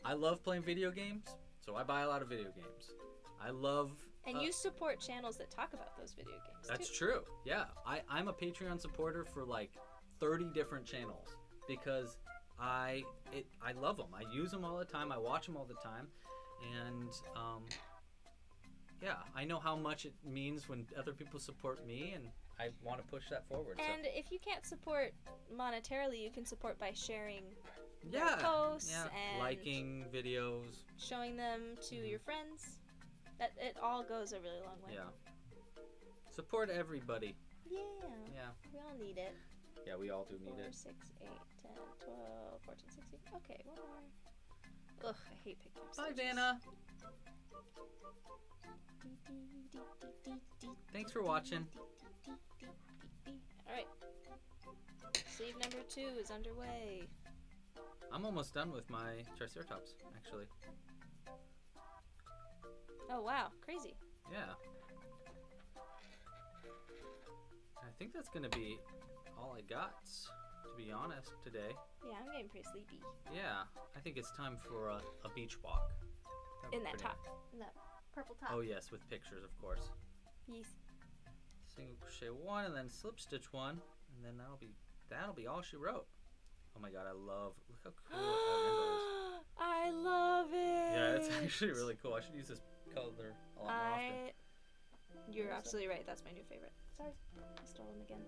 I love playing video games, so I buy a lot of video games. I love... And you support channels that talk about those video games, That's true. Yeah. I'm a Patreon supporter for like 30 different channels because I love them. I use them all the time. I watch them all the time. And I know how much it means when other people support me, and I want to push that forward. And if you can't support monetarily, you can support by sharing their posts and liking videos, showing them to your friends. That it all goes a really long way. Yeah. Support everybody. Yeah. Yeah. We all need it. Yeah, we all do need 4, it. 6, 8, 10, 12, 14, 16. Okay, one more. Ugh, I hate picking up Bye, stitches. Vanna. Thanks for watching. Alright. Sleeve number 2 is underway. I'm almost done with my Triceratops, actually. Oh, wow. Crazy. Yeah. I think that's going to be all I got, to be honest, today. Yeah, I'm getting pretty sleepy. Yeah, I think it's time for a beach walk. In that top. In that purple top. Oh, yes, with pictures, of course. Yes. Single crochet 1 and then slip stitch 1, and then that'll be all she wrote. Oh my god, look how cool that rainbow is. I love it. Yeah, it's actually really cool. I should use this color a lot more often. You're absolutely right. That's my new favorite. Sorry, I stole them again.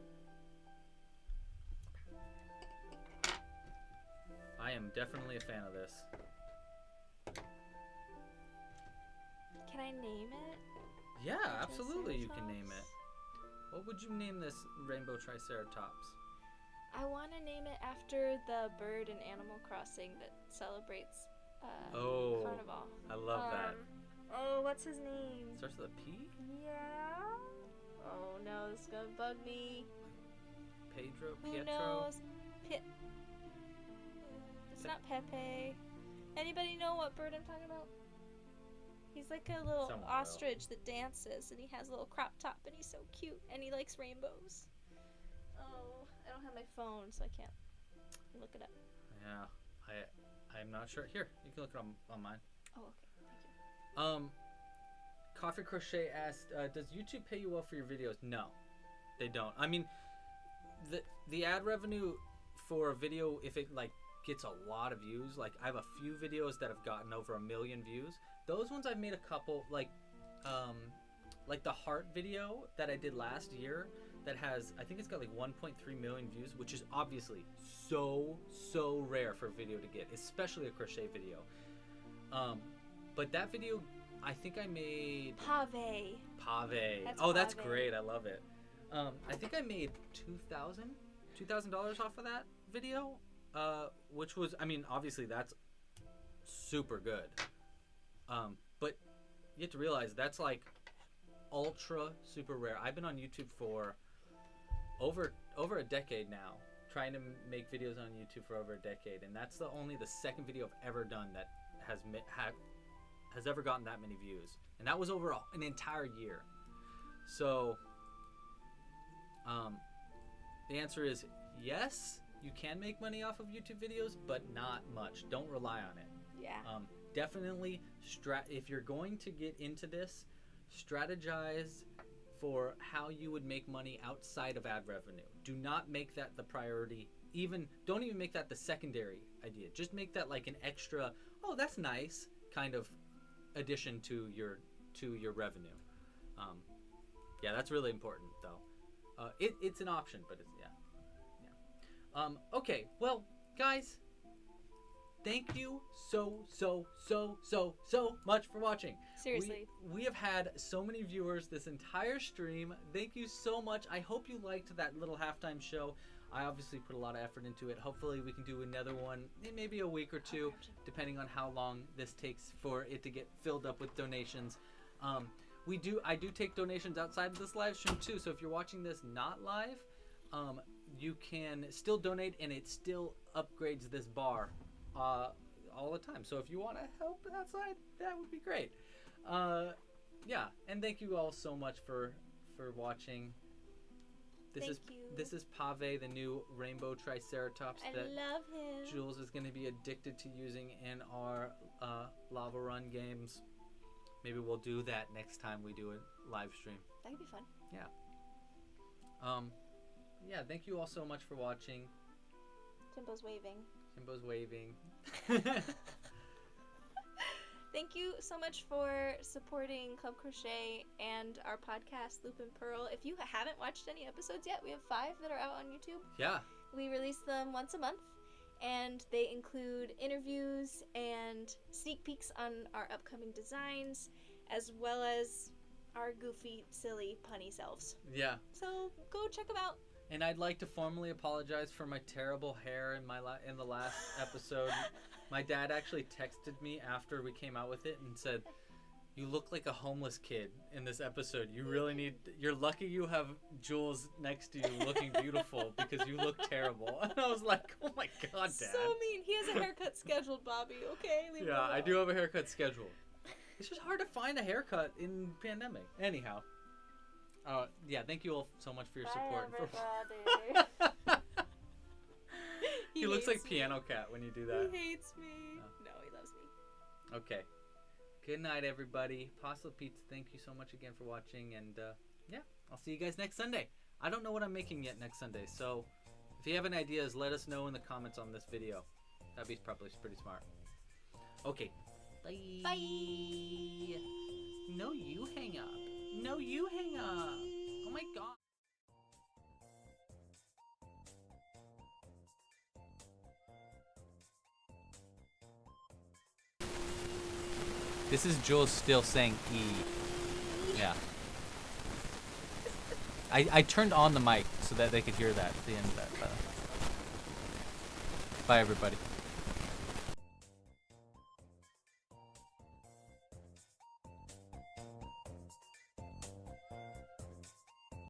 I am definitely a fan of this. Can I name it? Yeah, absolutely you can name it. What would you name this rainbow Triceratops? I want to name it after the bird in Animal Crossing that celebrates Carnival. I love that. Oh, what's his name? Starts with a P? Yeah. Oh no, this is gonna bug me. Pietro? Who knows? It's not Pepe. Anybody know what bird I'm talking about? He's like a little ostrich that dances, and he has a little crop top, and he's so cute, and he likes rainbows. Oh, I don't have my phone, so I can't look it up. Yeah, I'm not sure. Here, you can look it on mine. Oh, okay. Thank you. Coffee Crochet asked, does YouTube pay you well for your videos? No, they don't. I mean, the ad revenue for a video, if it like gets a lot of views, like I have a few videos that have gotten over 1 million views. Those ones I've made a couple, like the heart video that I did last year, that has, I think it's got like 1.3 million views, which is obviously so rare for a video to get, especially a crochet video. But that video, I think I made Pave. Pave. That's That's Pave. great. I love it. I think I made $2,000 off of that video, which was, I mean, obviously that's super good. But you have to realize that's like ultra super rare. I've been on YouTube for over a decade now, trying to make videos on YouTube for over a decade, and that's only the second video I've ever done that has ever gotten that many views, and that was over an entire year. So the answer is yes, you can make money off of YouTube videos, but not much. Don't rely on it. Yeah. Definitely if you're going to get into this, strategize for how you would make money outside of ad revenue. Do not make that the priority. Don't even make that the secondary idea. Just make that like an extra, oh, that's nice kind of addition to your revenue. Yeah, that's really important though. It's an option, but it's yeah. Okay, well, guys, thank you so much for watching. Seriously. We have had so many viewers this entire stream. Thank you so much. I hope you liked that little halftime show. I obviously put a lot of effort into it. Hopefully we can do another one in maybe a week or two, depending on how long this takes for it to get filled up with donations. I do take donations outside of this live stream too, so if you're watching this not live, you can still donate, and it still upgrades this bar all the time. So if you want to help outside, that would be great. Yeah, and thank you all so much for watching. This is Pave, the new rainbow Triceratops that love him. Jules is going to be addicted to using in our lava run games. Maybe we'll do that next time we do a live stream. That could be fun. Yeah. Yeah, thank you all so much for watching. Timbo's waving. Timbo's waving. Thank you so much for supporting Club Crochet and our podcast, Loop and Purl. If you haven't watched any episodes yet, we have 5 that are out on YouTube. Yeah. We release them once a month, and they include interviews and sneak peeks on our upcoming designs, as well as our goofy, silly, punny selves. Yeah. So go check them out. And I'd like to formally apologize for my terrible hair in the last episode. My dad actually texted me after we came out with it and said, "You look like a homeless kid in this episode. You're lucky you have Jules next to you looking beautiful because you look terrible." And I was like, "Oh my God, Dad." So mean. He has a haircut scheduled, Bobby. Okay, leave him alone. I do have a haircut scheduled. It's just hard to find a haircut in pandemic. Anyhow. Yeah, thank you all so much for your support. He looks like Piano Cat when you do that. He hates me. No, he loves me. Okay. Good night, everybody. Pasta Pizza, thank you so much again for watching. And yeah, I'll see you guys next Sunday. I don't know what I'm making yet next Sunday, so if you have any ideas, let us know in the comments on this video. That'd be probably pretty smart. Okay. Bye. Bye. No, you hang up. No, you hang up. Oh my God. This is Jules still saying E. Yeah. I turned on the mic so that they could hear that at the end of that. Bye, everybody.